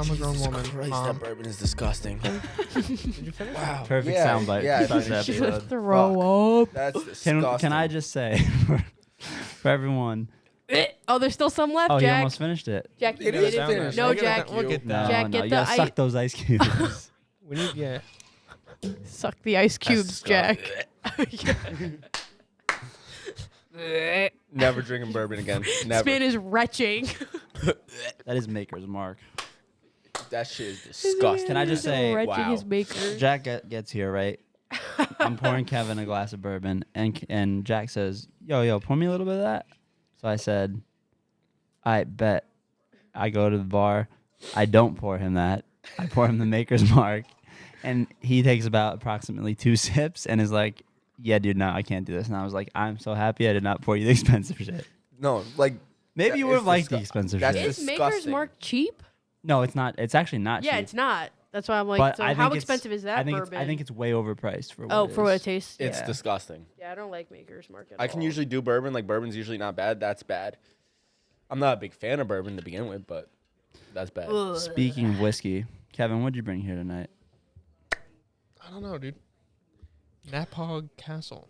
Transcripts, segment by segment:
I'm a grown woman. Christ, Mom. that bourbon is disgusting. Did you finish? Wow. Perfect Yeah, soundbite yeah, to I start the finished it. episode. Throw up. That's disgusting. Can I just say, for everyone, Oh, there's still some left, oh, he Jack. almost finished it. Jack, you It made is it. finished. No, Look at Jack. that. Look at No, that. Jack, no, get you the gotta suck those ice cubes. We need, yeah. Suck the ice cubes, Jack. Never drinking bourbon again. This Never. man is retching. That is Maker's Mark. That shit is disgusting. Can I just say, retching wow. his maker. Jack gets here, right? I'm pouring Kevin a glass of bourbon, and Jack says, yo, pour me a little bit of that. So I said, I bet. I go to the bar. I don't pour him that. I pour him the Maker's Mark. And he takes about approximately 2 sips and is like, yeah, dude, no, I can't do this. And I was like, I'm so happy I did not pour you the expensive shit. No, like Maybe you would have liked the disgu- expensive that's shit. Is Maker's disgusting. Mark cheap? No, it's not. It's actually not Yeah, cheap. it's not. That's why I'm like, But so I how think it's- expensive is that bourbon? I think it's way overpriced for what Oh, it for what is. it tastes? it's Yeah. disgusting. Yeah, I don't like Maker's Mark at I can all. usually do bourbon. Like bourbon's usually not bad. That's bad. I'm not a big fan of bourbon to begin with, but that's bad. Ugh. Speaking of whiskey, Kevin, what'd you bring here tonight? I don't know, dude. Napog Castle.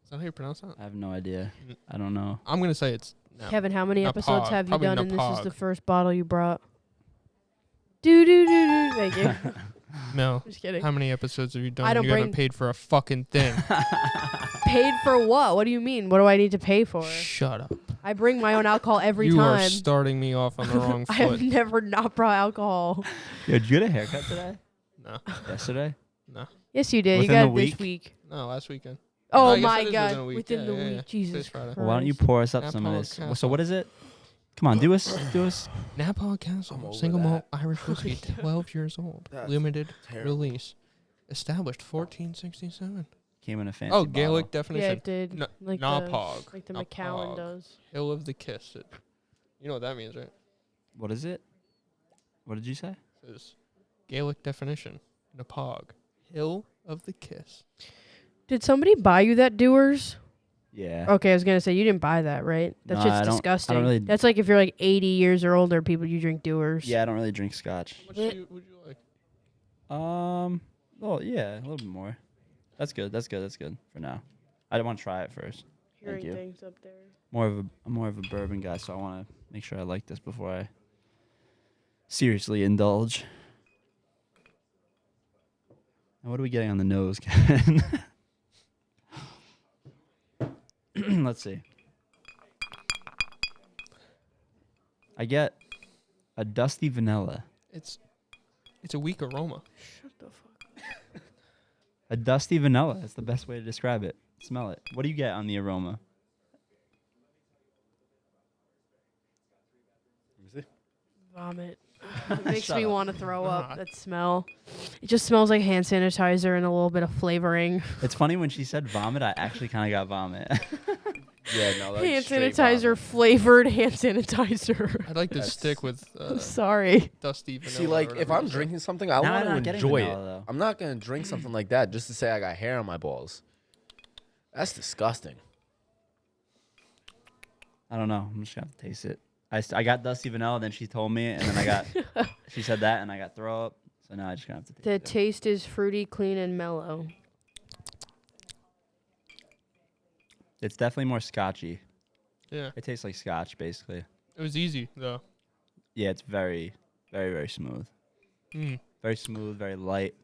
Is that how you pronounce that? I have no idea. I don't know. I'm going to say it's Kevin, how many episodes Napog. have you Probably done? And this is Napog. the first bottle you brought. Do do do do. Thank you. No. Just kidding. How many episodes have you done? I don't You haven't bring- paid for a fucking thing. Paid for what? What do you mean? What do I need to pay for? Shut up. I bring my own alcohol every You are time. starting me off on the wrong I have foot. never not brought alcohol. Yo, did you get a haircut today? No. Yesterday? No. Yes, you did. Within you got the it this week? week. No, last weekend. Oh I guess my it is god! within a week. Within Yeah, the yeah, week, yeah. Jesus Today's Friday. Christ. Well, why don't you pour us up some of Napog this? Castle. So what is it? Come on, do us. Napog I'm Castle. over Single that. malt Irish whiskey, 12 years old. That's Limited terrible. release. Established 1467. Came in a fancy Oh, Gaelic bottle. Yeah, definition. it did. N- like Napog. like the Macallan Napog. does. Hill of the Kiss. You know what that means, right? What is it? What did you say? It says Gaelic definition. Napog. Hill of the Kiss. Did somebody buy you that Doers? Yeah. Okay, I was gonna say you didn't buy that, right? That No, shit's I don't disgusting. really- That's like if you're like 80 years or older, people you drink Doers. Yeah, I don't really drink scotch. How much would you like? Well, yeah, a little bit more. That's good. That's good for now. I want to try it first. Hearing Thank you. things up there. I'm more of a bourbon guy, so I want to make sure I like this before I seriously indulge. And what are we getting on the nose, Kevin? Let's see. I get a dusty vanilla. It's a weak aroma. Shut the fuck. A dusty vanilla. That's the best way to describe it. Smell it. What do you get on the aroma? Vomit. It makes Shut me up. want to throw up. God. That smell. It just smells like hand sanitizer and a little bit of flavoring. It's funny when she said vomit, I actually kind of got vomit. Yeah, no, like Hand straight sanitizer vomit. flavored hand sanitizer. I'd like to That's- stick with Sorry. dusty vanilla. See, or like, if whatever I'm it is. drinking something, I Now want I'm not to getting enjoy vanilla, it. though. I'm not gonna drink something like that just to say I got hair on my balls. That's disgusting. I don't know. I'm just going to have to taste it. I got dusty vanilla, then she told me, and then I got, she said that, and I got throw up. So now I just going to have to taste The it. taste is fruity, clean, and mellow. It's definitely more scotchy. Yeah, It tastes like scotch, basically. it was easy though. Yeah, it's very, very, very smooth. Mm. Very smooth, very light.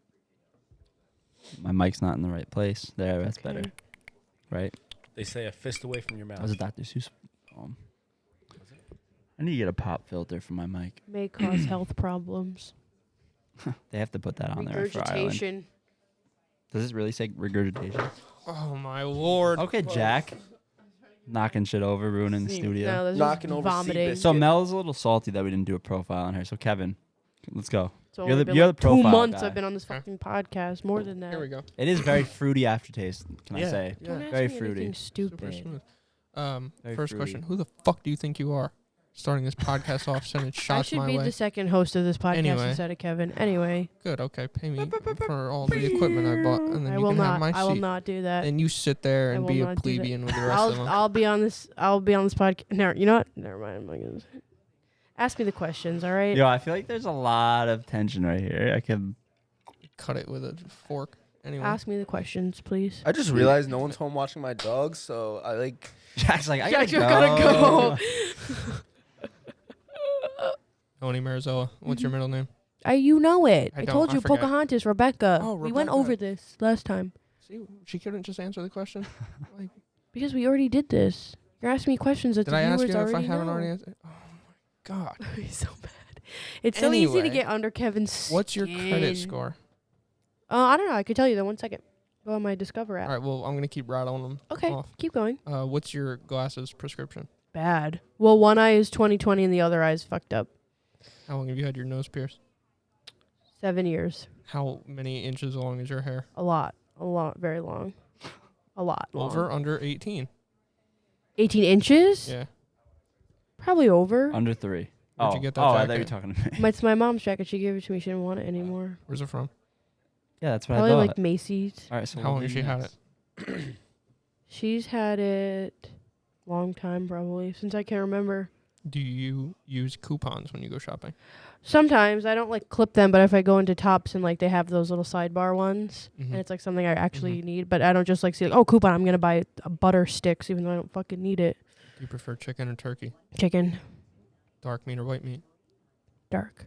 My mic's not in the right place. There, that's better. Okay. Right? They say a fist away from your mouth. That was a Dr. Seuss poem. I need to get a pop filter for my mic. May cause health problems. They have to put that on there for Ireland. Regurgitation. Does it really say regurgitation? Oh my lord. Okay, Jack. Knocking shit over, ruining the No, studio. that's Knocking just over vomiting. Seabiscuit. So Mel's a little salty that we didn't do a profile on her. So Kevin, let's go. It's You're only the- been you're like the 2 profile months guy. I've been on this Okay. fucking podcast. More than that. Here we go. It is very fruity aftertaste, can I Yeah. say? Yeah. Don't ask Very me fruity. anything Super stupid. smooth. Very First fruity. question: who the fuck do you think you are? Starting this podcast off, sending I shots should my be way. the second host of this podcast Anyway. instead of Kevin. Anyway, Good. Okay, pay me for all the equipment I bought, and then I you will can not. have my seat. I will not do that. And you sit there I and will be a not do that. plebeian with the rest of them. I'll be on this. I'll be on this podcast. No, you know what? Never mind. I'm not gonna say. Ask me the questions, all right? Yo, I feel like there's a lot of tension right here. I can. Cut it with a fork. Anyway. Ask me the questions, please. I just realized no one's home watching my dogs, so I like. Jack's like, I Jack, gotta you go. gotta Tony Marizola. What's your middle name? You know it. I I don't, told I you, forget. Pocahontas, Rebecca. Oh, We went Rebecca. over this last time. See, she couldn't just answer the question. Like, Because we already did this. You're asking me questions that did the I ask viewers you if I already haven't know. already answered? Oh my god. He's so bad. It's so easy to Anyway, get under Kevin's What's your credit skin. score? I don't know. I could tell you that 1 second. Go on my Discover app. All right. Well, I'm gonna keep rattling them Okay, off. keep going. What's your glasses prescription? Bad. Well, one eye is 20/20 and the other eye is fucked up. How long have you had your nose pierced? 7 years. How many inches long is your hair? A lot. Very long. A lot. Long. Over, under 18. 18 inches? Yeah. Probably over. Under 3. Where'd you get that I thought you were jacket? talking to me. It's my mom's jacket. She gave it to me. She didn't want it anymore. Where's it from? Yeah, that's what Probably I thought. like Macy's. All right, so How long has she had it? She's had it long time probably since I can remember. Do you use coupons when you go shopping? Sometimes I don't like clip them, but if I go into Tops and like they have those little sidebar ones Mhm. and it's like something I actually need, but I don't just like see like, oh, coupon, I'm gonna buy a butter sticks even though I don't fucking need it. Do you prefer chicken or turkey? Chicken, Dark meat or white meat? dark.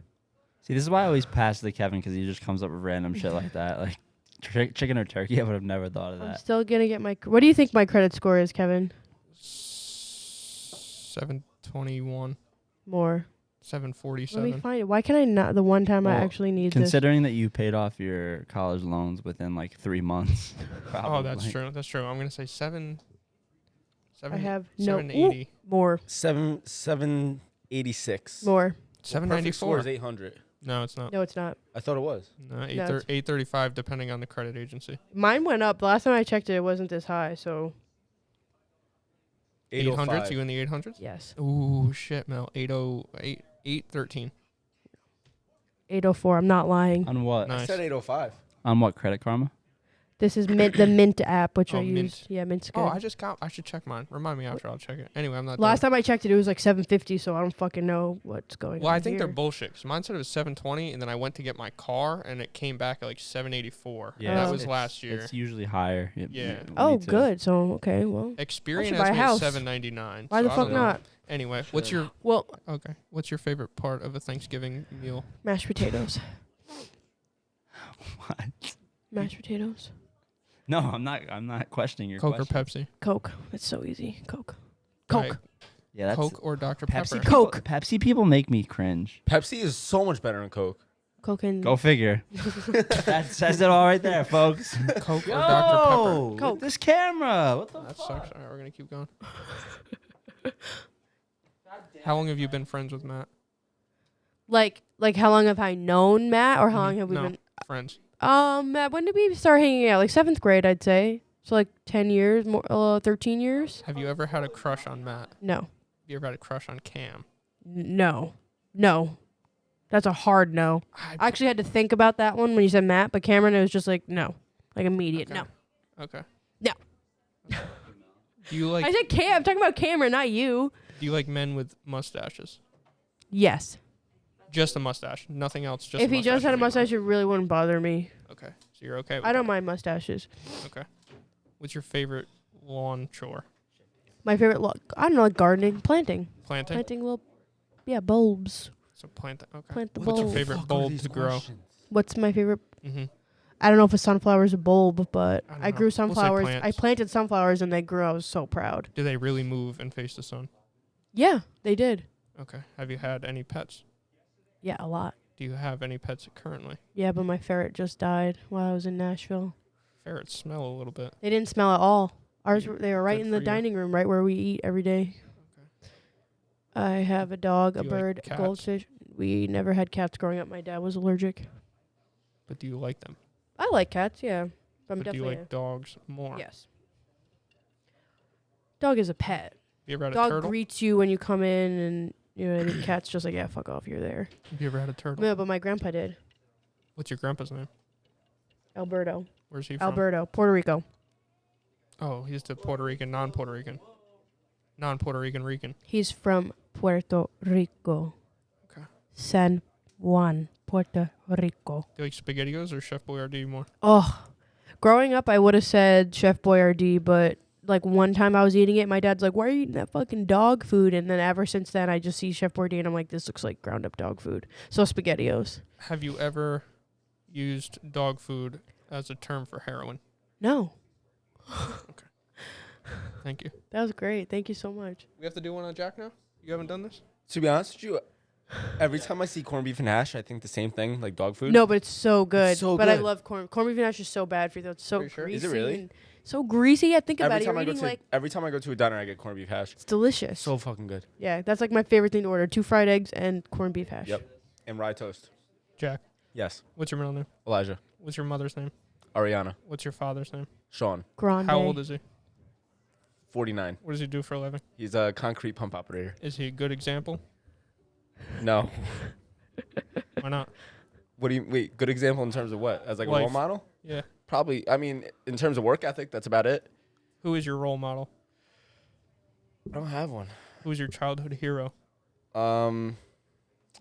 See, this is why I always pass to Kevin because he just comes up with random shit like that. Like chicken or turkey, I would have never thought of I'm that. still gonna get my. What do you think my credit score is, Kevin? 721, More. Let me 747. find it. Why can I not? The one time I Well, actually need this. Considering that you paid off your college loans within like 3 months. Oh, that's probably. true. That's true. I'm gonna say 7. I have no. 780. More. 786. More. Perfect score 794. is 800. No, it's not. No, it's not. I thought it was. No, No, 835 depending on the credit agency. Mine went up. The last time I checked it, it wasn't this high. So 800s? You in the 800s? yes, Ooh, shit, Mel. 813. 804. I'm not lying. On what? Nice. I said 805. On what? Credit Karma? This is the Mint app, which Oh, I Mint. used. Yeah, Mint's good. Oh, I should check mine. Remind me after. I'll check it. Anyway, I'm not Last done. time I checked it, it was like 750. So I don't fucking know what's going on. Well, I think they're here. bullshit. 'Cause mine said it was 720, and then I went to get my car, and it came back at like 784. Yeah, that it's- was last year. It's usually higher. Yeah. Oh, good. So okay, well, Experian buy has a me house. at 799. why so the I fuck don't know. not? Anyway, what's your Well, favorite part of a Thanksgiving meal? mashed potatoes. What? Mashed potatoes. No, I'm not questioning your Coke question. or Pepsi? Coke. It's so easy. Coke. Alright, Coke. Yeah, that's Coke or Dr. Pepsi. Pepper? Coke. Pepsi people make me cringe. Pepsi is so much better than Coke. Coke and Go figure. That says it all right there, folks. Coke or Dr. Pepper? Coke. This camera. What the That fuck? sucks. All right, we're gonna keep going. How long have you been friends with Matt? like how long have I known Matt, or how long have we No, been? friends. Matt, when did we start hanging out? Like 7th grade, I'd say. So like 10 years, more, 13 years. Have you ever had a crush on Matt? No, Have you ever had a crush on Cam? no. That's a hard no. I I actually had to think about that one when you said Matt, but Cameron, it was just like no, like immediate Okay. no. Okay. No. Do you like I said Cam. I'm talking about Cameron, not you. Do you like men with mustaches? Yes. Just a mustache, nothing else. Just If he just had a would be mustache, it really wouldn't bother me. fine. Okay, so you're okay. With I don't that. mind mustaches. Okay. What's your favorite lawn chore? My favorite, I don't know, like gardening, planting Planting. little, bulbs. So planting. Okay. Plant the What's your bulb. favorite bulb to grow? What's my favorite? Mm-hmm. I don't know if a sunflower is a bulb, but I don't I know. grew We'll say sunflowers. I plants. planted sunflowers and they grew. I was so proud. Do they really move and face the sun? Yeah, they did. Okay. Have you had any pets? Yeah, a lot. Do you have any pets currently? Yeah, but my ferret just died while I was in Nashville. Ferrets smell a little bit. They didn't smell at all. Ours, they were right Good in the for you. dining room, right where we eat every day. Okay. I have a dog, Do a you like bird, a cats? goldfish. We never had cats growing up. My dad was allergic. But do you like them? I like cats, yeah. I'm But do you definitely like dogs more? yes. Dog is a pet. Have you ever had a Dog turtle? greets you when you come in, and you know, the cat's just like, yeah, fuck off, you're there. Have you ever had a turtle? No, but my grandpa did. What's your grandpa's name? Alberto. Where's he from? Alberto, Puerto Rico. Oh, he's the Puerto Rican, non-Puerto Rican. Non-Puerto Rican Rican. He's from Puerto Rico. San Juan, Puerto Rico. Do you like SpaghettiOs or Chef Boyardee more? Oh, growing up, I would have said Chef Boyardee, but like one time I was eating it, my dad's like, "Why are you eating that fucking dog food?" And then ever since then, I just see Chef Boyardee, and I'm like, "This looks like ground up dog food." So SpaghettiOs. Have you ever used dog food as a term for heroin? No, Thank you. that was great. Thank you so much. We have to do one on Jack now? You haven't done this? To be honest with you, every time I see corned beef and hash, I think the same thing, like dog food. No, but it's so good. so but I good. love corned beef and hash is so bad for you though. It's so Are you sure? greasy. Is it really? and so greasy. I think about Every it. time You're I go eating to like every time I go to a diner, I get corned beef hash. it's delicious. So fucking good. Yeah, that's like my favorite thing to order: 2 fried eggs and corned beef hash. Yep. And rye toast. Jack, Yes. what's your middle name? Elijah. What's your mother's name? Ariana. What's your father's name? Sean. Grande. How old is he? 49. What does he do for a living? He's a concrete pump operator. Is he a good example? No. Why not? What do you wait? Good example in terms of what? As like a role Life. model? Yeah. Probably. I mean, in terms of work ethic, that's about it. Who is your role model? I don't have one. Who is your childhood hero?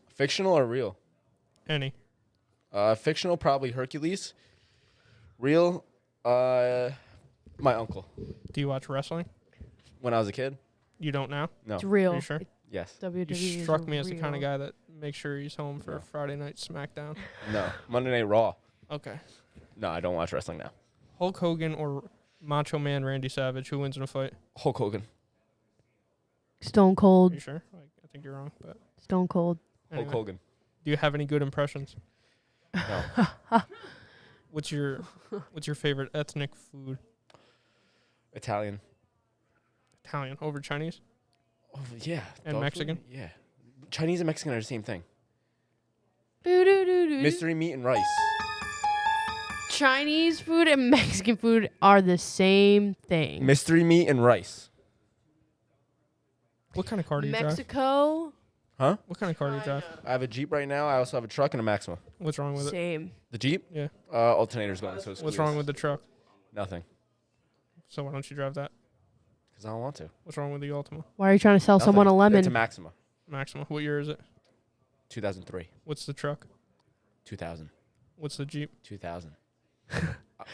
Fictional or real? Any. Fictional, probably Hercules. Real, my uncle. Do you watch wrestling? When I was a kid. You don't now? No. It's real. Are you sure? Yes. WWE You is struck me as the kind of real. guy that makes sure he's home for No. Friday night SmackDown. No. Monday Night Raw. Okay. No, I don't watch wrestling now. Hulk Hogan or Macho Man Randy Savage? Who wins in a fight? Hulk Hogan. Stone Are Cold. you sure? Like, I think you're wrong, but Stone Cold. anyway. Hulk Hogan. Do you have any good impressions? No. What's your favorite ethnic food? Italian. Italian over Chinese? Oh, yeah. And dog food? Mexican? Yeah. Chinese and Mexican are the same thing. Doo-doo-doo-doo. Mystery meat and rice. Chinese food and Mexican food are the same thing. Mystery meat and rice. What kind of car do you drive? Mexico, Huh? What kind of car do you drive? I have a Jeep right now. I also have a truck and a Maxima. What's wrong with it? same. The Jeep? Yeah. Alternator's going, so it's What's wrong with the truck? Nothing. So why don't you drive that? Because I don't want to. What's wrong with the Ultima? Why are you trying to sell someone a Nothing. lemon? It's a Maxima. Maxima. What year is it? 2003. What's the truck? 2000. What's the Jeep? 2000.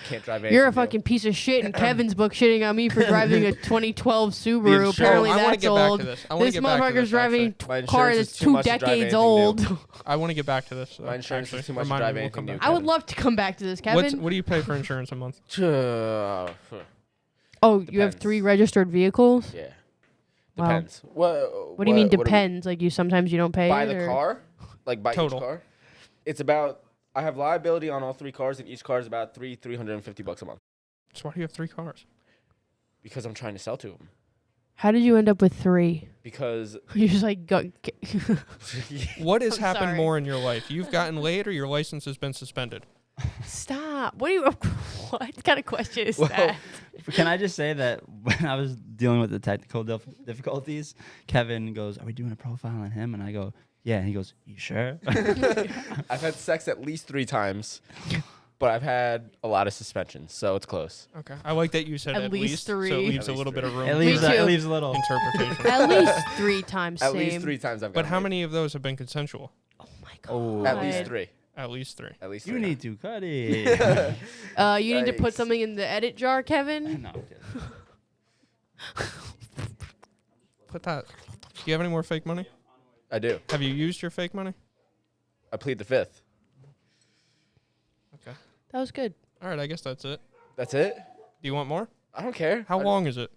Can't drive anything. You're a fucking piece of shit in Kevin's book shitting on me for driving a 2012 Subaru. insurance- Apparently I want to that's get back old. to this. I want to This get back to motherfucker's this, driving actually. My a car insurance that's is too 2 much to drive decades anything old. I want to get back to this. My insurance is actually. too much to Remind drive me, we'll anything come new. back. I would love to come back to this, Kevin. What do you pay for insurance a month? Oh, you have Depends. 3 registered vehicles? Yeah. Wow. Depends. What do you mean depends? Like you sometimes you don't pay By it, the or- car? Like by Total. each car? It's about, I have liability on all 3 cars, and each car is about $350 a month. So why do you have 3 cars? Because I'm trying to sell 2 of them. How did you end up with 3? Because You're just like go. What has I'm happened sorry. more in your life? You've gotten laid or your license has been suspended? Stop. What do you? What kind of question is Well, that? Can I just say that when I was dealing with the technical difficulties, Kevin goes, "Are we doing a profile on him?" And I go, "Yeah." And he goes, "You sure?" I've had sex at least 3 times, but I've had a lot of suspensions, so it's close. Okay. I like that you said At at, least So it 3. leaves At a little least bit of 3. room It for leaves too. it leaves a little. interpretation. At least 3 times. At same. least 3 times I've But gotten how laid. many of those have been consensual? Oh my god. Oh, At least 3. At least 3. At least you 3. need to cut it. You need to put Yikes. something in the edit jar, Kevin. No, I'm kidding. Put that. Do you have any more fake money? I do. Have you used your fake money? I plead the 5th. Okay. That was good. All right. I guess that's it. That's it? Do you want more? I don't care. How long is it?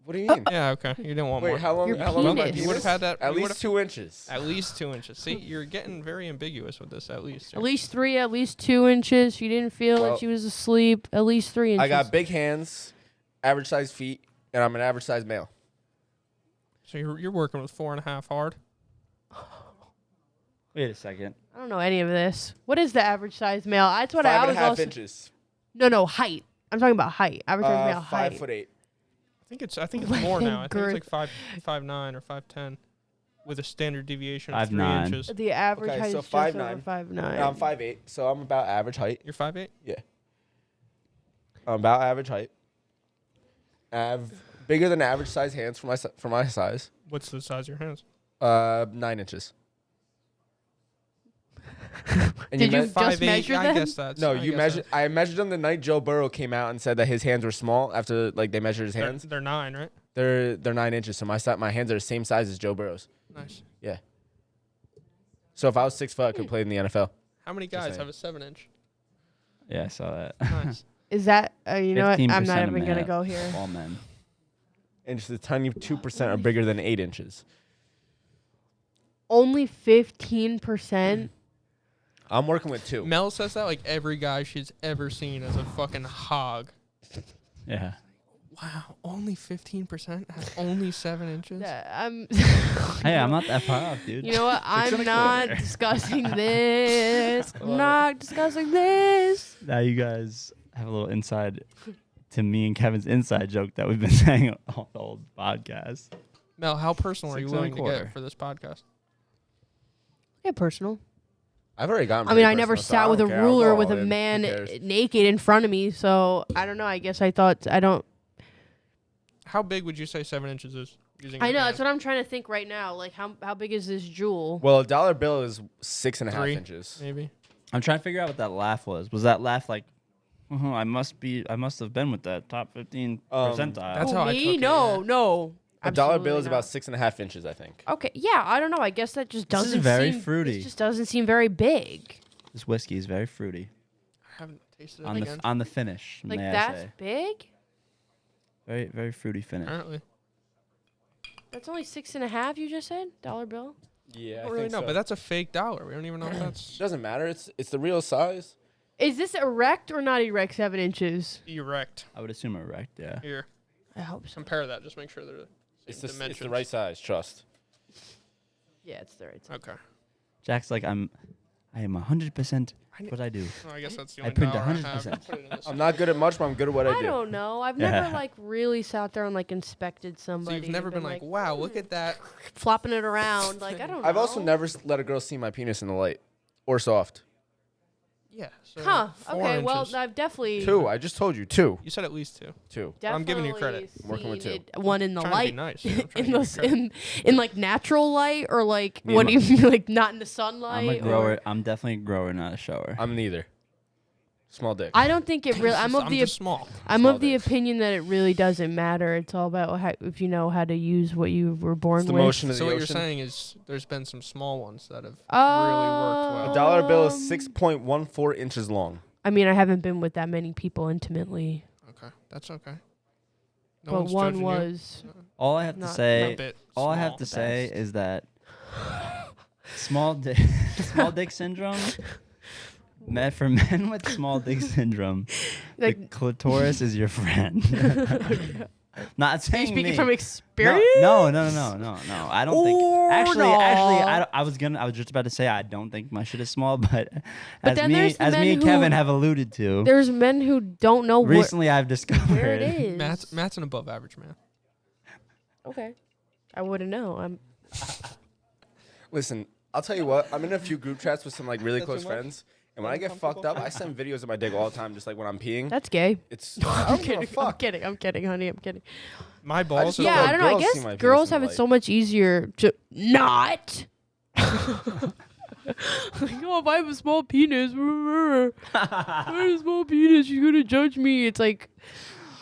What do you mean? Yeah. Okay. You didn't want Wait, more. how long? Your How long is my penis. You would have had that. At you least would've- 2 inches. At least 2 inches. See, you're getting very ambiguous with this. At least. At least 3. At least 2 inches. She didn't feel Well, like she was asleep. At least 3 inches. I got big hands, average size feet, and I'm an average size male. So you're working with 4.5 hard. Wait a second. I don't know any of this. What is the average size male? That's what I 5 and was a half also. inches. No, height. I'm talking about height. Average size male height. 5'8". I think it's Length more and now. I think it's girth. like 5'9" or 5'10", with a standard deviation of 3 5'9". inches. The average Okay, height so is just 5'9". over 5'9". Now I'm 5'8", so I'm about average height. You're 5'8". I'm about average height. I have bigger than average size hands for my size. What's the size of your hands? 9 inches. And Did you me- just 5'8", measure I them? guess that's. No, I you guess measured. I measured them the night Joe Burrow came out and said that his hands were small after like they measured his hands. They're 9, right? They're 9 inches, so my hands are the same size as Joe Burrow's. Nice. Yeah. So if I was 6 foot, I could play in the NFL. How many Just guys saying. have a 7-inch? Yeah, I saw that. Nice. Is that you know what? I'm 15% not of even gonna men- go here. All men. And just a tiny 2% are bigger than 8 inches. Only 15%. I'm working with 2. Mel says that like every guy she's ever seen is a fucking hog. Yeah. Wow, only 15% has only 7 inches. I'm. Hey, I'm not that far off, dude. You know what? and I'm a not quarter. discussing this. I'm not discussing this. Now you guys have a little inside to me and Kevin's inside joke that we've been saying all the whole podcast. Mel, how personal are you 6 and a willing to quarter. get for this podcast? Get personal. I've already gotten. I mean, pretty I never personal, so I sat with a don't care. I'll ruler go with all a in. Who man cares? naked in front of me, so I don't know. I guess I thought I don't. How big would you say 7 inches is? Using I your know hand? that's what I'm trying to think right now. Like how big is this jewel? Well, a dollar bill is 6.5 3, inches. maybe. I'm trying to figure out what that laugh was. Was that laugh like, I must have been with that top 15 percentile? That's Who, how I me? took it, No, yeah. no. A dollar bill absolutely is not. about 6.5 inches, I think. Okay, yeah. I don't know. I guess that just This is doesn't very seem fruity. It just doesn't seem very big. This whiskey is very fruity I haven't tasted it on again. the finish. Like may I that's say. big. Very very fruity finish. Apparently. That's only 6.5. You just said dollar bill. Yeah, I I don't really think know, so. but that's a fake dollar. We don't even know if that's It doesn't matter. It's the real size. Is this erect or not erect? 7 inches. erect. I would assume erect. Yeah. Here, I hope so. compare that. Just make sure they're the It's same the dimensions. right size. Trust. Yeah, it's the right size. Okay. Jack's like I am 100% I what I do. Well, I guess that's the I only print dollar I have. 100%. Put it in this. I'm not good at much, but I'm good at what I I do. don't know. I've Yeah. never like really sat there and like inspected So somebody. you've never and been like, wow, look at that. flopping it around. Like I don't know. I've also never let a girl see my penis in the light or soft. Yeah. So Huh. 4 Okay. Well, inches. I've definitely. 2. I just told you 2. You said at least 2. 2. I'm giving you credit. definitely I'm working with seen 2. it- One in the Trying to be light. nice. Yeah, I'm trying to in give you those credit. in like natural light or like Me what and do you mean like not in the sunlight? I'm a or- grower. I'm definitely a grower, not a shower. I'm neither. Small dick. I don't think it really. I'm of the just small. I'm small of the dicks. opinion that it really doesn't matter. It's all about how, if you know how to use what you were born It's the with. motion of So the what you're ocean. saying is there's been some small ones that have really worked A well. dollar bill is 6.14 inches long. I mean, I haven't been with that many people intimately, Okay, that's okay. No but one's one judging you. was. All I have to Not- A say, bit all I small. have to say best. is that small dick syndrome. For men with small dick syndrome, the Like, clitoris is your friend. Not are you saying speaking me. from experience? No. I don't think. Or Actually, not. I was just about to say I don't think my shit is small, but as then me there's the as men me and who- Kevin have alluded to, There's men who don't know recently I've where discovered. it is. Matt's an above average man. Okay, I wouldn't know. I'm. Listen, I'll tell you what. I'm in a few group chats with some like really That's close too much? friends, and when I get fucked up, I send videos of my dick all the time, just like when I'm peeing. That's gay. It's I don't give a I'm fuck. kidding. I'm kidding, honey. I'm kidding. My balls. just are don't Yeah, know I don't know. I girls see guess my penis girls in have the it light. so much easier to not. Like, oh, if I have a small penis, I have a small penis, she's gonna judge me. It's like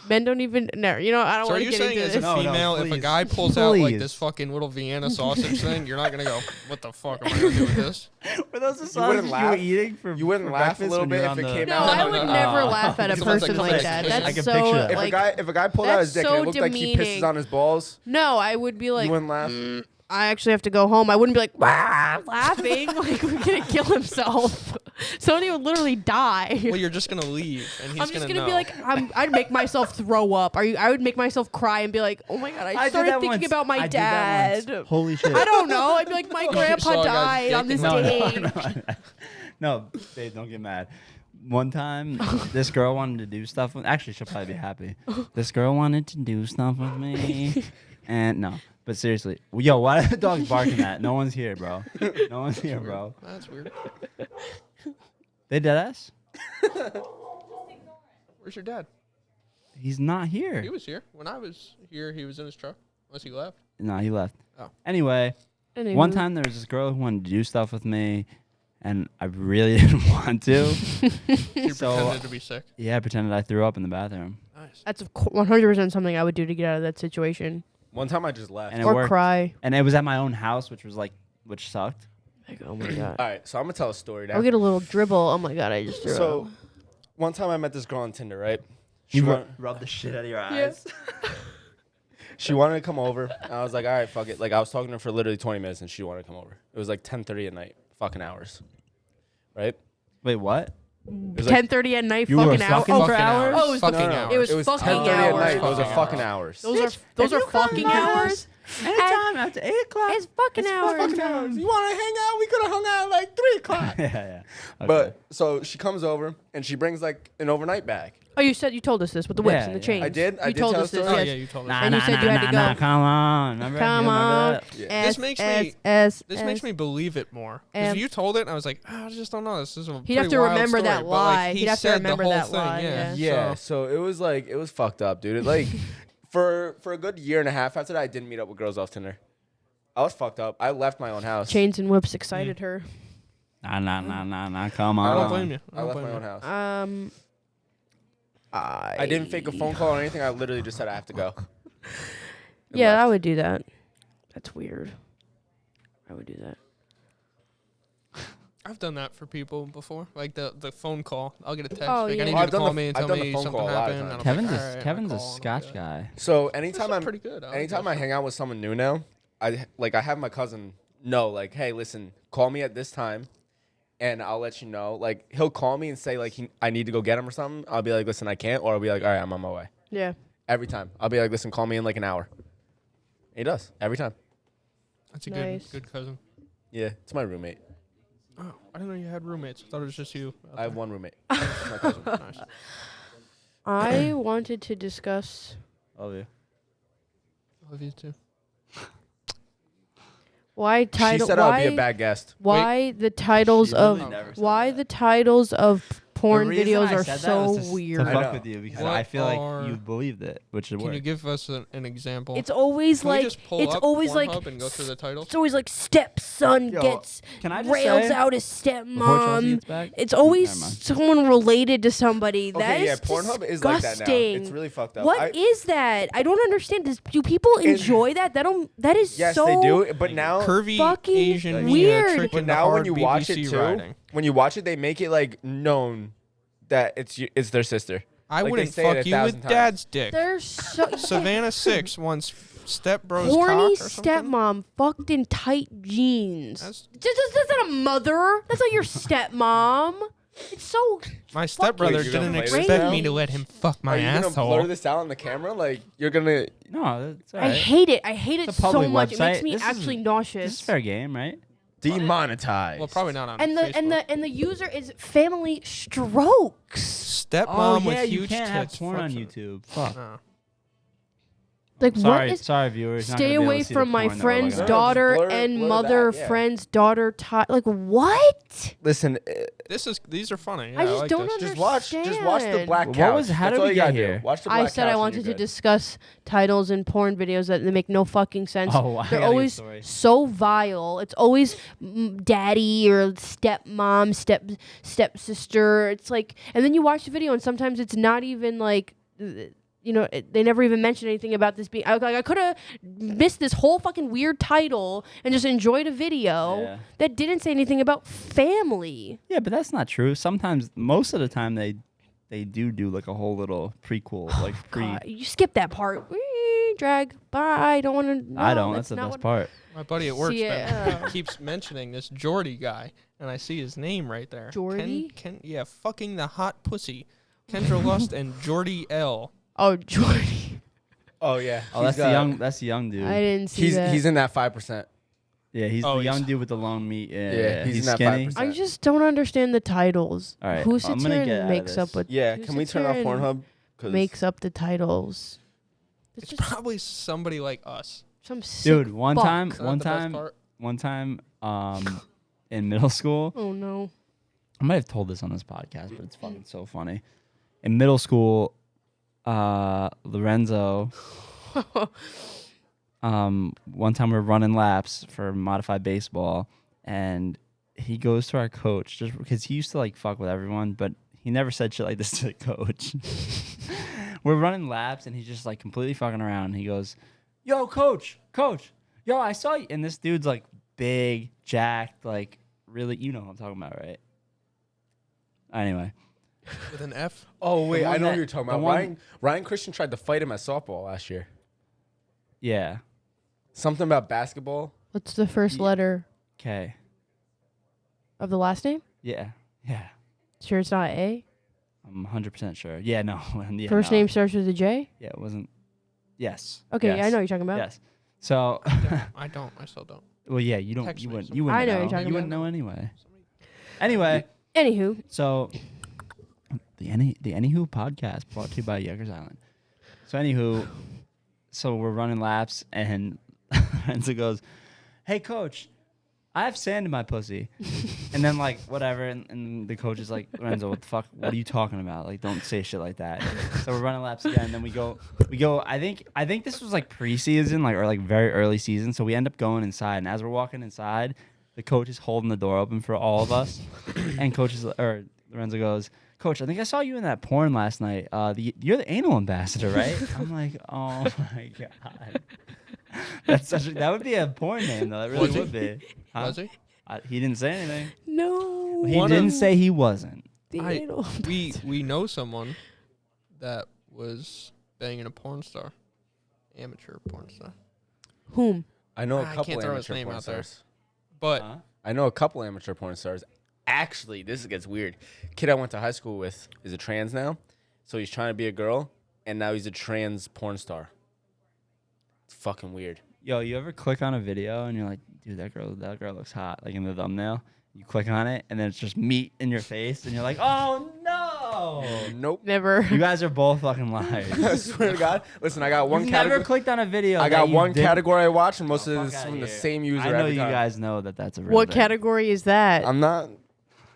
men don't even. No, you know, I don't So are want to you get saying into as a this. No, female, if a please. guy pulls out like Please. this fucking little Vienna sausage thing, you're not gonna go, what the fuck am I gonna do with this? Were those the You sausages wouldn't you laugh? were eating for You wouldn't for laugh a breakfast little when bit you're if on it the- came No, out? I would never laugh at a It's the ones that person come like out that. as That's I can so picture that. If a guy pulled out that's his dick so and it looked like he pisses demeaning. on his balls, No, I would be like, you wouldn't laugh. I actually have to go home. I wouldn't be like, "Wah," laughing, like we're gonna kill himself. Somebody would literally die. Well, you're just gonna leave, and he's I'm just gonna know. be like, I'd make myself throw up. I would make myself cry and be like, oh my god, I did started that thinking once. about my I did that dad. once. Holy shit. I don't know. I'd be like, my saw grandpa a guy's died dick on this in no, day. no, babe, don't get mad. One time, this girl wanted to do stuff with. Actually, she'll probably be happy. This girl wanted to do stuff with me, and no, but seriously, yo, why are the dogs barking at? No one's here, bro. No one's here, bro. That's weird. They dead ass. Where's your dad? He's not here. He was here when I was here. He was in his truck. Unless he left. No, he left. Oh. Anyway, Anywho. one time there was this girl who wanted to do stuff with me, and I really didn't want to. You So- pretended to be sick. Yeah, I pretended I threw up in the bathroom, Nice. That's 100% something I would do to get out of that situation. One time I just left. and it Or worked. cry. And it was at my own house, which sucked. Like, oh my god. All right, so I'm gonna tell a story now. I'll get a little dribble. Oh my god, I just threw So, up. one time I met this girl on Tinder, right? Rub the shit out of your eyes. She wanted to come over. And I was like, all right, fuck it. Like, I was talking to her for literally 20 minutes, and she wanted to come over. It was like 10:30 at night. Fucking hours. Right? Wait, what? was like- 10:30 at night, You were fucking hours. fucking Oh, for hours? Oh, it was fucking No, no, no. hours. It was It was fucking 10:30 at hours. night. Those are Fucking fucking hours. hours. Those are fucking hours. Anytime after 8 o'clock. It's fucking hours. You want to hang out? We could have hung out at like 3 o'clock. yeah. Okay. But so she comes over and she brings like an overnight bag. Oh, you told us this with the whips Yeah, and the yeah. chains. I did You told tell us the this. story. Oh Yes. yeah, you told us. Nah, And you nah, said nah, you had nah, to nah, go. come on. Remember? Come You on. remember that? Yeah. This makes me- This makes me believe it more. Because you told it, and I was like, I just don't know. This is a He'd have pretty to wild remember story. that But, like, lie. he He'd have to said the remember whole that thing, lie, Yeah. Yeah, So, so it was fucked up, dude. It, like for a good year and a half after that, I didn't meet up with girls off Tinder. I was fucked up. I left my own house. Chains and whips excited her. Nah. Come on. I don't blame you. I left my own house. I I didn't fake a phone call or anything. I literally just said I have to go. And Yeah, I left. would do that. That's weird. I would do that. I've done that for people before, like the phone call. I'll get a text. Oh, like, yeah. I need Oh, you I've to done call the- me and I've tell done the me phone something call a lot of happened. times. And I'm like, Kevin's all right, Kevin's I'll a call, and I'll Scotch do that. guy. So This anytime is pretty good. anytime I hang out with someone new now, I have my cousin know, like, hey, listen, call me at this time, and I'll let you know. Like, he'll call me and say like I need to go get him or something. I'll be like, listen, I can't, or I'll be like, all right, I'm on my way. Yeah. Every time, I'll be like, listen, call me in like an hour. He does every time. That's a Nice. good cousin. Yeah, it's my roommate. Oh, I didn't know you had roommates. I thought it was just you. I have one roommate. It's my cousin. Nice. I wanted to discuss Love you. Love you too. why She said I'll be a bad guest. why the titles She of literally never said why that. the titles of porn The reason videos I are said that so was to weird. I fuck know. with you because What I feel are- like you believed it, which is Can you work. give us an example? It's always Can we like just pull it's up always like Pornhub and go through the titles? it's always like stepson Yo, gets Can I just rails say, out his before Chelsea stepmom. gets back, It's always Never mind. someone related to somebody. That Okay, yeah, is Pornhub is like that now. disgusting. It's really fucked up. What is that? I don't understand. Do people enjoy that? That is Yes, so they do. But now, Curvy fucking Asian weird. trick but in the now when hard you watch BBC it too, riding. when you watch it, they make it like known that it's their sister. I Like, they wouldn't say it fuck a you 1,000 with times. dad's dick. They're so Savannah 6 wants step bro's horny cock or something. stepmom fucked in tight jeans. That's- That's not a mother. That's not your stepmom. It's so My stepbrother Wait, you're gonna didn't play this expect now? me to let him fuck my Are you gonna asshole. blur this out on the camera? Like you're gonna? No, that's all I right. hate it. I hate it It's a so public much. It makes website. me This is- actually This nauseous. is fair game, right? Demonetized. Well, probably not on And Facebook. the user is Family Strokes. Stepmom yeah, with you huge can't have tits. porn on fucks YouTube. Fuck. Oh. Like what Sorry, is? sorry, viewers. not Stay gonna be able away to see the from my porn that we're friend's looking at. daughter Blur- and blur mother that, yeah. friend's daughter. Like what? Listen, These are funny. Yeah, I just like don't this. just watch the Understand. black What couch. was- how That's did all we you get gotta do. here? Watch the black I said couch I and wanted you're to good. discuss titles in porn videos that they make no fucking sense. Oh, I They're got a good always story. so vile. It's always daddy or stepmom, stepsister. It's like, and then you watch the video and sometimes it's not even like. They never even mentioned anything about this being. I could have missed this whole fucking weird title and just enjoyed a video Yeah. that didn't say anything about family. Yeah, but that's not true. Sometimes, most of the time, they do like a whole little prequel, like pre. God, you skip that part. Drag. Bye. I don't want to. I don't. That's the best part. My buddy at work See, keeps mentioning this Jordy guy, and I see his name right there. Jordy? Yeah, fucking the hot pussy. Kendra Lust and Jordy L. Oh, Jordy. Oh yeah. Oh, that's the young. That's the young dude. I didn't see that. He's in that 5%. Yeah, he's Oh, the young he's- dude with the long meat. Yeah, Yeah, he's in that skinny. 5%. I just don't understand the titles. All right, Who I'm sits gonna here get out and of makes up this. with? Yeah. who Can we sits turn here off and Pornhub? 'Cause Makes up the titles. It's just probably somebody like us. some sick Dude, one fuck. time, Is that the best part? in middle school, Oh no. I might have told this on this podcast, but it's fucking so funny. In middle school, Lorenzo, one time we were running laps for modified baseball, and he goes to our coach just because he used to like fuck with everyone, but he never said shit like this to the coach. We're running laps and he's just like completely fucking around. And he goes, "Yo, coach, yo, I saw you." And this dude's like big, jacked, like really, you know what I'm talking about, right? Anyway. With an F. Oh wait, I know that- who you're talking the about. one- Ryan Christian tried to fight him at softball last year. Yeah. Something about basketball. What's the first letter Okay. of the last name? Yeah. Yeah. Sure it's not A? I'm 100% sure. Yeah, no. Yeah, First no. name starts with a J? Yeah, it wasn't. Yes. Okay, yes. yeah, I know what you're talking about. Yes. So, I don't. I still don't. well, yeah, you don't. Text You me wouldn't. something. You wouldn't I know what know. you're talking You wouldn't about. know anyway. Anyway, Anywho, so the Anywho podcast brought to you by Yikers Island. So anywho, so we're running laps and Renzo goes, "Hey coach, I have sand in my pussy." And then like whatever, and the coach is like, "Renzo, what the fuck? What are you talking about? Like, don't say shit like that." So we're running laps again, and then we go. I think this was like preseason, like or like very early season. So we end up going inside, and as we're walking inside, the coach is holding the door open for all of us, and Lorenzo goes, "Coach, I think I saw you in that porn last night. You're the anal ambassador, right?" I'm like, "Oh my god, that would be a porn name though. That really Was he? would be." Huh? Was he? He didn't say anything. no. He One didn't of- say he wasn't. The I- anal. We know someone that was banging a porn star, amateur porn star. Whom? I know a I couple can't throw his amateur name porn out there. stars. But Huh? I know a couple amateur porn stars. Actually, this gets weird. Kid I went to high school with is a trans now, so he's trying to be a girl, and now he's a trans porn star. It's fucking weird. Yo, you ever click on a video and you're like, "Dude, that girl looks hot," like in the thumbnail? You click on it and then it's just meat in your face, and you're like, "Oh no!" Nope. Never. You guys are both fucking liars. I swear to God. Listen, I got one You've category. never clicked on a video. I that got you one didn't- category I watch, and most Oh, of fuck it's outta from the here. same user I know every you time. guys know that that's a real What thing. category is that? I'm not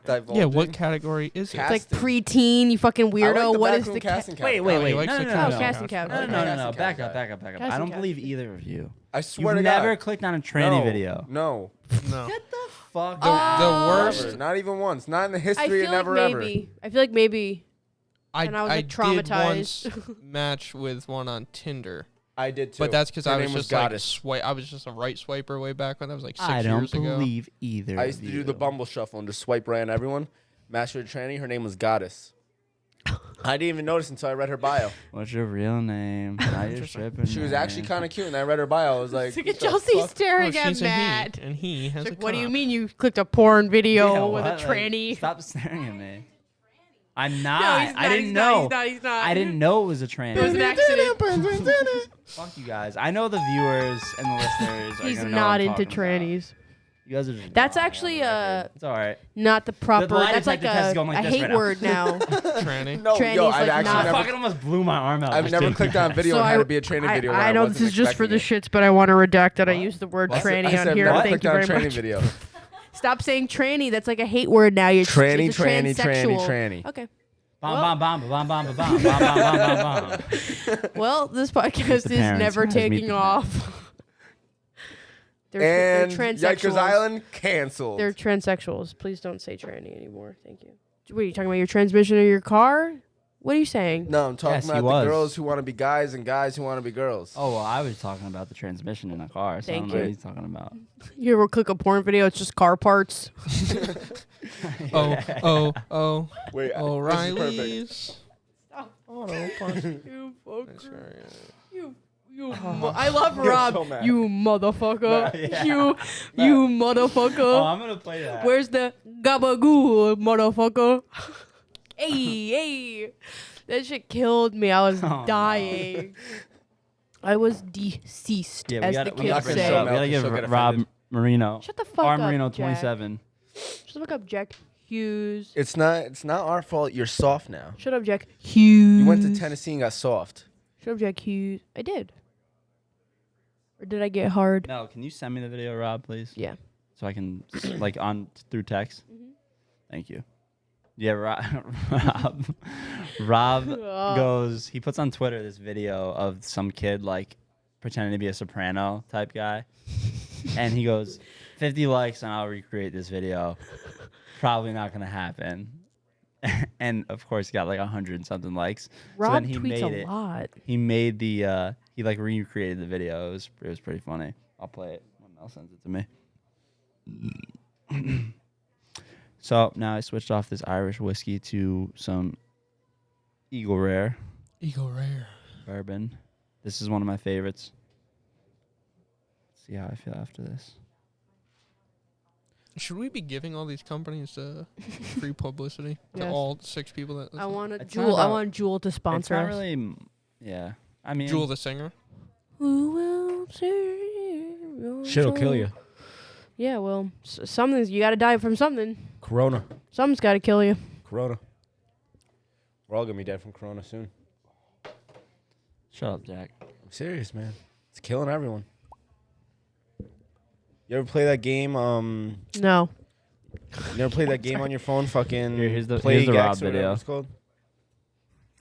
divulging. yeah, what category is it? Cat- It's like casting. preteen, you fucking I weirdo. like What the is the backroom casting Wait, category. wait, he wait. likes No, the no, casting no, casting couch. couch. no, no, Okay, no, no, casting no. couch Back guy. up. I Casting don't couch. believe either of you. I swear You've to God. never clicked on a tranny No, video. No. No. Get the fuck The worst. Never. Not even once. Not in the I history feel of never like ever. maybe. I feel like maybe. I And I was, like, did traumatized. once match with one on Tinder, I did too. but that's because Her I was name just like Goddess. I was just a right swiper way back when that was like 6 I don't years ago. believe either. I used to of do you. the Bumble shuffle and just swipe right on everyone. Matched with a tranny. Her name was Goddess. I didn't even notice until I read her bio. What's your real name? Not your Interesting. stripping She was name. actually kind of cute, and I read her bio. I was like, Look what at the Chelsea fuck? staring Oh, at she's a Matt. he, and he has She's a like, what do you cock. mean you clicked a porn video Yeah, with a what? Like, tranny? stop staring at me. I'm not. No, he's not. I didn't he's know. Not, he's not. I didn't know it was a tranny. It was an accident. Fuck you guys. I know the viewers and the listeners are He's gonna know not what I'm into talking about. trannies. You guys are just That's lying on actually the record. It's all right. not the proper. lie That's like detector test is a, going like a this hate right now. word now. Tranny. No, Tranny's yo, like I've actually not- I never, fucking almost blew my arm out. I've never clicked on a video So and had I- to be a training video. when I know wasn't this is just for the expecting shits, but I want to redact that I What? used the word it. tranny I said, on here. never Thank clicked you on a very training much. video. Stop saying tranny. That's like a hate word now. You're Tranny, it's a tranny, tranny, transsexual. tranny. Okay. Bomb, bomb, bomb, bomb, bomb, bomb, bomb, bomb, bomb, bomb. Well, this podcast is parents, never guys, meet taking the off. And they're Yikers transsexuals. Island canceled. They're transsexuals. Please don't say tranny anymore. Thank you. What are you talking about? Your transmission of your car? What are you saying? No, I'm talking Yes, he about was. the girls who want to be guys and guys who want to be girls. Oh, well, I was talking about the transmission in a car, so I don't Thank know what you. he's talking about. You ever click a porn video? It's just car parts. Oh, Wait, this is perfect. O'Reilly's. Auto parts. You fucker. That's right. I love You're Rob. so mad. You motherfucker. Yeah. You Oh, motherfucker. I'm going to play that. Where's the gabagoo, motherfucker? hey. That shit killed me. I was Oh, no. dying. I was deceased, Yeah, we as gotta, the we gotta, kids bring give, this say. up. we gotta She'll give get Rob offended. Marino. Shut the fuck R up, Marino Jack. 27. Shut the fuck up, Jack Hughes. It's not our fault. You're soft now. Shut up, Jack Hughes. You went to Tennessee and got soft. Shut up, Jack Hughes. I did. Or did I get hard? No, can you send me the video, Rob, please? Yeah. So I can, like, on through text? Mhm. Thank you. Yeah, Rob goes, he puts on Twitter this video of some kid, like, pretending to be a soprano type guy. And he goes, 50 likes and I'll recreate this video. Probably not going to happen. And of course, he got like 100 and something likes. Rob so then he tweets made a it. lot. He made the, he like recreated the video. It was pretty funny. I'll play it when Mel sends it to me. So now I switched off this Irish whiskey to some Eagle Rare bourbon. This is one of my favorites. Let's see how I feel after this. Should we be giving all these companies free publicity to Yes. all 6 people that listen? I want It's Jewel. not I about- want Jewel to It's sponsor not us. really, yeah. I mean, Jewel the singer. Who will save your Shit'll kill soul? you. Yeah, well, something's you got to die from something. Corona. Something's got to kill you. Corona. We're all gonna be dead from Corona soon. shut up, Jack. I'm serious, man. It's killing everyone. You ever play that game? No. You never played that game on your phone? Fucking Here's the Plague Rob X or whatever video. it's called.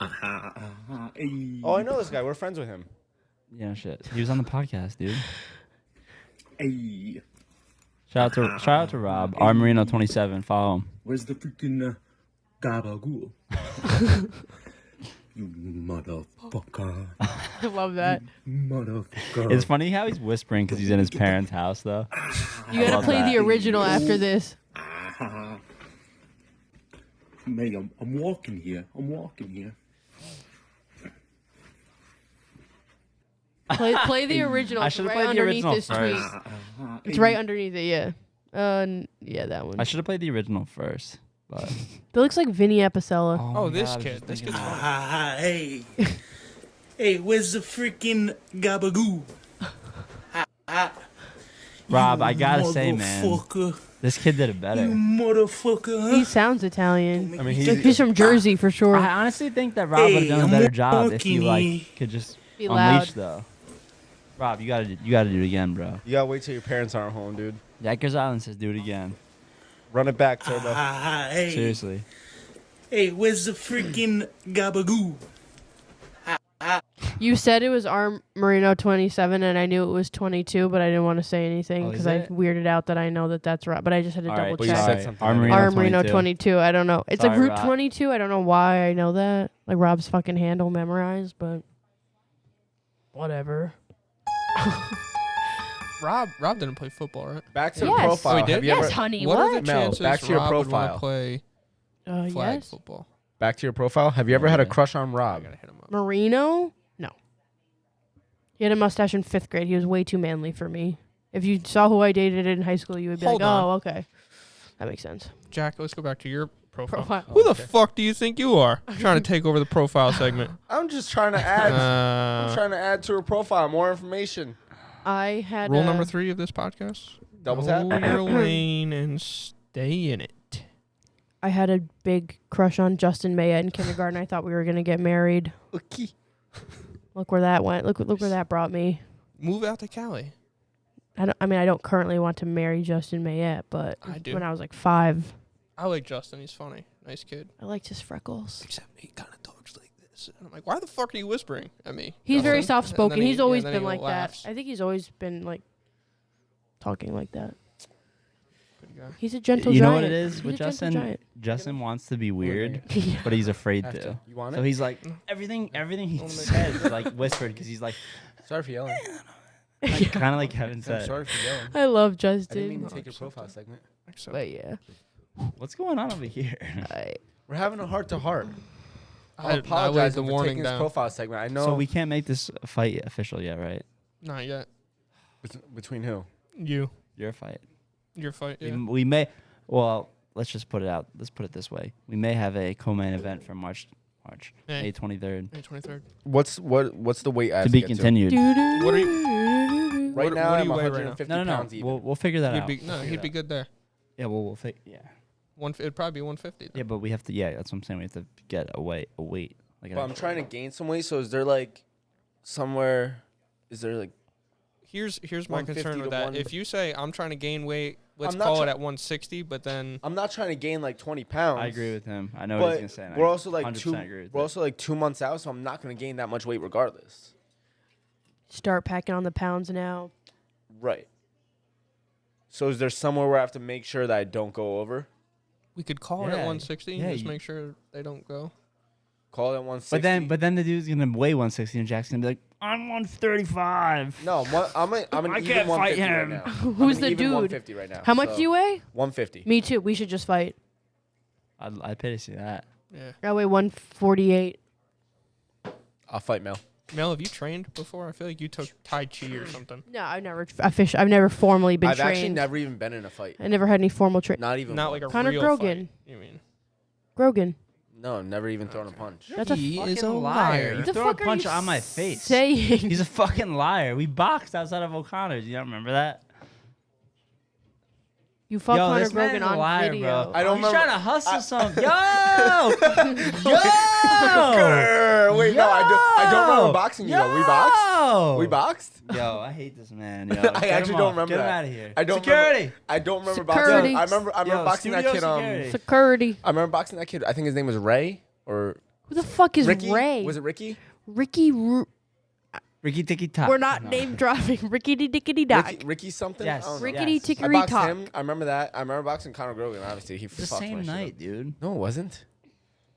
Oh, I know this guy. We're friends with him. Yeah, shit. He was on the podcast, dude. Hey, Shout out to Rob. Marino27. Follow him. where's the freaking gabagool? You motherfucker. I love that. Motherfucker. It's funny how he's whispering because he's in his parents' house, though. You got to love play that. the original after this. May, I'm walking here. I'm walking here. Play the original. I It's should've right played the underneath original this tweet. first. It's right underneath it, yeah. Yeah, that one. I should have played the original first. But That looks like Vinny Apicella. Oh, my this God, I was kid. just This thinking kid's that. funny. Hey. Hey, where's the freaking gabagoo? Rob, I gotta say, man, Motherfucker. this kid did it You better. motherfucker. He sounds Italian. I mean, He's from Jersey for sure. I honestly think that Rob would have done a I'm better job if he walking. like could just Be loud. unleash though. Rob, you gotta do it again, bro. you gotta wait till your parents aren't home, dude. Yikers Island says do it again. Run it back, Turbo. Hey. Seriously. Hey, where's the freaking gabagoo? You said it was Marino 27, and I knew it was 22, but I didn't want to say anything Oh, because is I it? weirded out that I know that that's right. But I just had to All double right, But you check. said sorry. something Marino like Marino 22. 22. I don't know. It's like Sorry, Route Rob. 22. I don't know why I know that. Like Rob's fucking handle memorized, but whatever. Rob didn't play football, right? Back to the Yes. profile. Oh, he did? Have you Yes, ever, honey. What are What? the Mel, chances back to your Rob would profile. wanna play flag Yes. football? back to your profile? Have you ever had a crush on I Rob? gotta hit him up. Marino? No. He had a mustache in 5th grade. He was way too manly for me. If you saw who I dated in high school, you would be Hold like, on. oh, okay. That makes sense. Jack, let's go back to your profile. Profile. Who the fuck do you think you are? Trying to take over the profile segment. I'm just trying to add. I'm Uh, trying to add to her profile more information. I had rule a- number 3 of this podcast. Double Know tap. your lane and stay in it. I had a big crush on Justin Mayette in kindergarten. I thought we were gonna get married. Okay. Look where that went. Look where that brought me. Move out to Cali. I mean, I don't currently want to marry Justin Mayette, but I do. when I was like 5, I like Justin. He's funny. Nice kid. I liked his freckles. Except he kind of talks like this. And I'm like, why the fuck are you whispering at me? He's very Justin? soft spoken. And then He's he- always and then been he like laughs. that. I think he's always been like talking like that. Good guy. He's a gentle You know giant. what it is He's with a gentle Justin? giant. Justin wants to be weird, Yeah. but he's afraid Have to. to. You want So it? he's like everything he Wanna make- says is like whispered because he's like Sorry for yelling. kind of like Kevin I'm said. sorry for yelling. I love I didn't Justin. mean to take your profile segment. Except But yeah. What's going on over here? We're having a heart to heart. I I laid apologize the for warning taking this down. profile segment. I know. So we can't make this fight official yet, right? Not yet. Between who? You. Your fight. Your fight. Yeah. We may. Well, let's just put it out. Let's put it this way: we may have a co-main event for May Hey. 23rd May 23rd. What's the weight I have to be get continued. What are Right What- now, what do I'm you weigh right now? 150 No. pounds even. We'll figure that He'd out. be, no, he'd be good there. Yeah, we'll figure. Yeah. It'd probably be 150. Yeah, but we have to. Yeah, that's what I'm saying. We have to get a weight. Like But I'm trying to gain some weight. So is there like somewhere? Is there like? Here's my 150 concern to with that. 1 If you say I'm trying to gain weight, let's I'm not call it try- at 160, but then I'm not trying to gain like 20 pounds. I agree with him. I know what he's But gonna say. and we're I also like 100% agree with we're it. also like 2 months out, so I'm not going to gain that much weight regardless. Start packing on the pounds now. Right. So is there somewhere where I have to make sure that I don't go over? We could call it at Yeah. 160 Yeah, and just you- make sure they don't go. Call it 160. But then the dude's gonna weigh 160 and Jack's gonna be like, I'm 135. No, I'm an I even can't fight 150 right him. now. Who's I'm the an even dude? 150 right now. How much so do you weigh? 150. Me too. We should just fight. I'd pay to see that. Yeah. I weigh 148. I'll fight Mel. Mel, have you trained before? I feel like you took Tai Chi or something. No, I've never formally been I've trained. actually never even been in a fight. I never had any formal training. Not even Not once. like a Conor real Grogan. fight. You mean? Grogan. No, never even thrown a punch. That's a He is a fucking liar. You What the throw a fuck are punch you on my face. saying? He's a fucking liar. We boxed outside of O'Connor's. You don't remember that? You fuck Yo, Conor this man's Grogan a on liar, video. bro. I don't He's remember- trying to hustle something. Yo! Wait, no, I don't remember boxing you though. We boxed? We boxed? Yo, I hate this man. Yo. I actually don't remember Get him that. out of here. I don't Security. remember. I don't remember Security. boxing. I remember Yo, boxing that studio kid. security. Security. I remember boxing that kid. I think his name was Ray or Who the fuck is Ricky. Ray? Was it Ricky? Ricky? Ricky Ticky Top. We're not name dropping. Rickety dickety dock. Ricky something? Yes. I don't know. Rickety Yes. I tickery boxed talk. him. I remember that. I remember boxing Conor Grogan. Obviously, he It's the fucked my same shit night, up. dude. No, it wasn't.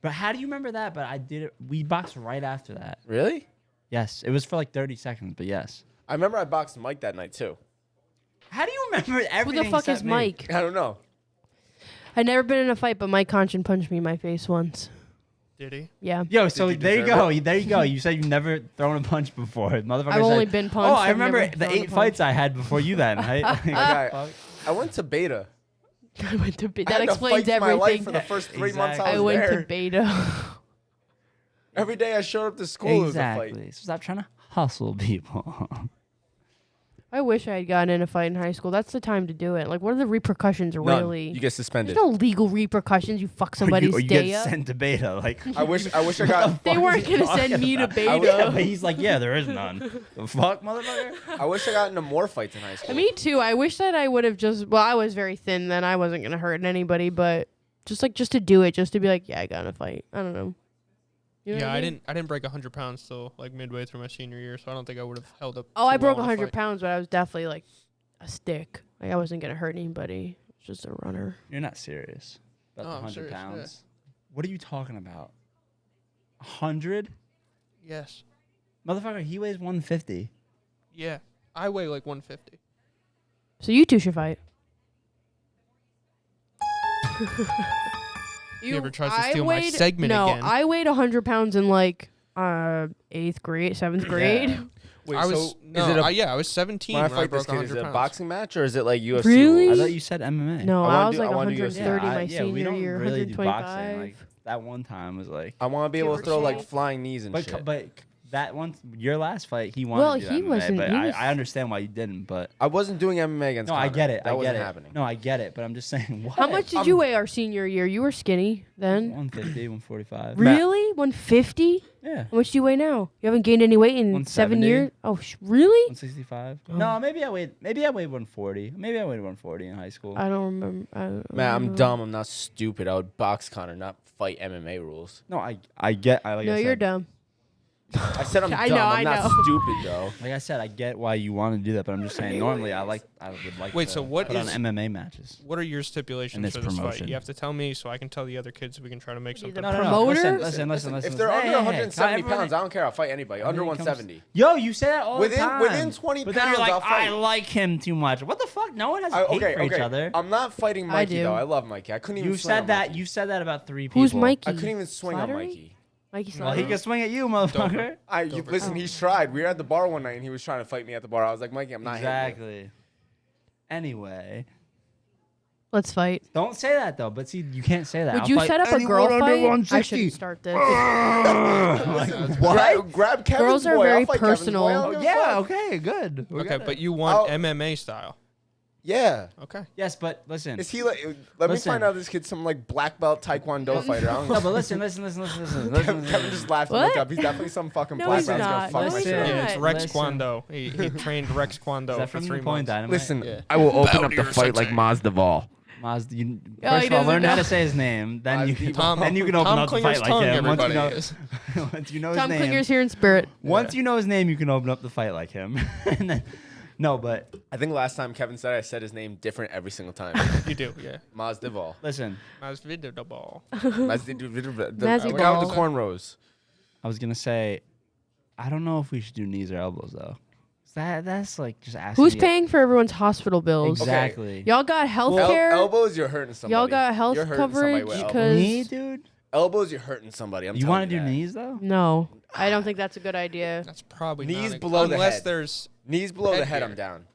But how do you remember that? But I did it. We boxed right after that. Really? Yes, it was for like 30 seconds, but yes. I remember I boxed Mike that night too. How do you remember Who everything? the fuck except is me? Mike? I don't know. I've never been in a fight, but Mike Conchin punched me in my face once. Did he? Yeah. Yo, so you there you deserve go. There you go. You said you've never thrown a punch before. Motherfucker I've only said, been punched. Oh, I I've remember never the thrown a 8 punch. fights I had before you that night. Okay. Fuck. I went to Beta. I went to I That had to explains fight for my life everything. for the first 3 months I Exactly. was I went there. to Beta. Every day I showed up to school, it was a fight. Exactly. So stop trying to hustle people. I wish I had gotten in a fight in high school. That's the time to do it. Like, what are the repercussions None. really? You get suspended. There's no legal repercussions. You fuck somebody's or you day get up. sent to beta. Like I wish I got They fuck weren't is he gonna send talking me to about? beta. Yeah, but he's like, yeah, there is none. The fuck, motherfucker? I wish I got into more fights in high school. Me too. I wish that I would have just. Well, I was very thin then. I wasn't gonna hurt anybody, but just to do it, just to be like, yeah, I got in a fight. I don't know. You know Yeah, what I mean? didn't break 100 pounds till like midway through my senior year, so I don't think I would have held up. Oh, too I broke well in a 100 fight. pounds, but I was definitely like a stick. Like I wasn't gonna hurt anybody. I was just a runner. You're not serious about No, the I'm 100 serious, yeah. pounds. What are you talking about? 100? Yes. Motherfucker, he weighs 150. Yeah. I weigh like 150. So you two should fight. He ever tries to steal my segment no, again. I weighed 100 pounds in like 8th grade, 7th grade. Wait, I was so no, is it a, yeah, I was 17 when I when I fight broke this kid, is 100 it a pounds. boxing match or is it like UFC Really? I rules? thought you said MMA. No, I I, wanna was do- like I wanna do 130 yeah, my we senior don't year, really do 125. boxing. Like that one time was like, I want to be able to Give throw or like take. flying knees and shit. but that one, your last fight, he wanted Well, to do he MMA, wasn't- but he was- I understand why you didn't. But I wasn't doing MMA against no, I Conor. get it. That I wasn't get it. happening. No, I get it. But I'm just saying, what? How much did you weigh our senior year? You were skinny then. 150, 145. Really? 150? Yeah. How much do you weigh now? You haven't gained any weight in 7 170. years? Oh, really? 165. Oh. No, maybe I weighed 140. Maybe I weighed 140 in high school. I don't remember. Man, I'm dumb. I'm not stupid. I would box Conor, not fight MMA rules. No, I get. Like No, I you're said, dumb. I said I'm I dumb. know, I'm I not know. stupid though. Like I said, I get why you want to do that, but I'm just saying. Normally, I would like. Wait, to so what put is- on MMA matches? What are your stipulations this for this promotion. fight? You have to tell me so I can tell the other kids so we can try to make something. No, No, promoter? Listen. If they're under 170 pounds, I don't care. I'll fight anybody. Under Everybody comes- 170. Yo, you say that all Within- the time. within 20 but then you're pounds, like, I'll fight. I like him too much. What the fuck? No one has hate Okay, for each okay. other. I'm not fighting I Mikey do. though. I love Mikey. I couldn't even. You swing on said that. Mikey. You said that about 3 people. Who's Mikey? I couldn't even swing on Flattery? Mikey. Mikey Well, he Slattery? can swing at you, motherfucker. Listen, he's tried. We were at the bar one night and he was trying to fight me at the bar. I was like, Mikey, I'm not hitting you. Exactly. Anyway, Let's fight. don't say that though. But see, you can't say that. Would I'll you fight set up a anyone girl under fight? I 160. shouldn't start this. Grab Kevin's Girls are boy. very I'll fight Kevin's personal. boy. I don't Oh, give a yeah. fuck. Okay. Good. We Okay, got it. but you want I'll- MMA style. Yeah. Okay. Yes, but listen. Is he like? Let me Listen. find out this kid's some like black belt taekwondo fighter. I don't No, know. but listen. Kevin just laughed and What? looked up. He's definitely some fucking No, black he's belt. He's gonna not. fuck No, my he's shit up. not. Yeah, it's Rex Listen. Kwando. He trained Rex Is Kwando that for from 3 Napoleon months. Dynamite? Listen, Yeah. I will open Bow up to the your fight like sensei. Mazdaval. Maz, you, Oh, first he of all, doesn't learn how know. to say his name. Then you can, Tom, then you can open Tom up the Klinger's fight like tongue, him. Once you everybody know, is. once you know his Tom name. Klinger's here in spirit. Once you know his name, you can open up the fight like him. And then No, but I think last time Kevin said I said his name different every single time. You do, yeah. Mazdival. listen, Masvidal. The guy with the Mazdival. cornrows. I was gonna say, I don't know if we should do knees or elbows though. That's like just asking. Who's me- paying for everyone's hospital bills? Exactly. Y'all got health care? Elbows, you're hurting somebody. Y'all got health You're hurting somebody coverage? with elbows. 'Cause- Knee, dude. Elbows, you're hurting somebody. You want to do that. knees though? No, I don't think that's a good idea. That's probably Knees not a- below the unless head. there's Knees below the head, Headgear. I'm down.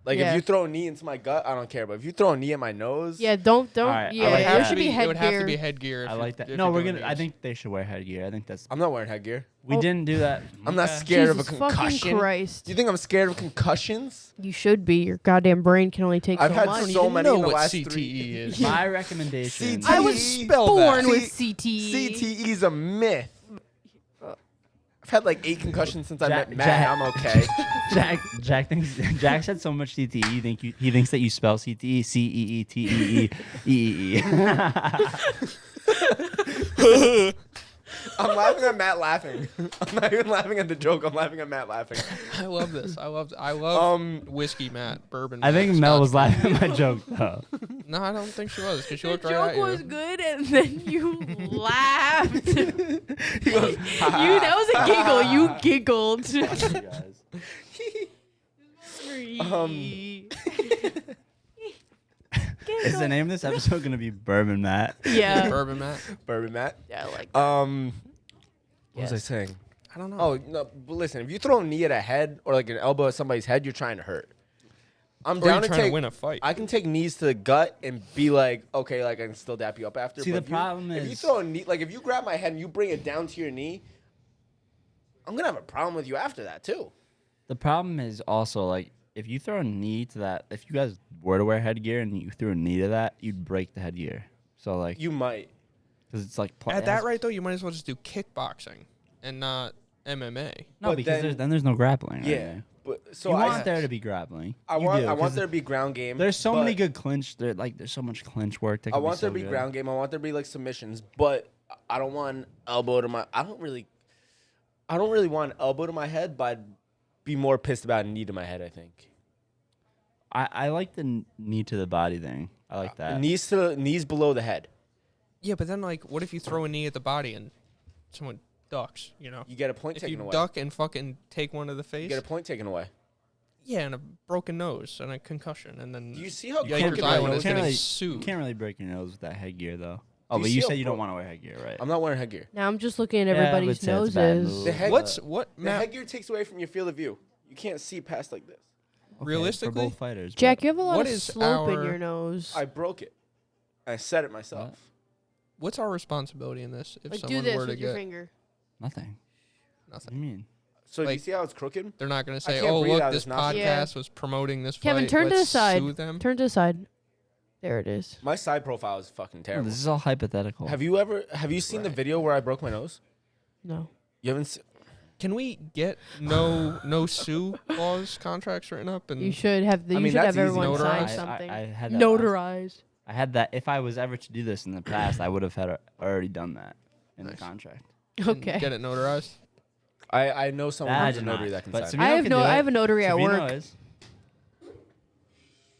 Like Yeah. if you throw a knee into my gut, I don't care. But if you throw a knee in my nose, Yeah, don't. Alright, I Yeah, like there that. should be It would have to headgear. be headgear. I like that. if No, you're we're doing gonna. I knees. think they should wear headgear. I think that's. I'm not wearing headgear. We Oh. didn't do that. I'm not Okay. scared of a Jesus fucking concussion. Christ. Do you think I'm scared of concussions? You should be. Your goddamn brain can only take I've so had much. so even many know in the what last CTE 3 is. My recommendation. CTE. I was Spell born that. with CTE. CTE is a myth. I've had like 8 concussions since I Jack- met Matt. Jack- I'm okay. Jack thinks Jack said so much CTE. He thinks that you spell CTE CEETEE. I'm laughing at Matt laughing. I'm not even laughing at the joke. I'm laughing at Matt laughing. I love this. I love whiskey Matt, bourbon. I think Matt, Mel Scotch was laughing at my joke though. No, I don't think she was because she The looked right joke at you. was good, and then you laughed. He goes, That was a giggle. You giggled. Is the name of this episode gonna be Bourbon Matt? Yeah. Bourbon Matt. Bourbon Matt. Yeah, I like that. What was I Yes. saying? I don't know. Oh no! But listen, if you throw a knee at a head or like an elbow at somebody's head, you're trying to hurt. I'm or down you're to trying take. to win a fight. I can take knees to the gut and be like, okay, like I can still dap you up after. See, but the if you- problem if you is- throw a knee, like if you grab my head and you bring it down to your knee, I'm gonna have a problem with you after that too. The problem is also like if you throw a knee to that, if you guys were to wear headgear and you threw a knee to that, you'd break the headgear. So like, You might. because it's like At that rate though, you might as well just do kickboxing and not MMA. No, But because then- there's no grappling. Yeah, Right? but so You I want there to be grappling. I You want do, I want 'cause there to be ground game. There's so many but good clinch. There's so much clinch work. That I could want be there so to be good. ground game. I want there to be like submissions, but I don't want elbow to my. I don't really want elbow to my head, but I'd be more pissed about knee to my head. I think I like the knee to the body thing. I like that. knees below the head. Yeah, but then like, what if you throw a knee at the body and someone ducks? You know, You get a point if taken you away. duck and fucking take one to the You face. get a point taken away. Yeah, and a broken nose and a concussion, and then Do you see how Yikers crooked my Island nose is getting really- sued. You can't really break your nose with that headgear though. Oh, you but you see said how you don't broke- want to wear headgear, right? I'm not wearing headgear. Now I'm just looking at Yeah, I would everybody's say it's a bad noses. move. The head- what The Matt? headgear takes away from your field of view. You can't see past like this. Okay, realistically, for both fighters. Jack, but- you have a lot What of is slope in our- your nose. I broke it. I said it myself. What? What's our responsibility in this? If Like do someone this were to with your get finger. nothing. What do nothing, you mean? So do you Like- see how it's crooked? they're not going to say, can't "Oh, breathe look, out of this this nostril." podcast was promoting this Kevin, fight. turn to the Let's side. sue them." Turn to the side. There it is. My side profile is fucking No, terrible. this is all hypothetical. Have you seen the Right. video where I broke my nose? No. You haven't seen. Can we get no sue clause contracts written up and You should have. I You mean, should that's have easy. everyone sign Notarized. something. I had that last- Notarized. I had that. If I was ever to do this in the past, I would have had already done that in the Nice. contract. Okay. get it notarized? I know someone That I who's a did notary not, that can but sign. Savino I have can no. do I it. have a notary at Savino work. is.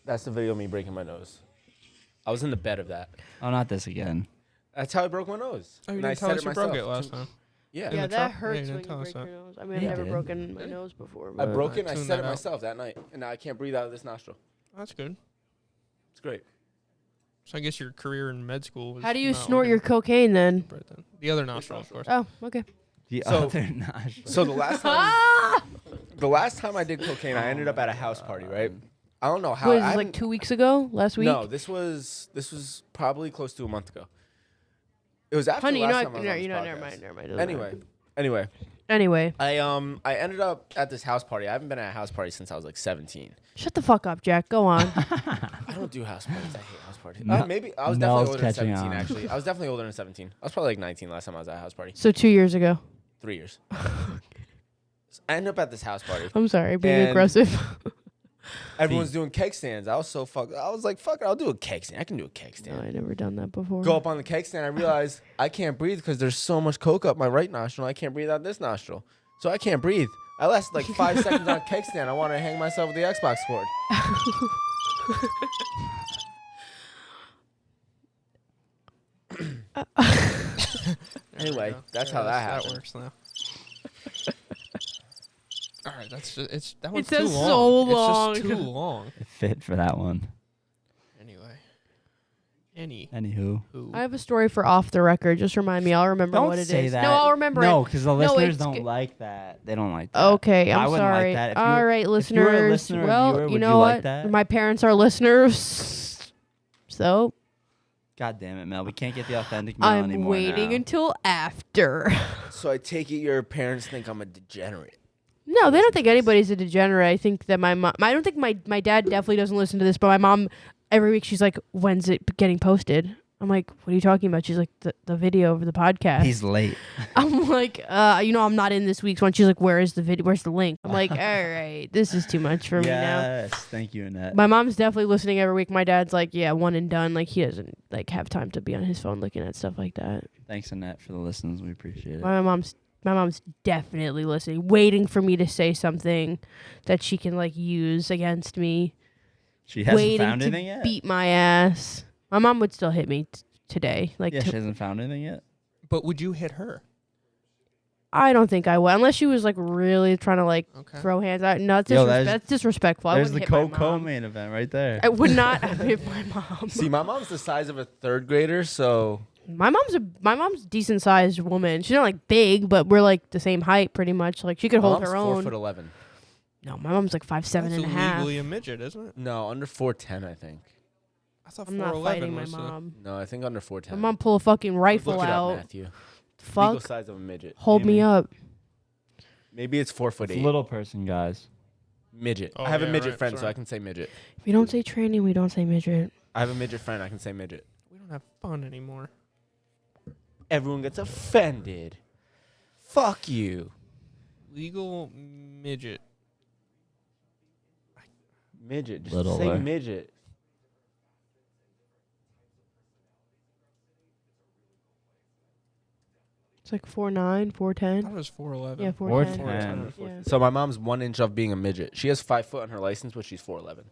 That's the video of me breaking my nose. I was in the bed of that. Oh, not this again. That's how I broke my nose. Oh, you And I didn't tell said us it you broke myself. it last time. Yeah. In Yeah, the that truck? Yeah, hurts you didn't when you tell us break your that. nose. I mean, I've Yeah, never I did. broken my nose before. I But broke it and I tuned said that it out. myself that night. And now I can't breathe out of this nostril. That's good. It's great. So I guess your career in med school was How do you not snort looking your cocaine then? bright then. The other nostril, of course. Oh, okay. The So- other nostril. So the last time, Ah! the last time I did cocaine, I ended up at a house party, right? I don't know how. What is I this, like haven't- 2 weeks ago? Last week? No, this was probably close to a month ago. It was after Honey, the you know, last what? time I was on this never podcast. mind. Never mind. Doesn't matter. Anyway, Anyway, I ended up at this house party. I haven't been at a house party since I was like 17. shut the fuck up, Jack. Go on. I don't do house parties. I hate house parties. Mel- Maybe I was Mel's definitely older than catching 17. on. Actually, I was definitely older than 17. I was probably like 19 last time I was at a house party. So 2 years ago. 3 years. So I ended up at this house party. I'm sorry, being And- aggressive. Everyone's doing keg stands. I was like, fuck it, I'll do a keg stand. I can do a keg No, stand. I never done that before. Go up on the keg stand. I realized I can't breathe because there's so much coke up my right nostril. I can't breathe out this nostril. So I can't breathe. I lasted like 5 seconds on a kickstand. I wanted to hang myself with the Xbox cord. Anyway, that's how that happened. That works now. All right, that's just that one's says too long. so long. It's just too long. It fit for that one. Anyway, Anywho. I have a story for off the record. Just remind me. I'll remember Don't what it say is. that. No, I'll remember No, it. because the No, listeners it's don't g- like that. They don't like that. Okay, I I'm wouldn't sorry. like that. All right, if you were a listeners. listener or Well, viewer, you would know you what? like that? My parents are listeners. So God damn it, Mel. We can't get the authentic Mel I'm anymore waiting now. until after. So I take it your parents think I'm a degenerate. No, they don't think anybody's a degenerate. I think that my mom. I don't think my dad definitely doesn't listen to this, but my mom every week she's like, "When's it getting posted?" I'm like, "What are you talking about?" She's like, "The video of the podcast." He's late. I'm like, I'm not in this week's one. She's like, "Where is the video? Where's the link?" I'm like, "All right, this is too much for me now." Yes, thank you, Annette. My mom's definitely listening every week. My dad's like, "Yeah, one and done." Like he doesn't like have time to be on his phone looking at stuff like that. Thanks, Annette, for the listens. We appreciate it. My mom's definitely listening, waiting for me to say something that she can like use against me. She hasn't Waiting found to anything yet? beat my ass. My mom would still hit me today. Like Yeah, she hasn't found anything yet? but would you hit her? I don't think I would, unless she was like really trying to like throw hands out. No, that's, Yo, that's disrespectful. I There's wouldn't the hit my Coco mom. main event right there. I would not hit my mom. See, my mom's the size of a 3rd grader, so My mom's decent sized woman. She's not like big, but we're like the same height pretty much. Like she could my hold mom's her own. 4'11". No, my mom's like 5'7" and a half. Legally a midget, isn't it? No, under 4'10", I think. I thought I'm not 4'11" fighting my was mom. No, I think under 4'10". My mom pull a fucking rifle Look it out. up, Matthew. Legal Fuck. size of a midget. Hold me Maybe. up. Maybe it's 4'8". It's a little person, guys. Midget. Oh, I have a yeah, midget right, friend, so sorry. I can say midget. If we don't say tranny, we don't say midget. I have a midget friend, I can say midget. We don't have fun anymore. Everyone gets offended. Fuck you. Legal midget. Midget. Just Littler. say midget. It's like 4'9", I 4'10". thought it was 4'11". Yeah, 4'10". 4'10". 4'10". Yeah. So my mom's 1 inch off being a midget. She has 5 foot on her license, but she's 4'11".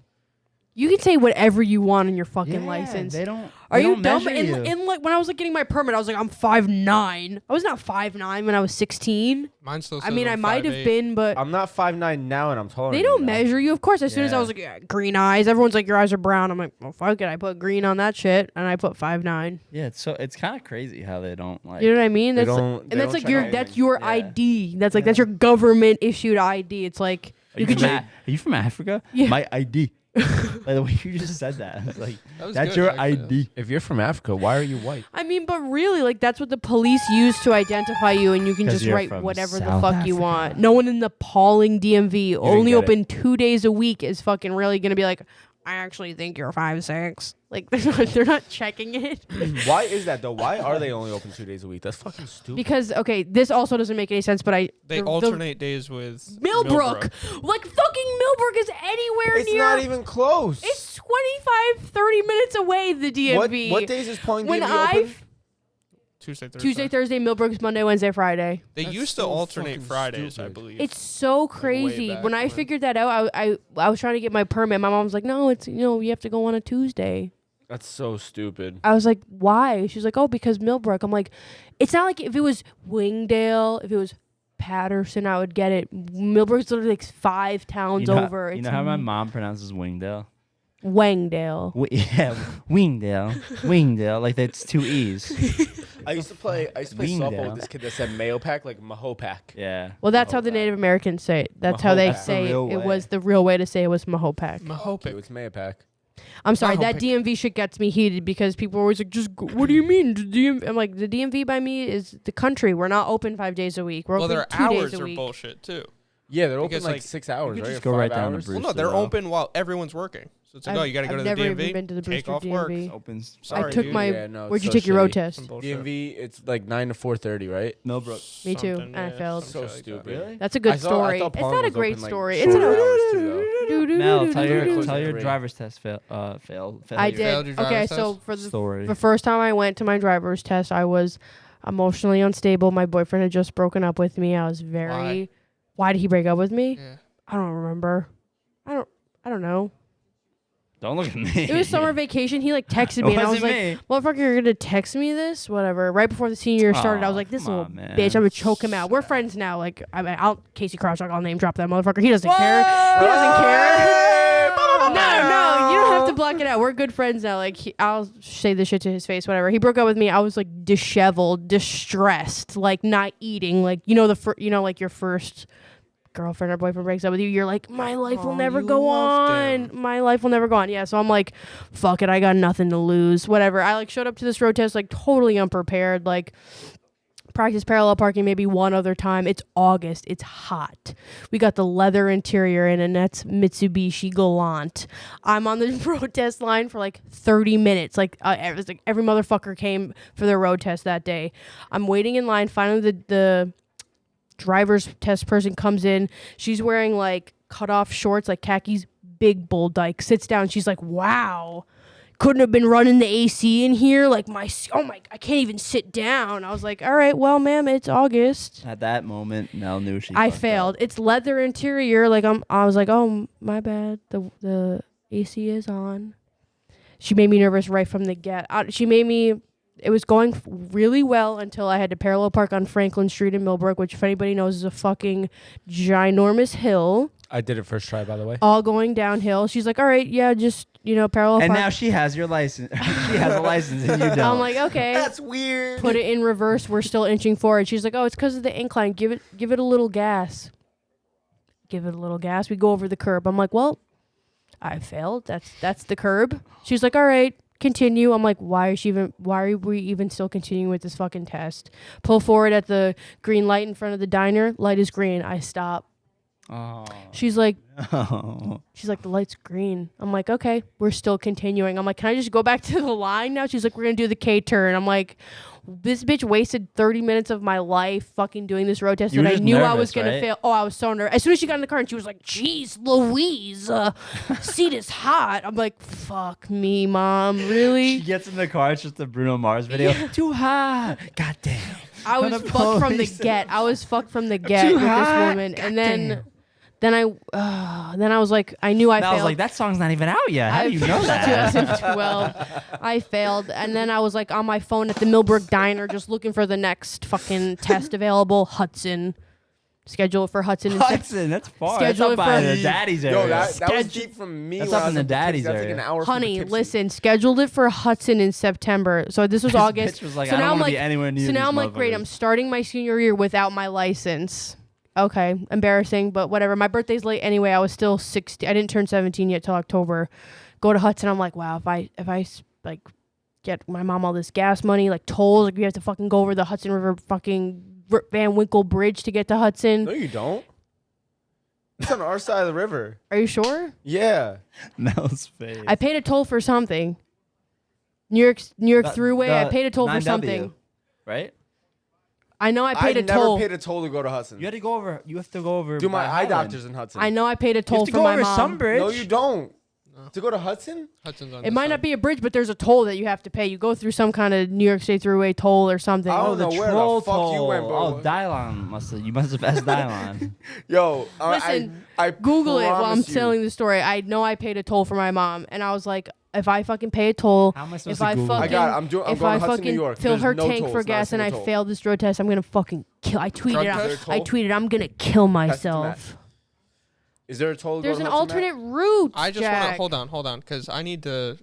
You can say whatever you want on your fucking license. They don't. Are they you don't dumb? measure you. In like when I was like getting my permit, I was like, I'm 5'9". I was not 5'9" when I was 16. Mine still says I mean, I I'm might have 5'8". been, but I'm not 5'9" now, and I'm taller. they than you don't now. measure you. Of course, as soon as I Yeah. was like, yeah, green eyes, everyone's like, your eyes are brown. I'm like, well, fuck it. I put green on that shit, and I put 5'9". Yeah, it's kind of crazy how they don't like. You know what I mean? They That's don't- and they that's don't like check your anything. that's your Yeah. ID. That's like that's your government issued ID. It's like Are you you, could from just, Are you from Africa? Yeah. My ID. Like the way you just said that, it's like That was that's good, your actually. ID. If you're from Africa, why are you white? I mean, but really, like that's what the police use to identify you, and you can 'Cause just you're write from whatever the South fuck you Africa. want. No one in the appalling DMV, only get it. open 2 days a week, is fucking really gonna be like, I actually think you're 5'6". Like they're not checking it. Why is that though? Why are they only open 2 days a week? That's fucking stupid. Because okay, this also doesn't make any sense. But They alternate days with Millbrook. Like fucking Millbrook is anywhere it's near. not even close. It's 25, 30 minutes away. The DMV. What days is Pulling When DMV open? Tuesday, Thursday. Tuesday, Thursday, Millbrook's Monday, Wednesday, Friday. They That's used to so alternate fucking Fridays, I stupid. believe. It's so way crazy. back When I when. figured that out, I was trying to get my permit. My mom was like, "No, it's you have to go on a Tuesday." That's so stupid. I was like, "Why?" She's like, "Oh, because Millbrook." I'm like, "It's not like if it was Wingdale, if it was Patterson, I would get it. Millbrook's literally like 5 towns over. You It's know how my mom pronounces Wingdale? Wangdale. Yeah, Wingdale, Wingdale. Like that's 2 E's. I used to play softball Wingdale. with this kid that said Mayopac, like Mahopac. Yeah. Well, that's how the Mahopac. Native Americans say it. That's how they Mahopac. say That's the real it way. was the real way to say it was Mahopac. Okay, it's Mayopac. I'm sorry, that Mahopac. DMV shit gets me heated because people are always like, what do you mean? The DMV? I'm like, the DMV by me is the country. We're not open 5 days a week. We're well, open their 2 days hours a are week. bullshit too. Yeah, they're open Because, like like, 6 hours, you could right? just Or go right 5 down to hours? Bruce. Well, no, they're though. open while everyone's working. So it's like, oh, you got to go to I've the never DMV. even been to the take Brewster off work. DMV. Opens. I Sorry, took dude. my. Yeah, no, Where'd it's you so take your road shitty. test? Some bullshit. DMV, it's like 9 to 4:30, right? Millbrook. Me too. Something, And I yeah, failed. some So shit like that. stupid. Really? That's a good I story. thought It's Palm not a was great open, like, story. It's shorter an. hours too, though. Mel, tell your Close tell at your 3. driver's test failed. I You failed did. your Okay, driver's so test? for Story. the first time I went to my driver's test, I was emotionally unstable. My boyfriend had just broken up with me. I was very, Why did he break up with me? Yeah. I don't remember. I don't know. Don't look at me. It was summer vacation. He like texted me, and I was like, "Motherfucker, you're gonna text me this? Whatever." Right before the senior year started, I was like, "This come little on, man. bitch, I'm gonna choke him out." We're friends now. Like, I'll Casey Crouchlock, I'll name drop that motherfucker. He doesn't care. He doesn't care. No, you don't have to block it out. We're good friends now. Like, I'll say this shit to his face, whatever. He broke up with me. I was like disheveled, distressed, like not eating. Like, like your first girlfriend or boyfriend breaks up with you, you're like, my life will never go on. My life will never go on. Yeah, so I'm like, fuck it, I got nothing to lose. Whatever. I like showed up to this road test like totally unprepared. Like, practice parallel parking maybe one other time. It's August. It's hot. We got the leather interior in, and that's Mitsubishi Galant. I'm on the road test line for like 30 minutes. Like, it was like every motherfucker came for their road test that day. I'm waiting in line. Finally, the driver's test person comes in. She's wearing like cut off shorts, like khakis, big bull dyke. Sits down. She's like, wow, couldn't have been running the AC in here. Like I can't even sit down. I was like, all right, well, ma'am, it's August. At that moment, Nell knew I failed. Up. It's leather interior. Like I was like, oh, my bad. The AC is on. She made me nervous right from the get. It was going really well until I had to parallel park on Franklin Street in Millbrook, which, if anybody knows, is a fucking ginormous hill. I did it first try, by the way. All going downhill. She's like, all right, yeah, just, parallel and park. now she has your license. She has a license and you don't. I'm like, okay. That's weird. Put it in reverse. We're still inching forward. She's like, oh, it's because of the incline. Give it a little gas. Give it a little gas. We go over the curb. I'm like, well, I failed. That's the curb. She's like, all right, continue. I'm like, why are we even still continuing with this fucking test? Pull forward at the green light in front of the diner. Light is green. I stop. Oh. She's like, No. the light's green. I'm like, okay, we're still continuing. I'm like, can I just go back to the line now? She's like, we're gonna do the K turn. I'm like, this bitch wasted 30 minutes of my life fucking doing this road test, You and were I just knew I nervous, was gonna right? fail. Oh, I was so nervous. As soon as she got in the car, and she was like, "Jeez, Louise, seat is hot." I'm like, "Fuck me, mom, really?" She gets in the car. It's just the Bruno Mars video. Yeah. Too hot. God damn. I was fucked from the get. I was fucked from the get with this woman, and then I was like, I knew I failed. I was like, that song's not even out yet. How do you know that? 2012. I failed. And then I was like on my phone at the Millbrook Diner just looking for the next fucking test available. Hudson. Schedule for Hudson. That's far. That's Schedule up by for- the daddy's area. Yo, that was deep from me. That's when up I in was the at daddy's Poughkeepsie. That's like area. an hour from Honey, Poughkeepsie. listen, scheduled it for Hudson in September. So this was August. Bitch was like, so I now don't I'm wanna like, be anywhere near so now these I'm like, great, I'm motherfuckers. starting my senior year without my license. Okay, embarrassing, but whatever. My birthday's late anyway. I was still 16. I didn't turn 17 yet till October. Go to Hudson. I'm like, wow, if I like get my mom all this gas money, like tolls, like we have to fucking go over the Hudson River fucking Van Winkle Bridge to get to Hudson. No, you don't. It's on our side of the river. Are you sure? Yeah. Mel's face. I paid a toll for something. New York Thruway. I paid a toll for 9W, something. Right? I know I paid a never toll. paid a toll to go to Hudson. You have to go over. Do my by eye Highland. doctors in Hudson. I know I paid a You toll have to for go my over mom. Sunbridge. No, you don't. No. To go to Hudson? Hudson's on It this might side. not be a bridge, but there's a toll that you have to pay. You go through some kind of New York State Thruway toll or something. I Oh, don't the know where the troll fuck you toll. went, bro. Oh, Dylon you must have passed Dylon. Yo, Listen, I Google it while I'm promise you. telling the story. I know I paid a toll for my mom, and I was like, if I fucking pay a toll, How am I supposed if to I Google fucking, it? I got it. I'm if going I to Hudson, fucking New York. fill There's her no tank tolls, for not a gas and I single toll. failed this road test, I'm gonna fucking kill. I tweeted Drug out. test? I tweeted, I'm gonna kill myself. Is there a toll to There's go an to Hudson, Matt? alternate route. I just want to Jack. hold on, because I need to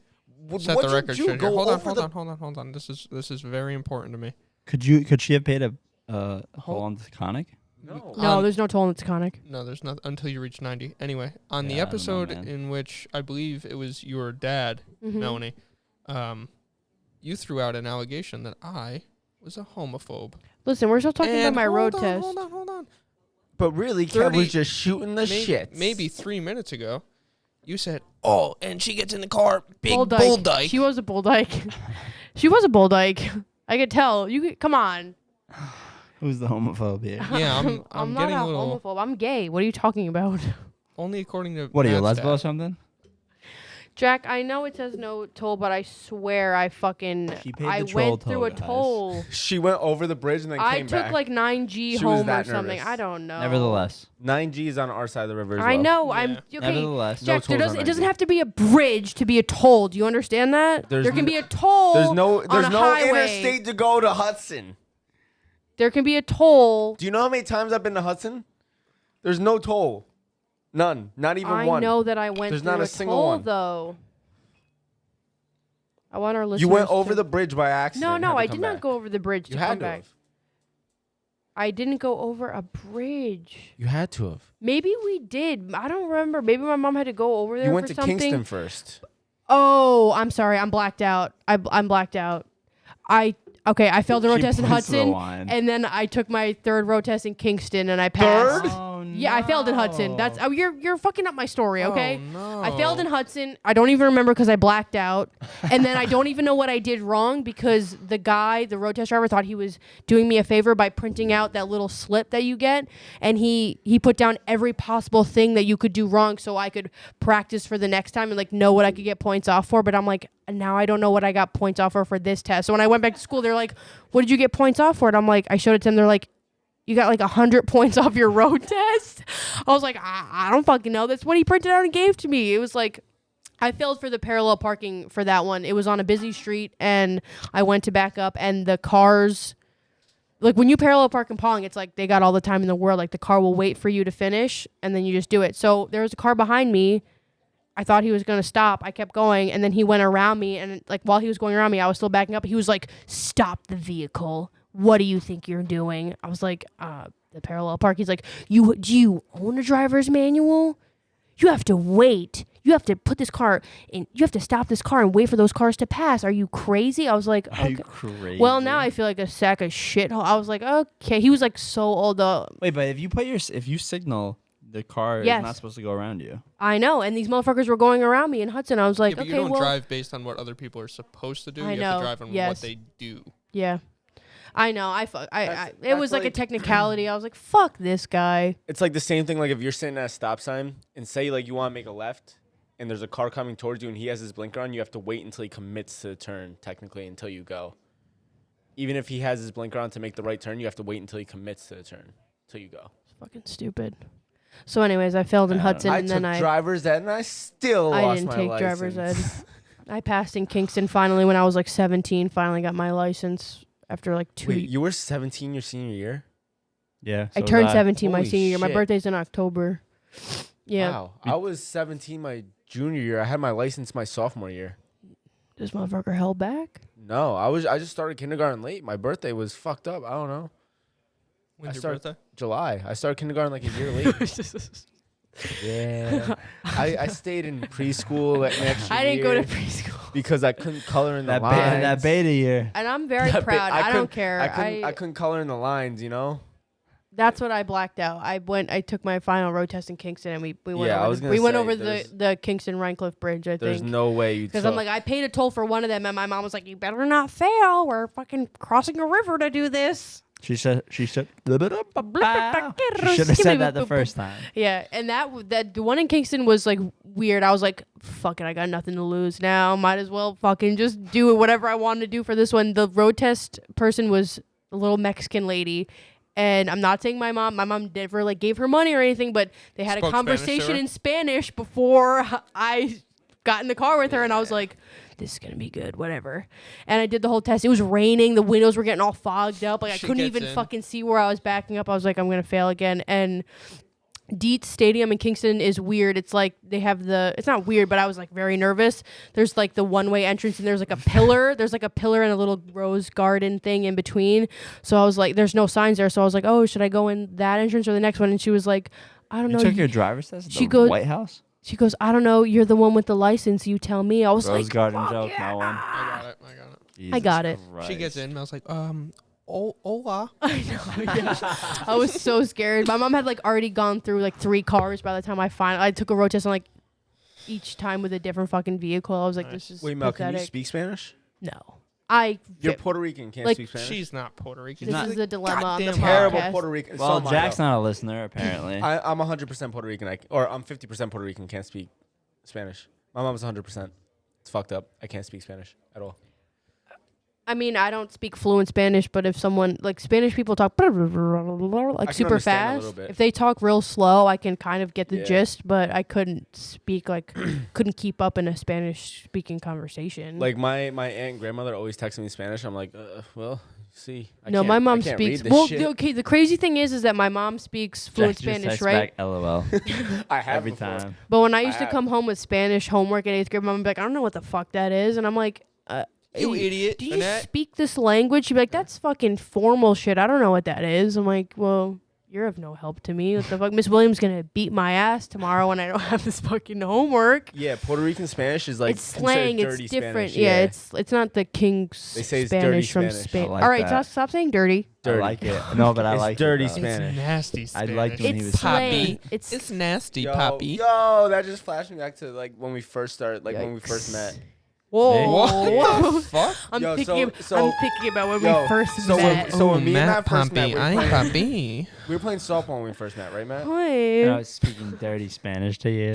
What'd set the you record do? straight Go here. over the- Hold on. This is very important to me. Could she have paid a toll on Taconic? No. No, there's no toll in Taconic. No, there's not until you reach 90. Anyway, on the Yeah, I don't know, episode man. in which I believe it was your dad, Melanie, you threw out an allegation that I was a homophobe. Listen, we're still talking about And my road hold on, test. Hold on. But really, Kev 30 was just shooting the shit. Maybe 3 minutes ago, you said, "Oh, and she gets in the car, big Bull bull dyke. dyke." She was a bull dyke. She was a bull dyke. I could tell. Come on. Who's the homophobe here? Yeah, I'm I'm not getting a a little. homophobe. I'm gay. What are you talking about? Only according to What are you, a Matt's lesbo or dad. something? Jack, I know it says no toll, but I swear I went through a toll. She went over the bridge and then I came took back. like 9G She was home or that something. nervous. I don't know. Nevertheless. 9G is on our side of the river as well. I know. Yeah. I'm okay. Nevertheless. Jack, No tolls on it doesn't 9G. have to be a bridge to be a toll. Do you understand that? There's there can no- be a toll. There's no highway. interstate to go to Hudson. There can be a toll. Do you know how many times I've been to Hudson? There's no toll. None. Not even I one. know that I went There's through not a single toll one. though. I want our listeners. You went over to... the bridge by accident. No, and had to I come did back. not go over the bridge You to had come to back. have. I didn't go over a bridge. You had to have. Maybe we did. I don't remember. Maybe my mom had to go over there You went for to something. Kingston first. Oh, I'm sorry. I'm blacked out. I'm blacked out. I failed the road She test in points to the Hudson, line. and then I took my third road test in Kingston, and I passed. Third? Oh, Yeah, I failed in Hudson. That's you're fucking up my story, okay? Oh, no. I failed in Hudson. I don't even remember because I blacked out, and then I don't even know what I did wrong because the road test driver, thought he was doing me a favor by printing out that little slip that you get, and he put down every possible thing that you could do wrong so I could practice for the next time and like know what I could get points off for. But I'm like, now I don't know what I got points off for this test. So when I went back to school, they're like, "What did you get points off for?" And I'm like, I showed it to them. They're like, "You got like 100 points off your road test?" I was like, I don't fucking know. That's what he printed out and gave to me. It was like, I failed for the parallel parking for that one. It was on a busy street, and I went to back up, and the cars, like when you parallel park in Pong, it's like they got all the time in the world. Like the car will wait for you to finish, and then you just do it. So there was a car behind me. I thought he was going to stop. I kept going, and then he went around me, and like while he was going around me, I was still backing up. He was like, "Stop the vehicle. What do you think you're doing?" I was like, the parallel park. He's like, do you own a driver's manual? You have to wait. You have to put this car in. You have to stop this car and wait for those cars to pass. Are you crazy? I was like, Are you okay. crazy? Well, now I feel like a sack of shit. I was like, okay. He was like so old. Wait, but if you signal, the car Yes. is not supposed to go around you. I know. And these motherfuckers were going around me in Hudson. I was like, Yeah, but okay, you don't well. drive based on what other people are supposed to do. I You know, have to drive on yes. what they do. Yeah. I know. It That's was like a like- technicality. I was like, fuck this guy. It's like the same thing. Like if you're sitting at a stop sign and say like you want to make a left, and there's a car coming towards you and he has his blinker on, you have to wait until he commits to the turn. Technically, until you go. Even if he has his blinker on to make the right turn, you have to wait until he commits to the turn. Till you go. It's fucking stupid. So, anyways, I failed in Hudson, I and took then driver's ed and I still I lost didn't my take license. driver's ed. I passed in Kingston finally when I was like 17. Finally got my license after like 2 Wait, you were 17 your senior year? Yeah. I turned 17 my Holy senior year. My shit. birthday's in October. Yeah. Wow. I was 17 my junior year. I had my license my sophomore year. This motherfucker held back. No, I just started kindergarten late. My birthday was fucked up. I don't know. When's your started- birthday? July. I started kindergarten like a year late. Yeah. I stayed in preschool that next year. I didn't go to preschool. because I couldn't color in the That lines. that beta year. And I'm very That proud. I don't couldn't- care. I couldn't color in the lines, you know? That's what I blacked out. I took my final road test in Kingston, and we went Yeah, I over, was the, gonna we went say, over there's- the Kingston Rhinecliff Bridge, I There's think. no way you Because I'm like, I paid a toll for one of them, and my mom was like, "You better not fail. We're fucking crossing a river to do this." She should she should have said that the first time. Yeah, and that the one in Kingston was like weird. I was like, "Fuck it, I got nothing to lose now. Might as well fucking just do whatever I wanted to do for this one." The road test person was a little Mexican lady. And I'm not saying my mom never like gave her money or anything, but they had Spoke a conversation Spanish to her? in Spanish before I got in the car with her, and I was like, "This is gonna be good, whatever." And I did the whole test. It was raining. The windows were getting all fogged up. Like I She couldn't gets even in. fucking see where I was backing up. I was like, "I'm gonna fail again." And Dietz Stadium in Kingston is weird. It's like they have it's not weird, but I was like very nervous. There's like the one-way entrance, and there's like a pillar. There's like a pillar and a little rose garden thing in between. So I was like, there's no signs there. So I was like, oh, should I go in that entrance or the next one? And she was like, I don't You know. took your driver's test at She the goes- White House? She goes, I don't know. You're the one with the license. You tell me. I was Rose like, Garden fuck joke, yeah. no one. I got it. Jesus got it. She gets Christ. in. I was like, hola. I know. Yeah. I was so scared. My mom had like already gone through like 3 cars by the time I took a road test, and like each time with a different fucking vehicle. I was like, this is Wait, Mel, can you pathetic. speak Spanish? No. You're Puerto Rican, can't like, speak Spanish? She's not Puerto Rican. This She's is a the dilemma on the goddamn terrible podcast. Puerto Rican. Well, so am I, Jack's though. not a listener, apparently. I'm 100% Puerto Rican, or I'm 50% Puerto Rican, can't speak Spanish. My mom's 100%. It's fucked up. I can't speak Spanish at all. I mean, I don't speak fluent Spanish, but if someone like Spanish people talk like super understand a fast, little bit. if they talk real slow, I can kind of get the gist. But I couldn't speak couldn't keep up in a Spanish speaking conversation. Like my aunt and grandmother always texting me Spanish. I'm like, well, see. My mom I can't speaks. read this Well, shit. okay. The crazy thing is that my mom speaks fluent Jack just Spanish, texts right? back, LOL. I have Every before. time. But when I used I to have. come home with Spanish homework in 8th grade, mom would be like, I don't know what the fuck that is. And I'm like, You idiot, do you Annette. speak this language? She'd be like, that's fucking formal shit. I don't know what that is. I'm like, well, you're of no help to me. What the fuck? Miss Williams going to beat my ass tomorrow when I don't have this fucking homework. Yeah, Puerto Rican Spanish is like It's slang. considered dirty It's different. Spanish. Yeah, it's not the king's They say it's Spanish dirty from Spanish. Spain. I like All right, that. stop saying dirty. Dirty. I like it. No, but I It's like dirty it. though. Spanish. It's nasty I Spanish. liked when he It's was slang. Poppy. It's It's nasty, Yo, Poppy. yo, that just flashed me back to like when we first started, like when we first met. whoa. What the fuck? I'm Yo, thinking. so- I'm thinking about when yo, we first so when- met. so when me and Matt first Poppy, met, I'm Poppy. we were playing softball when we first met, right, Matt? And I Hi. was speaking dirty Spanish to you.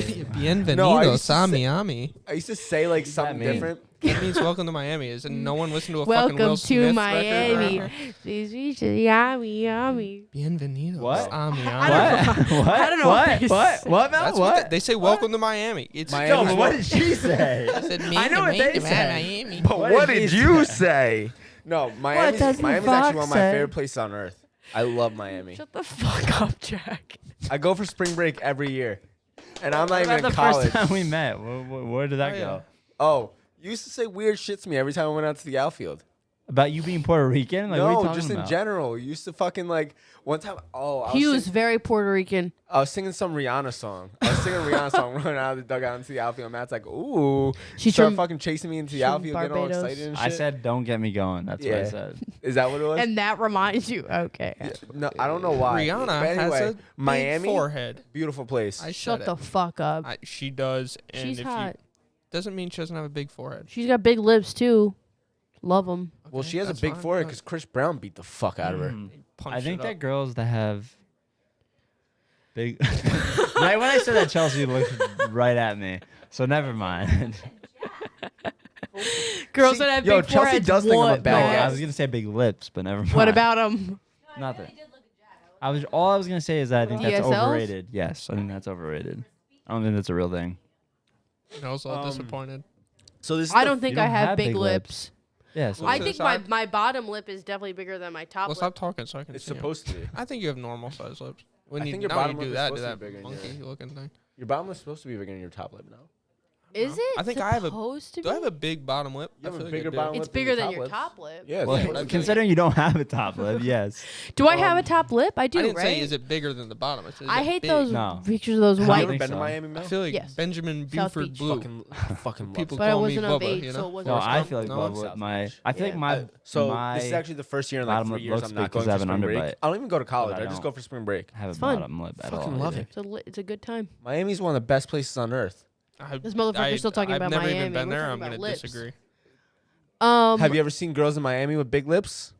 Bienvenidos a Miami. I used to say like something mean? different. That means welcome to Miami. Isn't no one listened to a fucking Welcome Will to Smith Miami. record? Yummy, yummy. Bienvenidos What? a Miami. What? I don't know what they What? say. What? Mel? That's what they say. Welcome to Miami. It's Miami. No, but what did she say? I said, I know what they said. Miami. But What what did did he you say? say? No, Miami's does the actually fox one of my say? favorite places on earth. I love Miami. Shut the fuck up, Jack. I go for spring break every year, and I'm not What even about in the college. first time we met? Where did that Oh, go? Oh, you used to say weird shit to me every time I went out to the outfield. About you being Puerto Rican? Like, what are you No, talking just in about? general. You used to fucking like one time. Oh, I He was was, very Puerto Rican. I was singing some Rihanna song. I was singing a Rihanna song, running out of the dugout into the outfield. And Matt's like, "Ooh," She's started from- fucking chasing me into the she's from outfield, getting all Barbados. excited and shit. I said, don't get me going. That's what I Yeah. said. "Is that what it was?" And that reminds you. Okay. No, I don't know why. Rihanna But anyway, has a Miami, big forehead. beautiful place. I Shut said the it. fuck up. She does, and She's if hot. you doesn't mean she doesn't have a big forehead. She's got big lips too. Love them. Well, she has a that's big fine, forehead but- because Chris Brown beat the fuck out of her. Punch I think it that up. girls that have big. Right when I said that, Chelsea looked right at me. So never mind. Girls See, that have yo, big Chelsea foreheads. does think I'm a what, bad No, guy. I man? was gonna say big lips, but never mind. What about them? Nothing. All I was gonna say is that I think that's DSLs? overrated. Yes, I think that's overrated. I don't think that's a real thing. I was all disappointed. So this is I the- don't think you I don't have have big big lips. Yes. Well, I to the think my, side. my bottom lip is definitely bigger than my top Well, lip. stop talking so I can It's see 'em. supposed to be. I think you have normal size lips. When I you think your now bottom you do lip is that supposed to to that be bigger, monkey yeah. looking thing. Your bottom lip's supposed to be bigger than your top lip, no? Is it? I think I have a- supposed to Do I be? have a big bottom lip? You have I a feel like bigger I do. bottom It's lip bigger than top your lips. top lip. Yeah, Well, that's what I think. considering you don't have a top lip, yes. Do I have a top lip? I do, I didn't right? say is it bigger than the bottom. I said, is I it hate big? those No. pictures of those I Have don't you white. ever think been to so. Miami, I Mel? feel like Yes. Benjamin South Buford Beach. Blue. Fucking love People it. But I call me wasn't of Bubba, 8, you so know? it wasn't. No, as I fun. feel like No, Bubba it's with my. I feel Yeah. like my. So my this is actually the first year in like bottom 3 lip years looks I'm big not going 'cause I for have an spring break. underbite. I don't even go to college. But I I just don't. go for spring break. have a It's fun. bottom lip at Fucking all. love either. it. It's a good time. Miami's one of the best places on earth. This motherfucker's still talking about I've never Miami. even been We're there. talking I'm about going to lips. disagree. Have you ever seen girls in Miami with big lips?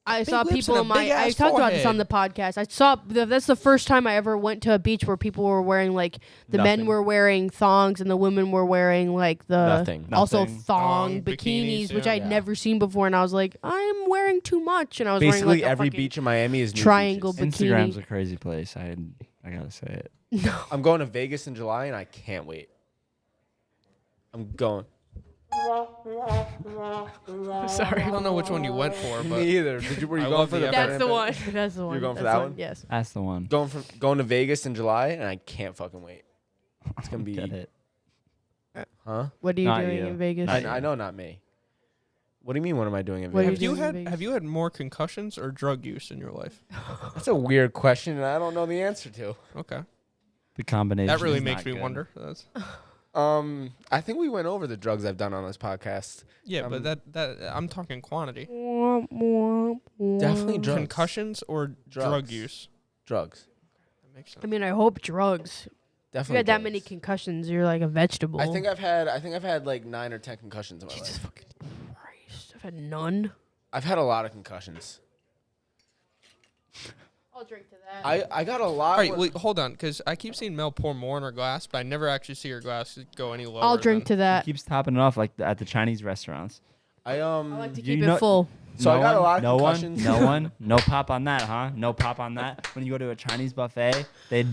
I saw lips people and a in my. I big-ass talked about this on forehead. the podcast. I saw that's the first time I ever went to a beach where people were wearing like the men Nothing. were wearing thongs and the women were wearing like the Nothing. also Nothing. thong Thong bikinis, bikinis, which yeah. I'd Yeah. never seen before, and I was like, I'm wearing too much, and I was Basically, wearing like every a fucking beach in Miami is nude triangle beaches. bikini. Instagram's a crazy place. I gotta say it. No, I'm going to Vegas in July, and I can't wait. I'm going. sorry. I don't know which one you went for, but Me either. Were you I going love for the the? effort. That's the one. That's the one. You're going for That's that the one? Yes. That's the one. Going to Vegas in July, and I can't fucking wait. It's gonna be, Get it. huh? What are you Not doing you. in Vegas? I know, not me. What do you mean? What am I doing in What are Vegas? have you doing in had Vegas? have you had more concussions or drug use in your life? That's a weird question, and I don't know the answer to. Okay, The combination. that really is makes not me good. wonder. That's, I think we went over the drugs I've done on this podcast. yeah, but that I'm talking quantity. Definitely drugs. Concussions or drug Drugs. use. Drugs. That makes I sense. mean, I hope drugs. If Definitely. you had that drugs. many concussions, you're like a vegetable. I think I've had like 9 or 10 concussions in my Jesus life. fucking Christ. I've had none. I've had a lot of concussions. Oh, I'll drink to that. I got a lot. All right, wait, hold on, because I keep seeing Mel pour more in her glass, but I never actually see her glass go any lower. I'll drink to He that. keeps topping it off like at the Chinese restaurants. I like to You keep know- it full. So I got a lot of no concussions. no pop on that, huh? No pop on that. When you go to a Chinese buffet, they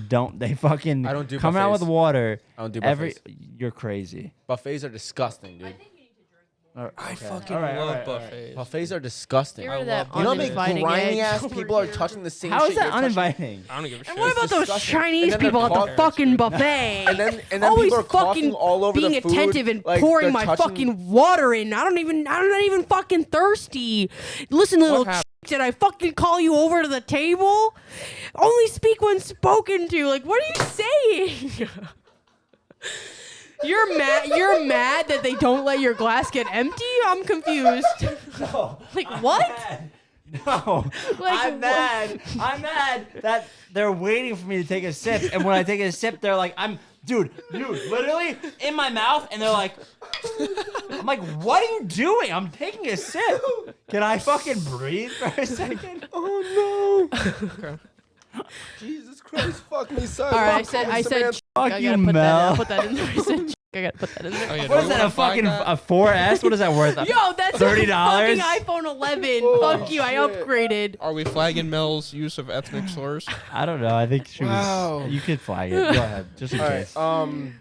fucking I don't do come out with buffets. water. I don't do buffets. You're crazy. Buffets are disgusting, dude. I fucking All right, all love right, all right. buffets. Buffets are disgusting. Get I rid of that love You know how many uninviting grimy eggs ass over people are here. touching the same How is shit that you're touching? uninviting? I don't give a shit. And what about those disgusting. Chinese And then people the at the coffee- fucking buffet? And then Always people are coughing fucking all over being the food. attentive and like, pouring they're my touching- fucking water in. I'm not even fucking thirsty. Listen, little happened? did I fucking call you over to the table? Only speak when spoken to. Like, what are you saying? You're mad that they don't let your glass get empty? I'm confused. No. Like, what? No. Like, I'm mad. I'm mad that they're waiting for me to take a sip, and when I take a sip, they're like, dude, literally in my mouth, and they're like, I'm like, what are you doing? I'm taking a sip. Can I fucking breathe for a second? Oh no! Okay. Jesus Christ, fuck me, son. All right, I Fuck said, me, Samantha. Fuck I you, gotta put Mel. that. Put that in there. I said, I gotta put that in there. Oh, yeah, What do is you that? wanna A fucking flag that? a 4S? What is that worth? Yo, that's $30? a fucking iPhone 11. Oh, Fuck you, I shit. upgraded. Are we flagging Mel's use of ethnic slurs? I don't know. I think she Wow. was. You could flag it. Go ahead, just in All case. right.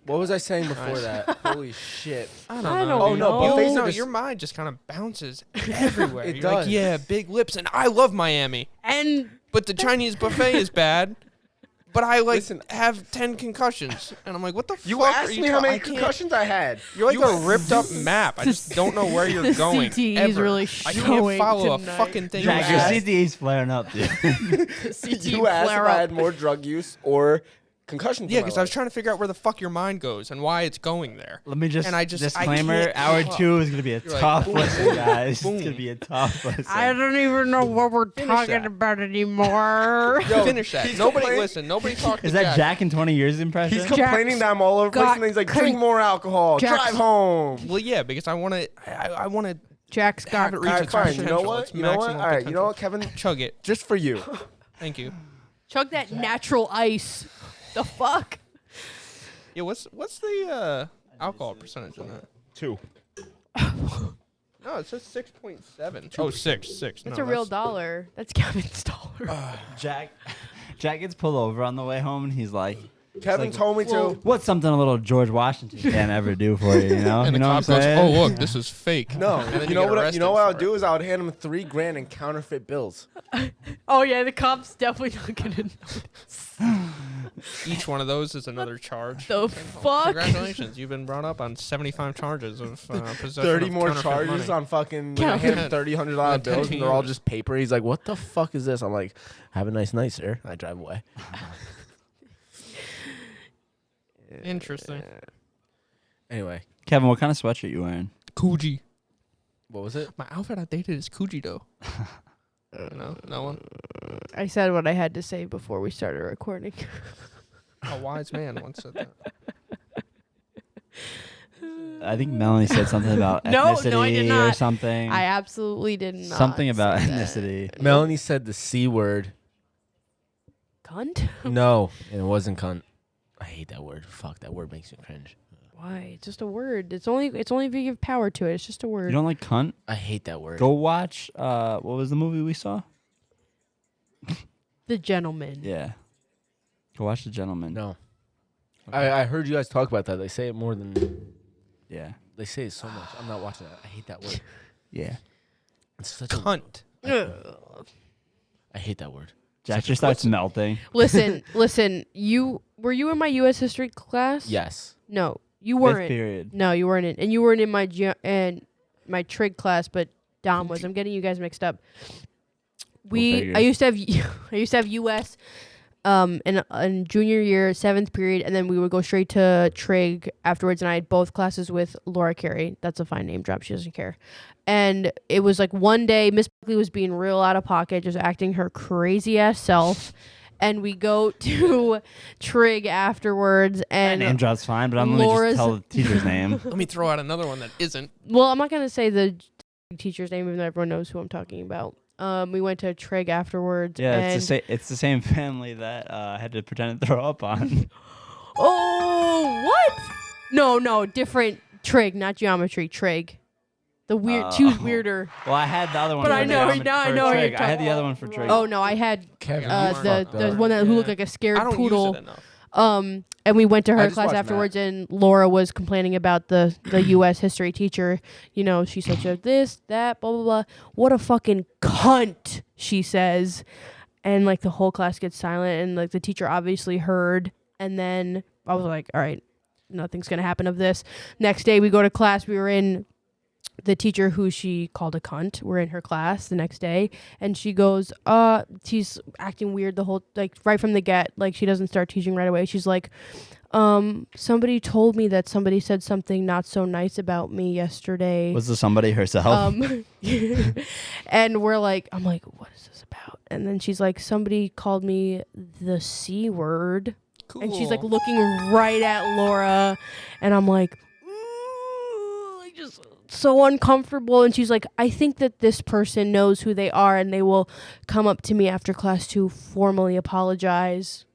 What was I saying before that? Holy shit. I don't I know. don't dude. know. Buffets You are know, just- your mind just kind of bounces everywhere. It You're does. like, yeah, big lips, and I love Miami, And but the Chinese buffet is bad. But I Listen. have 10 concussions, and I'm like, what the You fuck? asked are me how many I can't- concussions I had. You're like a ripped up map. I just don't know where you're the going. CTE is ever. really I can't showing follow tonight. a fucking thing. Jack, you your ask. CTE's flaring up, dude. CT You asked if flare I up. had more drug use or concussions. Yeah, in my because I was life. trying to figure out where the fuck your mind goes and why it's going there. Let me just, And I disclaimer, can't hour keep up. 2 is going to be a You're like, tough boom, listen, guys. boom. It's going to be a tough listen. I don't even know what we're talking that. about anymore. Yo, Finish that. he's Nobody complaining- listen. Nobody talk to Is that Jack in 20 years impression? He's complaining that I'm all over the place, got and then he's like, con- drink more alcohol, Jack's- drive home. Well, yeah, because I want to. I want to Jack Scott. have it reach All right, its fine. You know potential. what? Its You know what? maximum All right, you know what, potential. Kevin? Chug it. Just for you. Thank you. Chug that natural ice. The fuck? Yeah, what's the alcohol percentage in that? 2. No, it says 6.7. Oh, 6. That's a real dollar. That's Kevin's dollar. Jack gets pulled over on the way home, and he's like, Kevin told me to. what's something a little George Washington can't ever do for you, you know? And you the know what I'm cop goes, saying? "Oh, look, this is fake." No, And then you know get what? You arrested know what I'll for do it. is I would hand him $3,000 in counterfeit bills. Oh yeah, the cops definitely not gonna know. Each one of those is another charge. The fuck? Congratulations, you've been brought up on 75 charges of possession 30 of more counterfeit charges money. on fucking. Yeah. I hand him $100 bills, and they're all 10 just paper. He's like, "What the fuck is this?" I'm like, "Have a nice night, sir." I drive away. Interesting. Anyway, Kevin, what kind of sweatshirt you wearing? Coogi. what was it? My outfit outdated is Coogi though. No one. I said what I had to say before we started recording. A wise man once said that. I think Melanie said something about No, ethnicity I did or not. something. I absolutely did not. Something about say that. ethnicity. Melanie said the C word. Cunt? No, and it wasn't cunt. I hate that word. Fuck, that word makes me cringe. Why? It's just a word. It's only if you give power to it. It's just a word. You don't like cunt? I hate that word. Go watch, what was the movie we saw? The Gentleman. Yeah. Go watch The Gentleman. No. I heard you guys talk about that. They say it more than Yeah. they say it so much. I'm not watching that. I hate that word. Yeah. It's such a Cunt. Ugh. I hate that word. Jack just starts melting. Listen. Were you in my U.S. history class? Yes. No, you Fifth weren't. period. No, you weren't in, and you weren't in my trig class, but Dom was. I'm getting you guys mixed up. figure. I used to have U.S. In junior year, 7th period, and then we would go straight to trig afterwards. And I had both classes with Laura Carey. That's a fine name drop. She doesn't care. And it was like one day, Miss Buckley was being real out of pocket, just acting her crazy ass self. And we go to trig afterwards, and Name drop's fine, but I'm going to Laura's- just tell the teacher's name. Let me throw out another one that isn't. well, I'm not gonna say the teacher's name, even though everyone knows who I'm talking about. We went to Trig afterwards. Yeah, and it's the same family that I had to pretend to throw up on. Oh, what? No, different Trig, not geometry. Trig. The weird. She was weirder. Well, I had the other one. But for I know, geometry- now I for know what trig. you're I had talking the other one for trig. Oh no, I had Kevin, you the fucked up. one that who looked Yeah. like a scared I don't poodle. use it enough. And we went to I her just class watched afterwards, and Laura was complaining about the U.S. history teacher. You know, she said this, that, blah blah blah. What a fucking cunt, she says, and like the whole class gets silent, and like the teacher obviously heard, and then I was like, all right, nothing's gonna happen of this. Next day we go to class. We were in. The teacher who she called a cunt, we're in her class the next day, and she goes, she's acting weird the whole, like, right from the get, like, she doesn't start teaching right away. She's like, somebody told me that somebody said something not so nice about me yesterday. Was the somebody herself? And I'm like, what is this about? And then she's like, somebody called me the C word. Cool. And she's like looking right at Laura, and I'm like just so uncomfortable. And she's like, I think that this person knows who they are, and they will come up to me after class to formally apologize.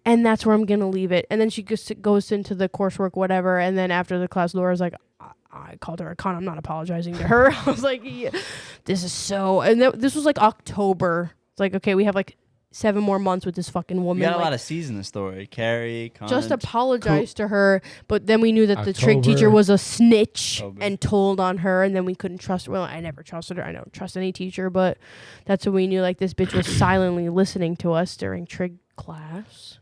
And that's where I'm gonna leave it. And then she goes into the coursework, whatever. And then after the class, Laura's like, I called her a cunt. I'm not apologizing to her. I was like, yeah, this is so. And this was like October. It's like, okay, we have like 7 more months with this fucking woman. We got a like, lot of C's in the story. Carrie, Cunt, just apologize to her, but then we knew that the trig teacher was a snitch and told on her, and then we couldn't trust her. Well, I never trusted her. I don't trust any teacher, but that's when we knew, like, this bitch was silently listening to us during trig class.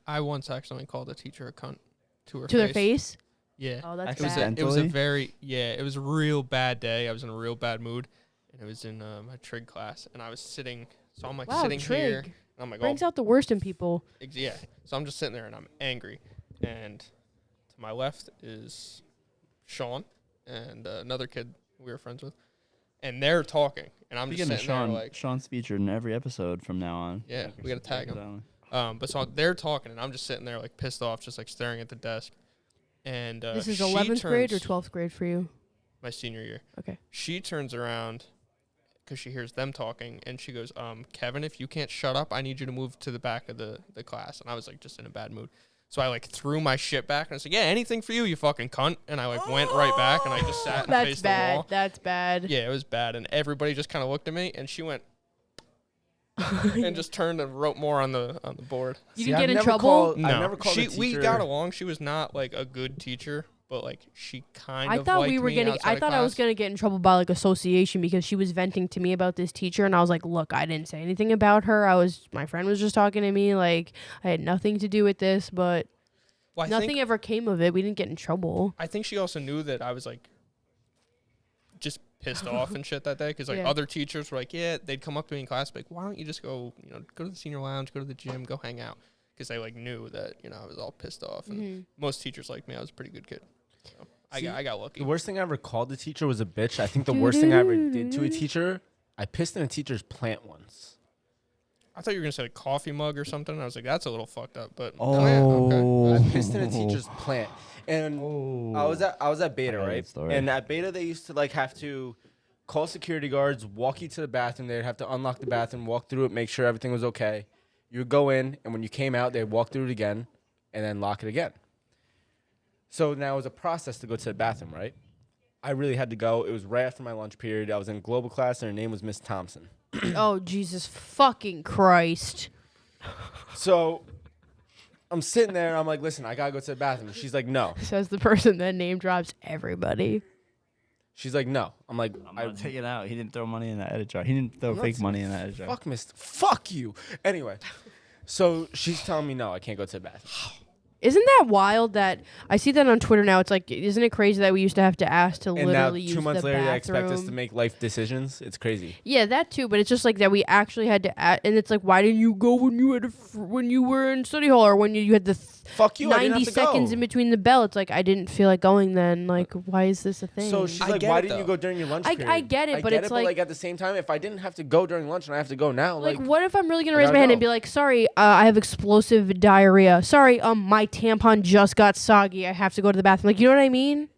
I once accidentally called a teacher a cunt to her To their face? Yeah. Oh, that's Accident- bad. It was a very it was a real bad day. I was in a real bad mood, and it was in my trig class, and I was sitting. So I'm like sitting here. trig. And I'm like, Brings out the worst in people. yeah. So I'm just sitting there and I'm angry, and to my left is Sean and another kid we were friends with, and they're talking, and I'm just sitting there like, Sean's featured in every episode from now on. yeah, we gotta tag him. But so they're talking, and I'm just sitting there like pissed off, just like staring at the desk. And This is she 11th grade or turns- 12th grade for you? My senior year. Okay. She turns around because she hears them talking, and she goes, Kevin, if you can't shut up, I need you to move to the back of the class. And I was like just in a bad mood. So I like threw my shit back, and I was like, yeah, anything for you fucking cunt. And I like went right back, and I just sat and That's faced the wall. bad. That's bad. Yeah, it was bad. And everybody just kind of looked at me, and she went and just turned and wrote more on the board. You didn't get in trouble? No, I've never called a we teacher- got along. She was not like a good teacher, but like she kind I of thought liked we were me gonna. outside I of thought I was class. gonna get in trouble by like association because she was venting to me about this teacher, and I was like, "Look, I didn't say anything about her. My friend was just talking to me. Like, I had nothing to do with this, but Well, nothing ever came of it. We didn't get in trouble." I think she also knew that I was like just pissed off and shit that day because like Yeah. other teachers were like, yeah, they'd come up to me in class like, why don't you just go to the senior lounge, go to the gym, go hang out, because they like knew that I was all pissed off, and most teachers liked me. I was a pretty good kid. So I got lucky. The worst thing I ever called a teacher was a bitch. I think the worst thing I ever did to a teacher, I pissed in a teacher's plant once. I thought you were gonna say a coffee mug or something. I was like, that's a little fucked up, but Oh. I pissed in a teacher's plant, and I was at Beta, I know right? that story. And at Beta, they used to like have to call security guards, walk you to the bathroom. They'd have to unlock the bathroom, walk through it, make sure everything was okay. You would go in, and when you came out, they'd walk through it again, and then lock it again. So now it was a process to go to the bathroom, right? I really had to go. It was right after my lunch period. I was in global class, and her name was Miss Thompson. Oh, Jesus fucking Christ! So I'm sitting there. I'm like, listen, I gotta go to the bathroom. She's like, no. Says the person that name drops everybody. She's like, no. I'm like, I'm gonna take it out. He didn't throw money in that edit jar. He didn't throw fake money in that edit jar. Fuck you. Anyway, so she's telling me no, I can't go to the bathroom. Isn't that wild that I see that on Twitter now? It's like, isn't it crazy that we used to have to ask to And now literally use 2 months the later, bathroom? they expect us to make life decisions. It's crazy. Yeah, that too. But it's just like that we actually had to ask, and it's like, why didn't you go when you had when you were in study hall or when you had the Fuck you. I didn't 90 have to seconds go. in between the bell? It's like I didn't feel like going then. Like, why is this a thing? So she's I like, get why it, didn't you though. go during your lunch period? I get it, but it's like at the same time, if I didn't have to go during lunch and I have to go now, like, like what if I'm really gonna I raise gotta my hand go. and be like, sorry, I have explosive diarrhea. Sorry, my tampon just got soggy. I have to go to the bathroom. Like, you know what I mean?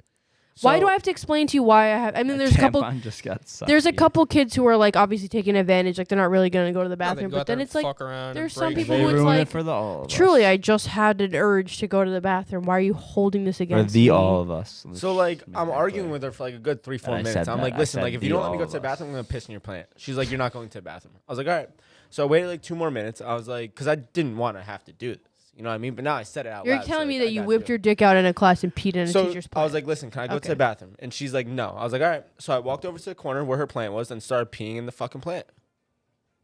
Why do I have to explain to you why I have? I mean, there's a couple. Just got sucked. There's a couple kids who are like obviously taking advantage, like they're not really gonna go to the No, they bathroom. go out But then there it's and like fuck around and there's some break people They who it's ruin like it for the all of truly, us. I just had an urge to go to the bathroom. Why are you holding this For against the me? all of us. Let's So like make I'm that arguing clear. with her for like a good 3-4 And I minutes. said I'm that. like, I listen, said like if you the don't let me all go of to the us. bathroom, I'm gonna piss in your plant. She's like, you're not going to the bathroom. I was like, all right. So I waited like 2 more minutes. I was like, because I didn't want to have to do this. You know what I mean? But now I said it out You're loud. so, telling me like, that I you gotta whipped do your it. dick out in a class and peed in a So teacher's I plant. was like, listen, can I go Okay. to the bathroom? And she's like, no. I was like, all right. So I walked over to the corner where her plant was and started peeing in the fucking plant.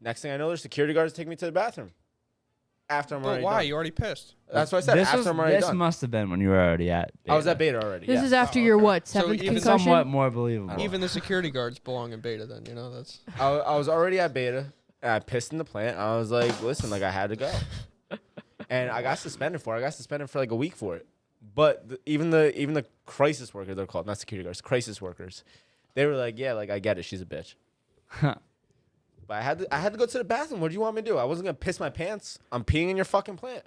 Next thing I know, there's security guards taking me to the bathroom. After I'm But already why? done. You already pissed. That's what I said. After I'm already This done. must have been when you were already at. I was at beta. beta already. this yeah. is after Oh, your okay. what So seventh even concussion? Somewhat more believable. Even the security guards belong in beta. Then that's. I was already at beta. And I pissed in the plant. I was like, listen, like I had to go. And I got suspended for it. I got suspended for like a week for it. But even the crisis workers, they're called, not security guards, crisis workers. They were like, yeah, like I get it. She's a bitch. But I had to go to the bathroom. What do you want me to do? I wasn't gonna piss my pants. I'm peeing in your fucking plant.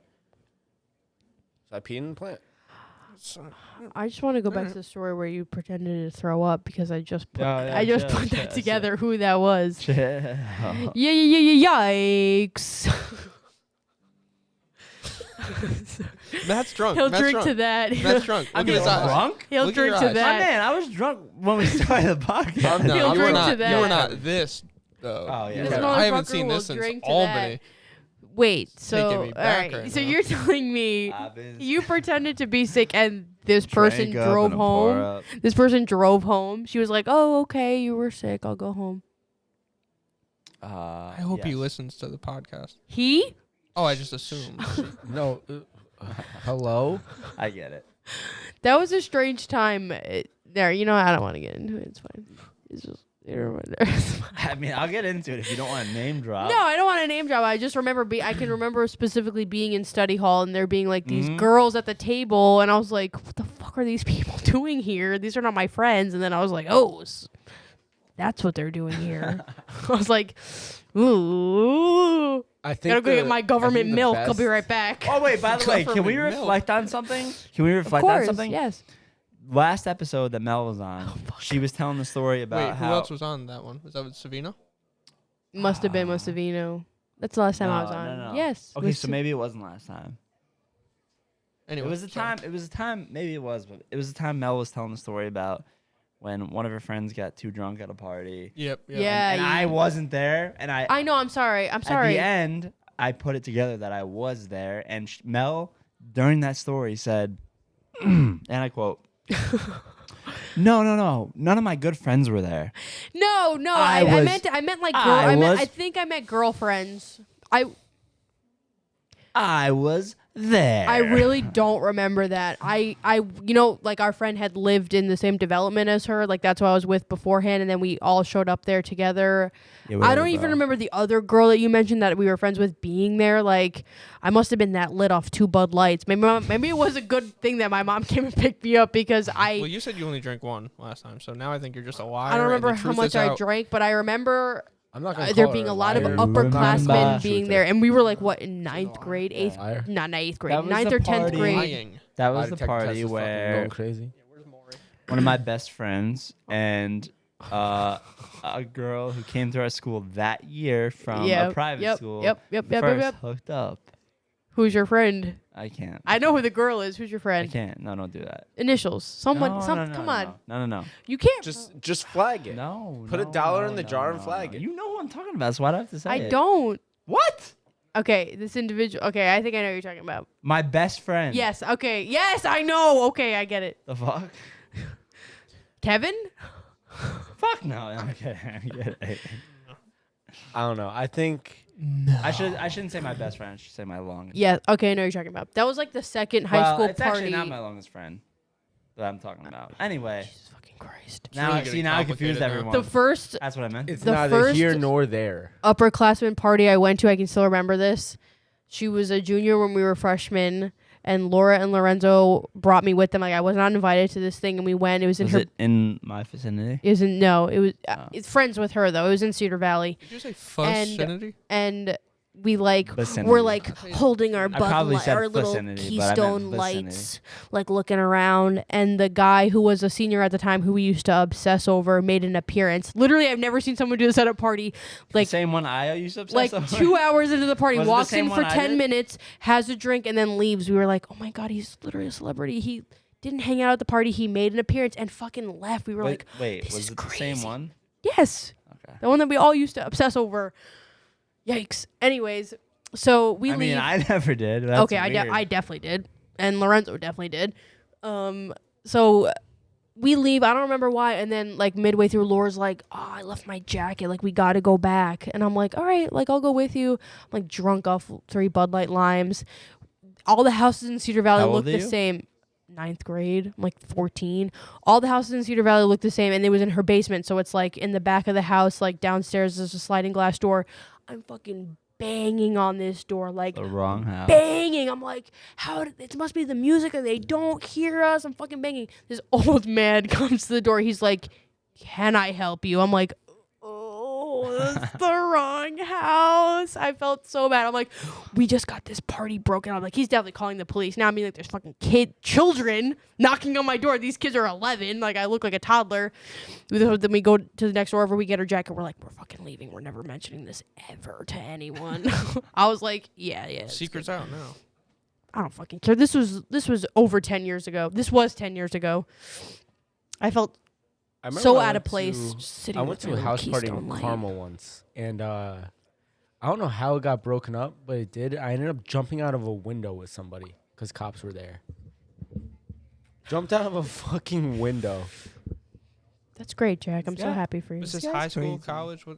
So I peed in the plant. I just want to go back to the story where you pretended to throw up because I just put, Yeah, I just chill, put that chill, together. Who that was? Chill. Yikes! Matt's drunk. He'll Matt's drink drunk. to that. Matt's drunk. Look I'm at his eyes. drunk. He'll Look at your drink to eyes. My that. man, I was drunk when we started the podcast. No, He'll you were drink not. to that. You were not this. Though. Oh, yeah. You This were not. I haven't motherfucker seen will this since drink to Albany. Wait, Taking so me all back right, right so now. you're telling me Obvious. you pretended to be sick and this person Drank up drove and a pour home. up. This person drove home. She was like, "Oh, okay, you were sick. I'll go home." I hope he yes. listens to the podcast. He? Oh, I just assumed. No. Hello? I get it. That was a strange time. There, you know, I don't want to get into it. It's fine. It's just it's fine. I mean, I'll get into it if you don't want to name drop. No, I don't want to name drop. I just remember I can remember specifically being in study hall and there being like these Mhm. girls at the table, and I was like, "What the fuck are these people doing here? These are not my friends." And then I was like, "Oh, that's what they're doing here." I was like, "Ooh, I think gotta go get my government milk. I'll be best- right back." Oh wait, by the way, can we Government milk. reflect on something? Can we Of reflect on course, something? yes. Last episode that Mel was on, she was telling the story about Wait, who how else was on that one? Was that with Savino? Must have been Savino. That's the last time I was on. No. Yes. Okay, with so maybe it wasn't last time. Anyway, It was a sorry. time. It was a time. Maybe it was, but it was the time Mel was telling the story about when one of her friends got too drunk at a party. Yep. Yeah. And I wasn't there, and I I know. I'm sorry. I'm at sorry. the end I put it together that I was there, and Mel during that story said, and I quote. No. None of my good friends were there. No, I I was- meant like girl. I was- I think I meant girlfriends. I was there. I really don't remember that. I you know, like our friend had lived in the same development as her. Like that's who I was with beforehand, and then we all showed up there together. Yeah, I whatever, don't even bro. remember the other girl that you mentioned that we were friends with being there. Like I must have been that lit off 2 Bud Lights. Maybe it was a good thing that my mom came and picked me up because Well, you said you only drank one last time, so now I think you're just a liar. I don't and remember the how truth much is I out. drank, but I remember I'm not gonna there call being her a lot of liar. upperclassmen Remember. being there, and we were like what in 9th grade, Yeah, 8th, liar. not 8th grade, That was 9th the or 10th party. grade. Lying. That Lie was the detector test party is fucking where going crazy. one of my best friends and a girl who came to our school that year from a private school Yep. first hooked up. Who's your friend? I can't. I know who the girl is. Who's your I friend? can't. No, don't do that. Initials. Someone. No, some. no, no, come no, on. No. You can't. Just flag it. No. Put a no, dollar no, in the no, jar no, and flag no. it. You know what I'm talking about, so why do I have to say I it? don't. What? Okay, this individual. Okay, I think I know what you're talking about. My best friend. Yes. Okay. Yes, I know. Okay, I get it. The fuck? Kevin. Fuck no. I'm kidding. I'm kidding. I don't know. I think I shouldn't say my best friend. I should say my longest. Yeah. Okay, I know what you're talking about. That was like the second high Well, school it's party. actually not my longest friend that I'm talking about. Anyway, Jesus fucking Christ. now really I see. getting Now I confused complicated now. everyone. The first That's what I meant. it's The neither first- here nor there. upperclassman party I went to, I can still remember this. She was a junior when we were freshmen, and Laura and Lorenzo brought me with them. Like I was not invited to this thing, and we went. It was in Was her. it in my vicinity? It was in no. It was. Oh. It's friends with her though. It was in Cedar Valley, Did you say vicinity? and we like Vicinity. we're like holding our probably said our little vicinity, but I meant Keystone vicinity. lights, like looking around. And the guy who was a senior at the time, who we used to obsess over, made an appearance. Literally, I've never seen someone do this at a party. Like The same one I used to obsess like over? 2 hours into the party, Was it the walks same in for one I 10 did? minutes, has a drink, and then leaves. We were like, oh my God, he's literally a celebrity. He didn't hang out at the party. He made an appearance and fucking left. We were like, Wait, this was is it the crazy. same one? Yes. Okay. The one that we all used to obsess over. Yikes. Anyways, so we I leave. mean, I never did. That's Okay, weird. I definitely did. And Lorenzo definitely did. So we leave. I don't remember why. And then like midway through, Laura's like, oh, I left my jacket. Like, we got to go back. And I'm like, all right, like, I'll go with you. I'm like drunk off 3 Bud Light Limes. All the houses in Cedar Valley How old look the are you? same. 9th grade. I'm like 14. All the houses in Cedar Valley look the same. And it was in her basement. So it's like in the back of the house, like downstairs, there's a sliding glass door. I'm fucking banging on this door, like The wrong house. banging. I'm like, it must be the music that they don't hear us. I'm fucking banging. This old man comes to the door. He's like, can I help you? I'm like, oh, that's the wrong house. I felt so bad. I'm like, we just got this party broken up. Like, he's definitely calling the police. Now I mean, like, there's fucking children knocking on my door. These kids are 11. Like, I look like a toddler. Then we go to the next door over. We get our jacket. We're like, we're fucking leaving. We're never mentioning this ever to anyone. I was like, yeah. it's Secret's out now. I don't fucking care. This was over 10 years ago. This was 10 years ago. I felt I remember so I out went of place to- just sitting I with went to my a little house party Keystone in Light. Carmel once, and I don't know how it got broken up, but it did. I ended up jumping out of a window with somebody because cops were there. Jumped out of a fucking window. That's great, Jack. I'm so Yeah. happy for you. Was this guy's high school, crazy. college? What?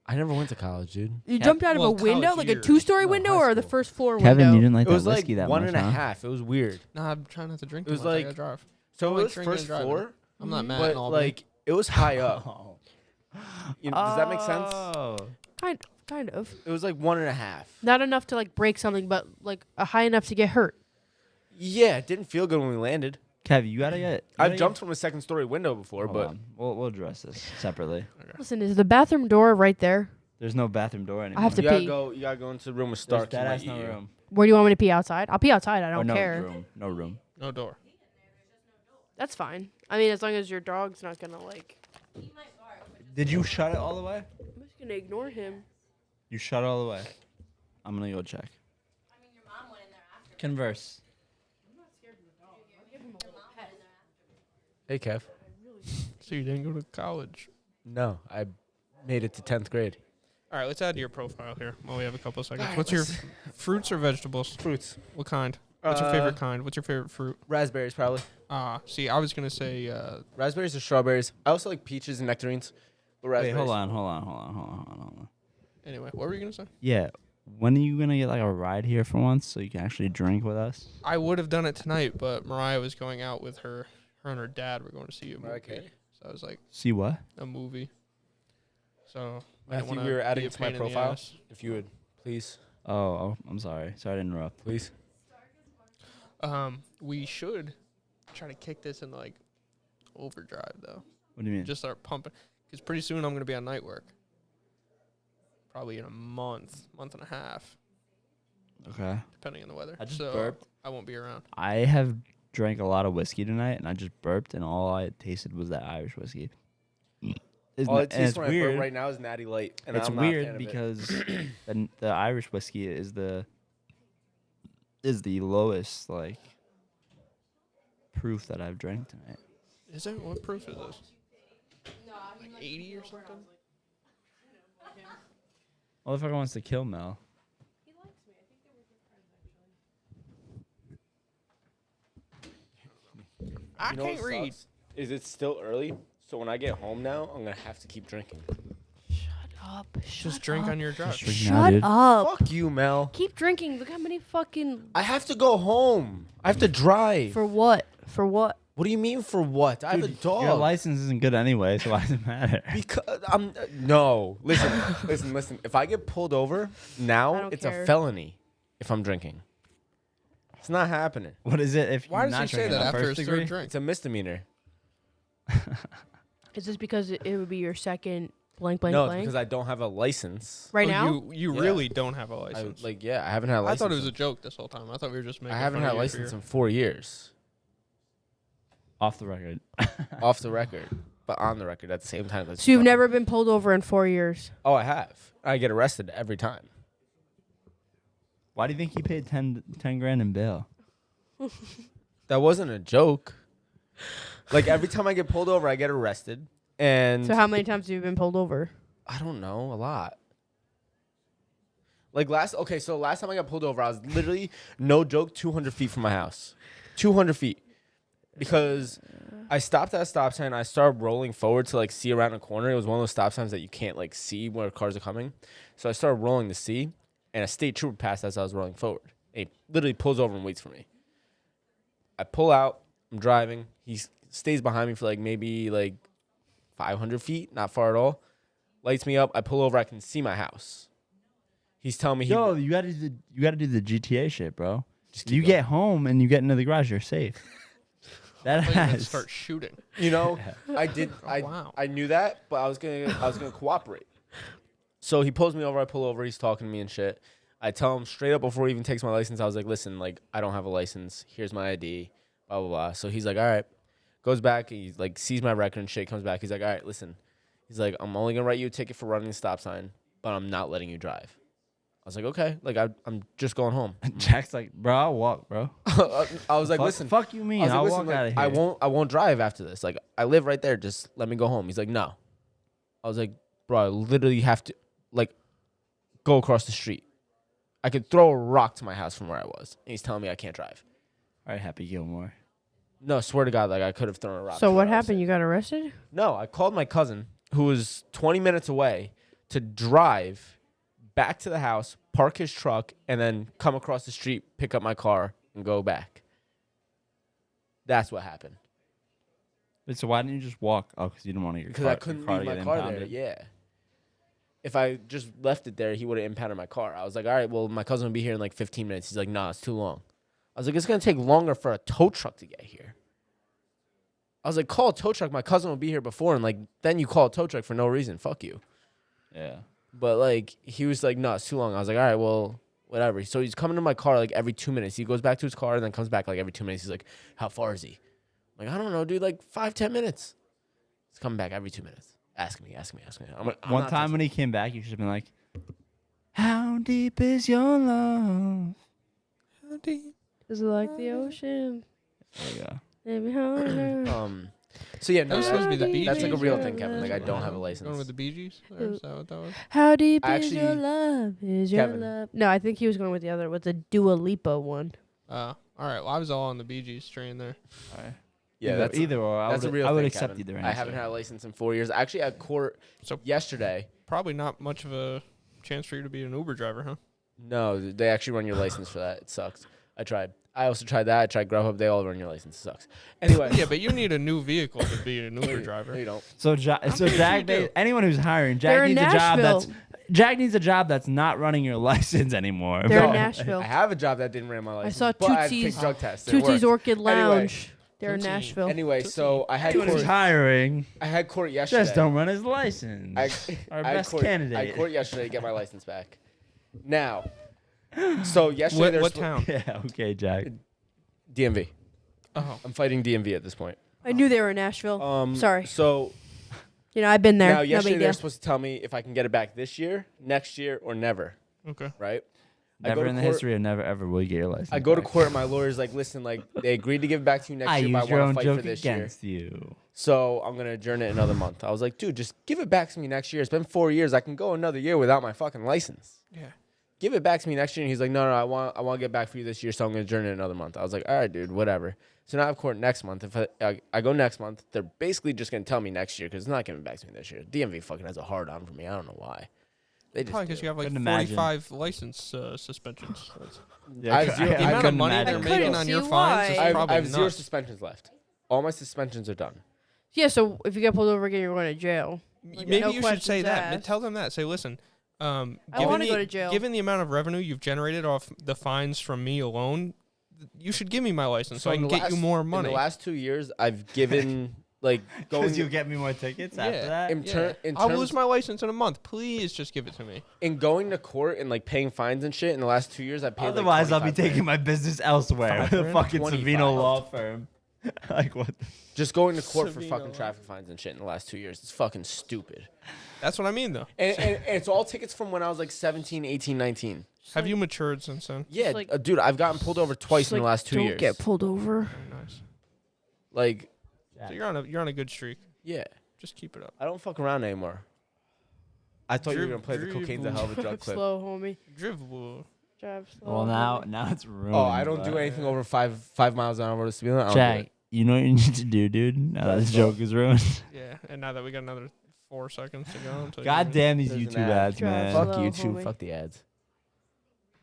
I never went to college, dude. You jumped out well, of a window, college like years. a 2-story No, window, high or the school. first floor Kevin, window? you didn't like It that was like whiskey that one much, and a huh? half. It was weird. Nah, I'm trying not to drink It too was much. I like- gotta drive. So I it like was drinking first and driving. floor, I'm not mad. but like it was high up. Does that make sense? Oh. Kind of. It was like 1.5. Not enough to like break something, but like a high enough to get hurt. Yeah, it didn't feel good when we landed. Kev, you gotta get. I've jumped from a 2nd-story window before, but we'll address this separately. Listen, is the bathroom door right there? There's no bathroom door anymore. I have to you gotta pee. go. You gotta go into the room with There's Stark. dead ass no room. Where do you want me to pee? Outside? I'll pee outside. I Or don't no care. room. No room. No door. That's fine. I mean, as long as your dog's not gonna like. Did you shut it all the way? I'm just gonna ignore him. You shut it all the way. I'm gonna go check. Converse. Hey, Kev. So you didn't go to college. No, I made it to 10th grade. All right, let's add to your profile here while we have a couple of seconds. All right, What's your let's- fruits or vegetables? Fruits. What kind? What's your favorite kind? What's your favorite fruit? Raspberries, probably. See, I was gonna say Raspberries or strawberries. I also like peaches and nectarines. But Wait, raspberries. hold on. anyway. What were you gonna say? Yeah. When are you gonna get like a ride here for once so you can actually drink with us? I would have done it tonight, but Mariah was going out with her and her dad were going to see a movie. Mariah Carey? So I was like, See what? a movie. So I didn't Matthew, wanna we were adding be a to my pain in the profile. ass. If you would, please. Oh, I'm sorry. Sorry to interrupt. Please. We should try to kick this into like overdrive though. What do you mean? Just start pumping, because pretty soon I'm gonna be on night work. Probably in a month and a half, Okay. depending on the weather. I just so burped. I won't be around. I have drank a lot of whiskey tonight, and I just burped, and all I tasted was that Irish whiskey. It's, All n- it and tastes it's when I weird. burp right now is Natty Light. And It's I'm not a fan weird of it. because the Irish whiskey is the lowest like proof that I've drank tonight. Is it? What proof is this? Like 80 or something? Motherfucker wants to kill Mel. I You know can't what read. sucks? Is it still early? So when I get home now, I'm gonna have to keep drinking. Just drink on your drive. Just drink now, Shut dude. up. Fuck you, Mel. Keep drinking. Look how many fucking. I have to go home. I have to drive. For what? For what? What do you mean for what? I have a dog. Your license isn't good anyway, so why does it matter? Because I'm no. Listen. If I get pulled over I now, don't it's care. a felony. If I'm drinking, it's not happening. What is it if Why you're does he not say drinking that on after first his degree? third drink? It's a misdemeanor. Is this because it would be your second? blank, blank, No, it's blank. because I don't have a license. Right Oh, now? You Yeah. really don't have a I license. I haven't had a I license. thought it was a joke this whole time. I thought we were just making I haven't fun had of a you license for in 4 years. Off the record. Off the record, but on the record at the same time. That's So you've fun. never been pulled over in 4 years? Oh, I have. I get arrested every time. Why do you think he paid 10 grand in bail? That wasn't a joke. Like every time I get pulled over, I get arrested, and So how many times have you been pulled over? I don't know, a lot. Like last time I got pulled over, I was literally, no joke, 200 feet from my house. 200 feet. Because I stopped at a stop sign. I started rolling forward to like see around a corner. It was one of those stop signs that you can't like see where cars are coming. So I started rolling to see, and a state trooper passed as I was rolling forward. And he literally pulls over and waits for me. I pull out. I'm driving. He stays behind me for like maybe like 500 feet, not far at all. Lights me up. I pull over. I can see my house. He's telling me Yo, you gotta do the GTA shit, bro. Just keep You going. get home and you get into the garage, you're safe. That I thought you were gonna has start shooting. You know, I did. Oh, wow. I knew that, but I was gonna cooperate. So he pulls me over. I pull over. He's talking to me and shit. I tell him straight up before he even takes my license. I was like, listen, like I don't have a license. Here's my ID. Blah blah blah. So he's like, all right. Goes back. He like sees my record and shit. Comes back. He's like, all right, listen. He's like, I'm only gonna write you a ticket for running the stop sign, but I'm not letting you drive. I was like, okay. Like I'm just going home. Jack's like, bro, I'll walk, bro. I was like, fuck, listen. fuck you mean? I was like, I'll listen, walk like, out of here. I won't drive after this. Like I live right there. Just let me go home. He's like, no. I was like, bro, I literally have to like go across the street. I could throw a rock to my house from where I was. And he's telling me I can't drive. All right, Happy Gilmore. No, swear to God, like I could have thrown a rock. So to what where I was happened? You got arrested? No, I called my cousin, who was 20 minutes away, to drive back to the house, park his truck, and then come across the street, pick up my car, and go back. That's what happened. Wait, so why didn't you just walk? Oh, because you didn't want to. Because I couldn't leave my car there. Yeah. If I just left it there, he would have impounded my car. I was like, all right, well, my cousin will be here in like 15 minutes. He's like, nah, it's too long. I was like, it's going to take longer for a tow truck to get here. I was like, call a tow truck. My cousin will be here before. And like, then you call a tow truck for no reason. Fuck you. Yeah. But like, he was like, no, it's too long. I was like, all right, well, whatever. So he's coming to my car like every 2 minutes. He goes back to his car and then comes back like every 2 minutes. He's like, how far is he? I'm like, I don't know, dude, like 5-10 minutes. He's coming back every 2 minutes. Ask me. I'm One not time when he came back, you should have been like, how deep is your love? How deep? Is it like the ocean? There you go. Maybe how So yeah, no, That was supposed to be the Bee that's like a Gees, real right? thing, Kevin. Like I don't have a Going license. with the Bee Gees? Or is that what that was? How deep is Actually, your love? Is your Kevin. love? No, I think he was going with the other, with the Dua Lipa one. All right. Well, I was all on the Bee Gees train there. All right. Yeah, either or. that's a real I would thing, accept Kevin. either I answer. haven't had a license in 4 years. I actually had court So yesterday. probably not much of a chance for you to be an Uber driver, huh? No, they actually run your license for that. It sucks. I tried. I also tried that. I tried Grubhub. They all run your license. It sucks. Anyway. Yeah, but you need a new vehicle to be an Uber driver. No, you don't. So, sure Jack, you do. anyone who's hiring, They're Jack in needs a job Nashville. Jack needs a job that's not running your license anymore. They're No, in Nashville. I have a job that didn't run my license. saw but I had to Tootsie's- take drug tests. It Tootsie's worked. Orchid Lounge. They're in Tootsie. Nashville. Anyway, so I had Anyone who's court. hiring, I had court yesterday. just don't run his license. I Our had best court, I candidate. had court yesterday to get my license back. Now, so yesterday What, there's what town? Yeah, okay, Jack. DMV. Oh, I'm fighting DMV at this point. I knew they were in Nashville. Sorry. So You know, I've been there. now No yesterday big they're deal. supposed to tell me if I can get it back this year, next year, or never. okay. Right? I Never go to in the court- history of never ever will you get your license. I go to back. court and my lawyer's like, listen, like they agreed to give it back to you next I year, but I used your want own to fight for joke this year. against you. So I'm gonna adjourn it another month. I was like, dude, just give it back to me next year. It's been 4 years. I can go another year without my fucking license. Yeah. Give it back to me next year. And he's like, no, I want to get back for you this year, so I'm gonna adjourn it another month. I was like, all right, dude, whatever. So now I have court next month. If I go next month, they're basically just gonna tell me next year because it's not giving it back to me this year. DMV fucking has a hard on for me. I don't know why. They just Probably because do. you have like Couldn't imagine. 45 license suspensions. That's- I have zero- the amount of couldn't money imagine. they're making on your see fines is why. I have, probably I have zero nuts. suspensions left. All my suspensions are done. Yeah, so if you get pulled over again, you're going to jail. Like, Maybe no you should say questions that. asked. Tell them that. Say, listen, I given wanna the- go to jail. Given the amount of revenue you've generated off the fines from me alone, you should give me my license so I in can the get you more In money. the last 2 years, I've given like going Because you get me more tickets after that. I'll lose my license in a month. Please just give it to me. in going to court and like paying fines and shit. In the last 2 years, I paid. Otherwise, like I'll be 25 taking my business elsewhere with a $5,000? fucking 25. Savino law firm. Like what? Just going to court for Savino, fucking traffic fines and shit in the last 2 years. It's fucking stupid. That's what I mean, though. And it's all tickets from when I was like 17, 18, 19. Have you matured since then? Yeah, like- dude, I've gotten pulled over twice Just, in the like, last 2 don't years. get pulled over. Very nice. Like, So you're on a good streak. yeah, Just keep it up. I don't fuck around anymore. I thought you were Driv- gonna play the driv- cocaine's a hell of a drug Drive clip. slow, homie. Dribble. Drive slow. Well, now homie. it's ruined. Oh, I don't do but- anything over five miles an hour to speed limit. I don't do Jack, it. you know what you need to do, dude? Now this joke is ruined. Yeah, and now that we got another 4 seconds to go. Until God damn these There's an YouTube ad. ads, Drive man. slow. Fuck YouTube. homie. Fuck the ads.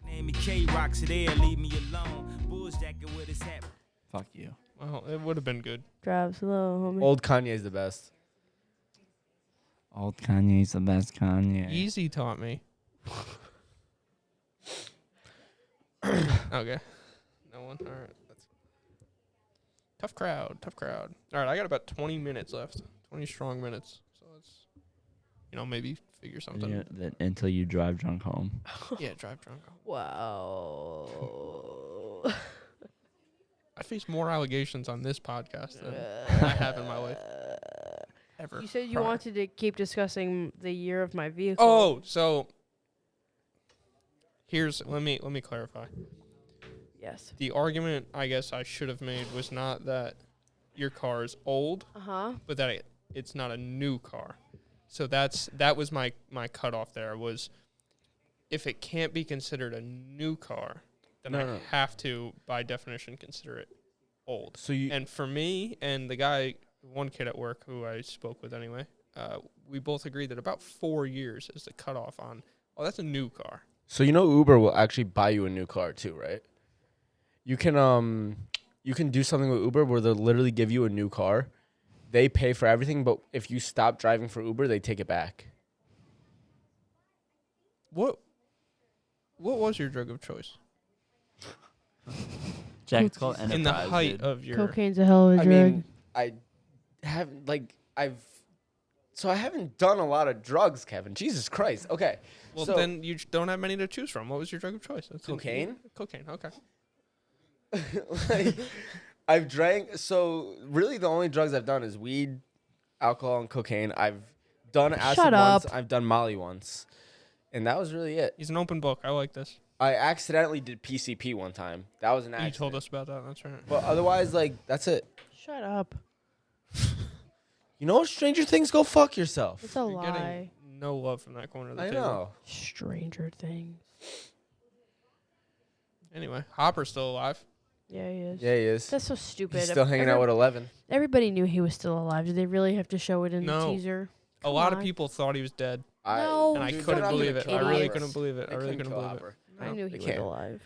Name me K-Rock, so there, leave me alone. Bulls jacket with his hat. Fuck you. Well, it would have been good. Drive slow, homie. Old Kanye's the best. Old Kanye's the best Kanye. Easy taught me. Okay. No one. All right. That's tough crowd. Tough crowd. All right. I got about 20 minutes left. 20 strong minutes. So let's, maybe figure something. Yeah, until you drive drunk home. Yeah, drive drunk. Wow. I face more allegations on this podcast than I have in my life ever. You said you prior. wanted to keep discussing the year of my vehicle. Oh, so let me clarify. Yes. The argument I guess I should have made was not that your car is old, but that it's not a new car. So that was my cutoff there was if it can't be considered a new car, then I have to by definition consider it old. So you And for me and the guy, one kid at work who I spoke with anyway, we both agreed that about 4 years is the cutoff on, that's a new car. So Uber will actually buy you a new car too, right? You can do something with Uber where they'll literally give you a new car. They pay for everything, but if you stop driving for Uber, they take it back. What was your drug of choice? Jack, it's called In the Enterprise, height dude. of your Cocaine's a hell of a I drug. mean, I haven't I haven't done a lot of drugs, Kevin. Jesus Christ. Okay. Well, so, then you don't have many to choose from. What was your drug of choice? That's Cocaine? Cocaine, okay. like, I've drank. So really, the only drugs I've done is weed, alcohol, and cocaine. I've done acid Shut once. up. I've done Molly once, and that was really it. He's an open book. I like this. I accidentally did PCP one time. That was an You accident. told us about that. That's right. But otherwise, that's it. Shut up. You know what? Stranger Things, go fuck yourself. It's a You're lie. getting no love from that corner of the I table. know. Stranger Things. Anyway, Hopper's still alive. Yeah, he is. Yeah, he is. That's so stupid. He's still hanging out with 11. Everybody knew he was still alive. Did they really have to show it in No. the teaser? A lot of on. people thought he was dead, No. and I Dude, couldn't they're not believe gonna it. kill I really Hopper. couldn't believe it. They I really couldn't couldn't kill believe Hopper. I knew he they was can't. alive.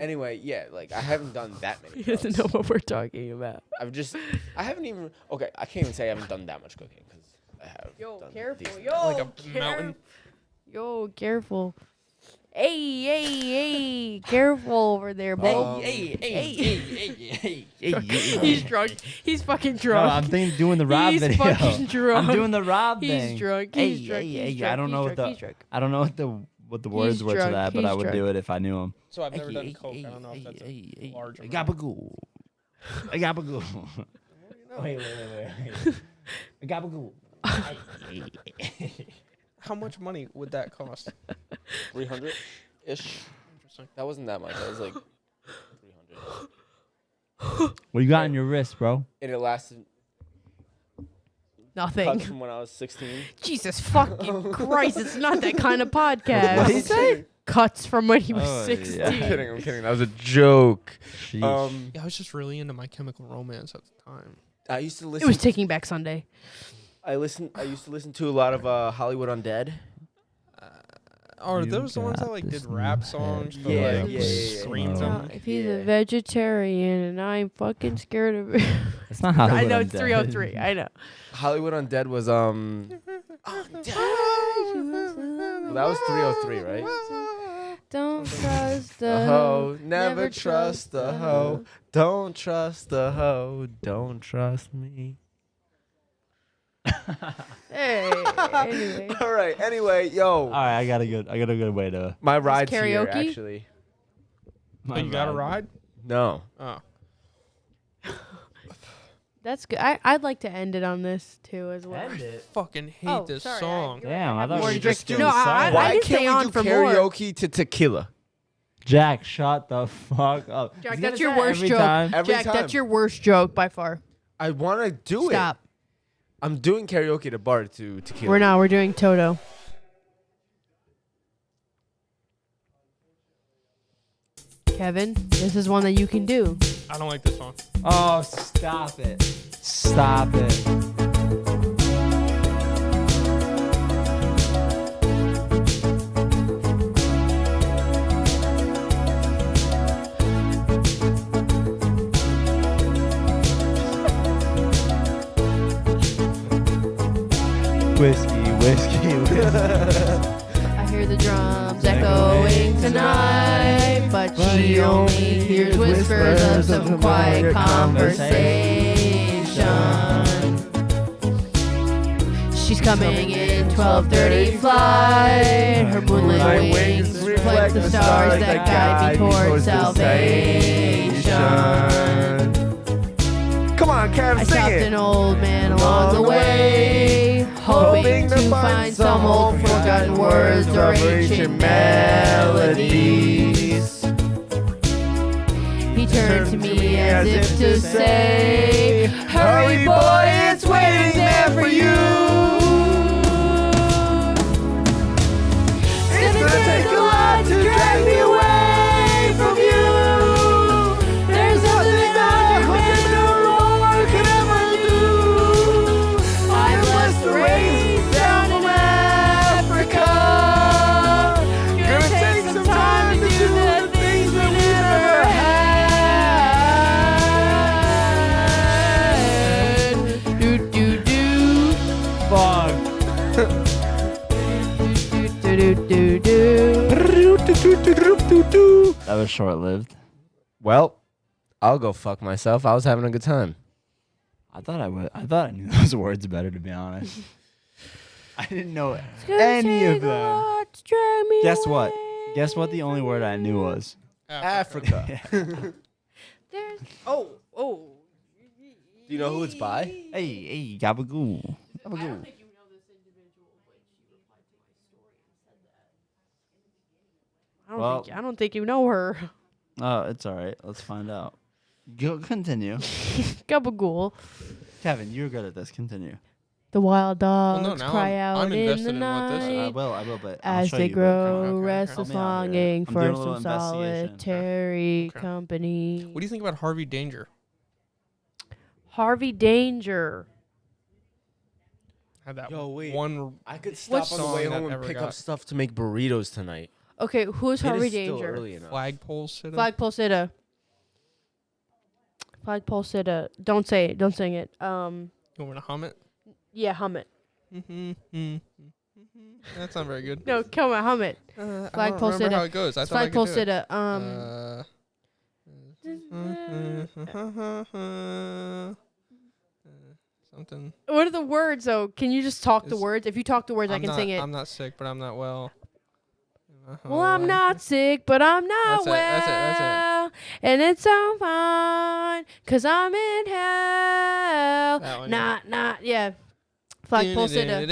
Anyway, yeah, I haven't done that many. He doesn't drugs. know what we're talking about. I haven't even. Okay, I can't even say I haven't done that much cocaine because I have. Yo, done careful. decent. Yo, Like a mountain. Yo, careful. Hey, careful over there, bro. Hey. He's drunk. He's fucking No, drunk. I'm thinking doing the Rob He's video. fucking drunk. I'm doing the Rob He's thing. drunk. Hey, He's drunk. hey, He's hey, drunk. I don't know He's what drunk. the He's drunk. I don't know what the words were to drunk. that, but I He's would drunk. do it if I knew them. So I've never done coke. I don't know if that's a large amount. Gabagool. Gabagool. Wait. Gabagool. How much money would that cost? 300 ish. Interesting. That wasn't that much. That was like 300. What you got on your wrist, bro? And it lasted Nothing. cuts from when I was 16. Jesus fucking Christ! It's not that kind of podcast. What did he say? Cuts from when he was Oh, 16. yeah. I'm kidding. That was a joke. Sheesh. Yeah, I was just really into My Chemical Romance at the time. I used to It listen. was Taking Back Sunday. I used to listen to a lot of Hollywood Undead. Are You those the ones that got did this rap new songs? head. For Yeah, like yeah. screams Now, on? if he's Yeah. a vegetarian and I'm fucking scared of it. It's not Hollywood I know it's Undead. 303. I know. Hollywood Undead was Well, that was 303, right? Don't trust A the hoe, never trust a hoe. Don't trust a hoe. Don't trust me. Hey, anyway. All right. Anyway, yo, All right, I got a good way to. my ride's here karaoke? actually. Oh, you got a ride? No. Oh. That's good. I'd like to end it on this too as well. End it. Fucking hate Oh, this sorry, song. Damn, I have thought more we were to just drink. getting No, excited. I Why didn't can't stay we on do for more. karaoke to tequila? Jack, shut the fuck up. Jack, He's that's gonna your say worst every joke. time. Every Jack, time. that's your worst joke by far. I want to do Stop. it. I'm doing karaoke at a bar to tequila. We're not. We're doing Toto. Kevin, this is one that you can do. I don't like this song. Oh, stop it. Stop it. Whiskey, whiskey, whiskey. I hear the drums echoing tonight, but she only hears whispers of some quiet conversation. She's coming in 12:30 flight. Her moonlit wings reflect the stars that guide me towards salvation. Come on, Kev, I sing stopped it. an old man along the way, hoping to find some old forgotten words or ancient melodies. He turned to me as if to say, "Hurry, boy, it's waiting there for you." It's gonna take a lot to drag me away from you. There's nothing that man or Lord could ever do. I blessed the rains down in Africa. Gonna take some time to do the things we never had. Do do do. Fuck. Do do do do. That was short-lived. Well, I'll go fuck myself. I was having a good time. I thought I knew those words better, to be honest. I didn't know any of them. Guess what? Guess what? The only word I knew was. Africa. There's oh. Do you know who it's by? Hey, gabagoo. Gabagoo. Well- I don't think you know her. Oh, it's all right. Let's find out. Go continue. Gabagool. Kevin, you're good at this. Continue. The wild Well, dogs no, now cry I'm out in invested the in what this is. I night will, but I'll as show they you, but grow okay. restless, Help me out here. longing I'm for doing a little some investigation. solitary Okay. company. What do you think about Harvey Danger? Harvey Danger. Had that Yo, wait. one. I could What's- stop on the way song that home and ever pick got- up stuff to make burritos tonight. Okay, who's It Harvey is still Danger? early enough. Flagpole sitter. Flagpole sitter. Flagpole sitter. Don't say it. Don't sing it. You want me to hum it? Yeah, hum it. That's not very good. No, come on, hum it. I don't Flagpole remember sitter. how it goes. I thought I Flagpole could do it. sitter. Something. What are the words though? Can you just talk the It's- words? If you talk the words, I can sing it. I'm not sick, but I'm not well. Well, I'm not sick, but I'm not That's it, well. that's it. And it's all fine, 'cause I'm in hell. That one, Yeah. Flagpole sitter.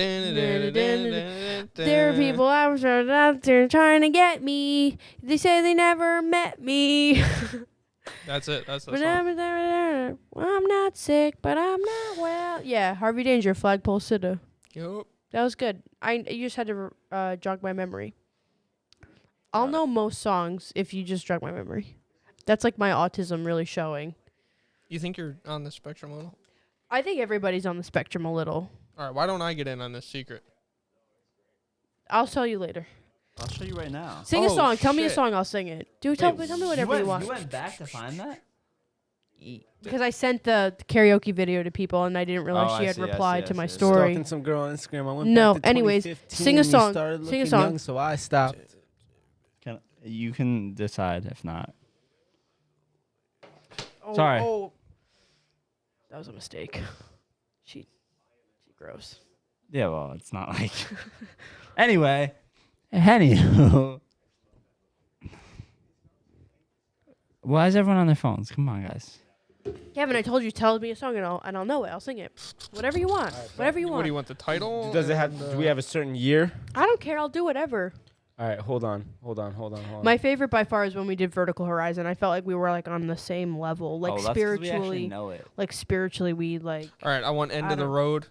There are people out there trying to get me. They say they never met me. That's it. That's the But song. I'm not sick, but I'm not well. Yeah, Harvey Danger, Flagpole sitter. Yup. That was good. You just had to jog my memory. I'll Got it. know most songs if you just jog my memory. That's like my autism really showing. You think you're on the spectrum a little? I think everybody's on the spectrum a little. All right. Why don't I get in on this secret? I'll tell you later. I'll show you right now. Sing a Oh, song. Tell me a shit. song. I'll sing it. Tell me whatever you want. You went back to find that? Because I sent the karaoke video to people and I didn't realize Oh, she I had see, I replied see, to I my see. story. Stalking some girl on Instagram. I went No, back to anyways, 2015 sing a when you song. started Sing a looking song. young, so I stopped. You can decide if not. Oh, Sorry. Oh. That was a mistake. She gross. Yeah, well, it's not like. Anyway, anywho. Why is everyone on their phones? Come on, guys. Kevin, I told you, tell me a song and I'll know it. I'll sing it. Whatever you want. Whatever you What want. do you want? The title? Does it have? and, Do we have a certain year? I don't care. I'll do whatever. All right, hold on. My favorite by far is when we did Vertical Horizon. I felt like we were like on the same level, like Oh, that's 'cause we actually spiritually. know it. Like spiritually, we like. All right, I want End I of the don't- Road.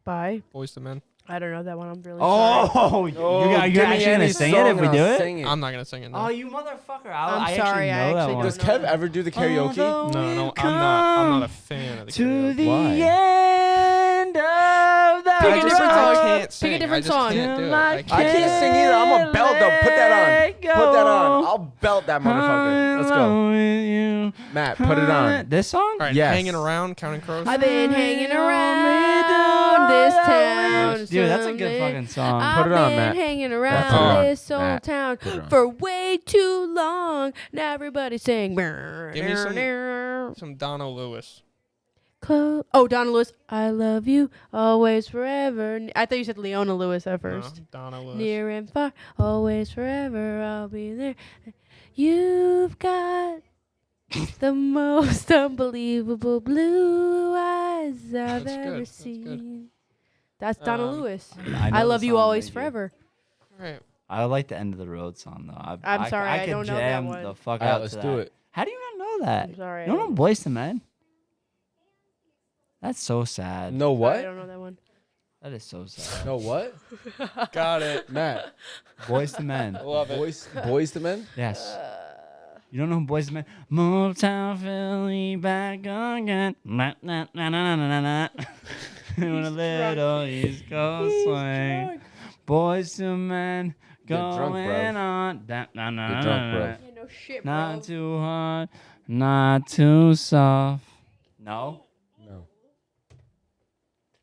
By. Boys to Men. I don't know that one. I'm really sorry. Oh, you're actually gonna sing it if we do it? I'm not gonna sing it. No. Oh, you motherfucker! I'm sorry, I know that actually one. Does don't know Kev that. ever do the karaoke? Although No, we've I'm not a come fan of the to karaoke. the Why? end of the Pick a I different just song. can't sing. Pick a different I just song. can't do it. I I I can't. can't sing either. I'm a belt though. Put that on. Put that on. I'll belt that motherfucker. Let's go. Matt, put it on. This song? All right, Yes. Hanging Around, Counting Crows. I've been hanging around this town. Dude, that's a good fucking song. Put it on, I've Matt. been hanging Put it around on, this old Matt. town Put it on. for way too long. Now everybody sing. Give me some Donna Lewis. Oh, Donna Lewis. I love you always, forever. I thought you said Leona Lewis at first. No, Donna Lewis. Near and far, always, forever, I'll be there. You've got the most unbelievable blue eyes I've That's ever good, that's good. seen. That's Donna Lewis. I know I the love you song, always, thank you. forever. All right. I like the End of the Road song though. I'm sorry, I could don't know that jam one. the fuck All right, out let's to do that. it. How do you not know that? I'm sorry. You don't know Boyz II Men? That's so sad. No I what? don't know that one. That is so sad. No what? Got it. Matt. Boyz II Men. Love it. Boys to men? Yes. You don't know who Boyz II Men? Motown Philly back again. Na, na, na, na, na, na, na. With a little East Coast swing. Boyz II Men Get drunk, going bro. on. Da, na, na, Get na, drunk, na, bro. na. Yeah, no shit, bro. Not too hard, not too soft. No? No.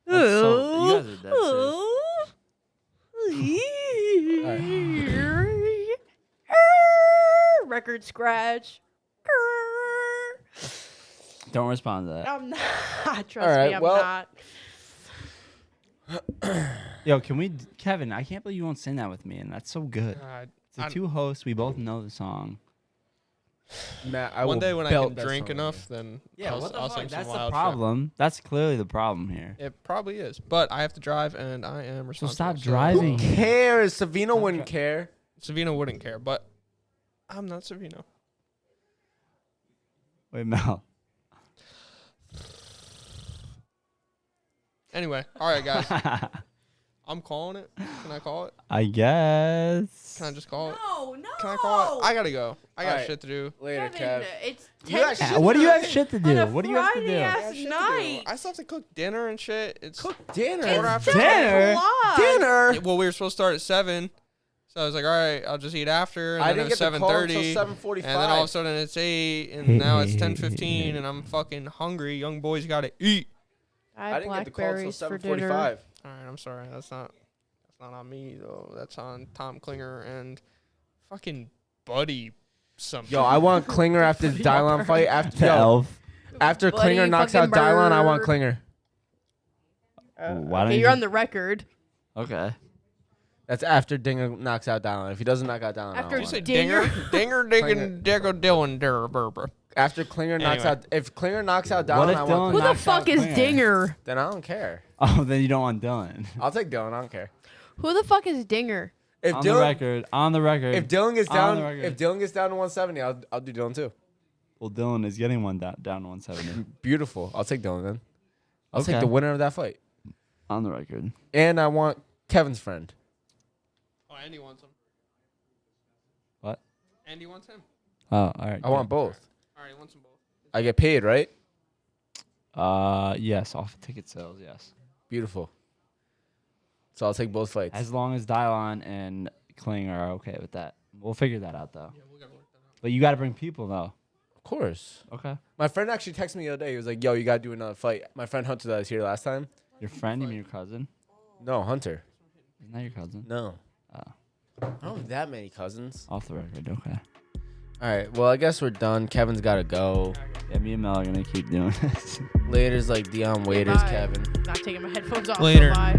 That's so, you guys are dead Record scratch. Don't respond to that. I'm not. Trust All right, me, I'm well- not. Yo, can we, Kevin? I can't believe you won't sing that with me, and that's so good. God. It's the two hosts. We both know the song. Matt, I One will day when I belt can that drink song, enough, then I'll sing some That's the wild shit. problem. That's clearly the problem here. It probably is, but I have to drive, and I am So responsible. stop Who driving. cares? Savino wouldn't care. Savino wouldn't care, but I'm not Savino. Wait, Mel. Anyway, all right, guys. I'm calling it. Can I call it? I guess. Can I just call it? No, no. Can I call it? I gotta go. I got Alright. shit to do. Later, Kevin, Kev. it's You got 10 shit What do you have to shit to on do? a What do you have to do? Friday-ass I got shit to do. night. I still have to cook dinner and shit. It's Cook dinner. Quarter after Dinner? Dinner. Well, we were supposed to start at 7, so I was like, all right, I'll just eat after. And I then didn't it was get the call until 7:30, 7:45. and then all of a sudden it's 8, and now it's 10:15, and I'm fucking hungry. Young boys gotta eat. I I have didn't get the call until blackberries for dinner. 7:45. All right, I'm sorry. That's not on me though. That's on Tom Klinger and fucking Buddy. Something. Yo, I want Klinger after the Dylon fight. After The elf. after Buddy Klinger knocks out fucking Dylon, I want bird. Klinger. Why don't Okay, you you're just- on the record. Okay. That's after Dinger knocks out Dylon. If he doesn't knock out Dylon, After I Did don't you want say it. Dinger? Dinger, digging, digger, Dylan, der, After Klinger knocks Anyway. out, if Klinger knocks out What Dylon, if I Dylan want. Who the knocks out fuck is Klinger? Dinger? Then I don't care. Oh, then you don't want Dylan. I'll take Dylan. I don't care. Who the fuck is Dinger? If On the Dylan, record. On the record. if Dylan gets On down, the record. if Dylan gets down to 170, I'll do Dylan too. Well, Dylan is getting one down to 170. Beautiful. I'll take Dylan then. I'll Okay. take the winner of that fight. On the record. And I want Kevin's friend. Oh, Andy wants him. What? Andy wants him. Oh, all right. I want both. All right, he wants them both. I get paid, right? Yes, off of ticket sales, yes. Beautiful. So I'll take both fights. As long as Dylon and Klinger are okay with that. We'll figure that out, though. Yeah, we gotta work that out. But you got to bring people, though. Of course. Okay. My friend actually texted me the other day. He was like, "Yo, you gotta do another fight." My friend Hunter that was here last time. Your friend, you mean your cousin? No, Hunter. Isn't that your cousin? No. Oh. I don't have that many cousins. Off the record, okay. All right. Well, I guess we're done. Kevin's gotta go. Yeah, me and Mel are going to keep doing this. Later's like Dion Waiters, Bye. Kevin. Not taking my headphones off. Later. Bye.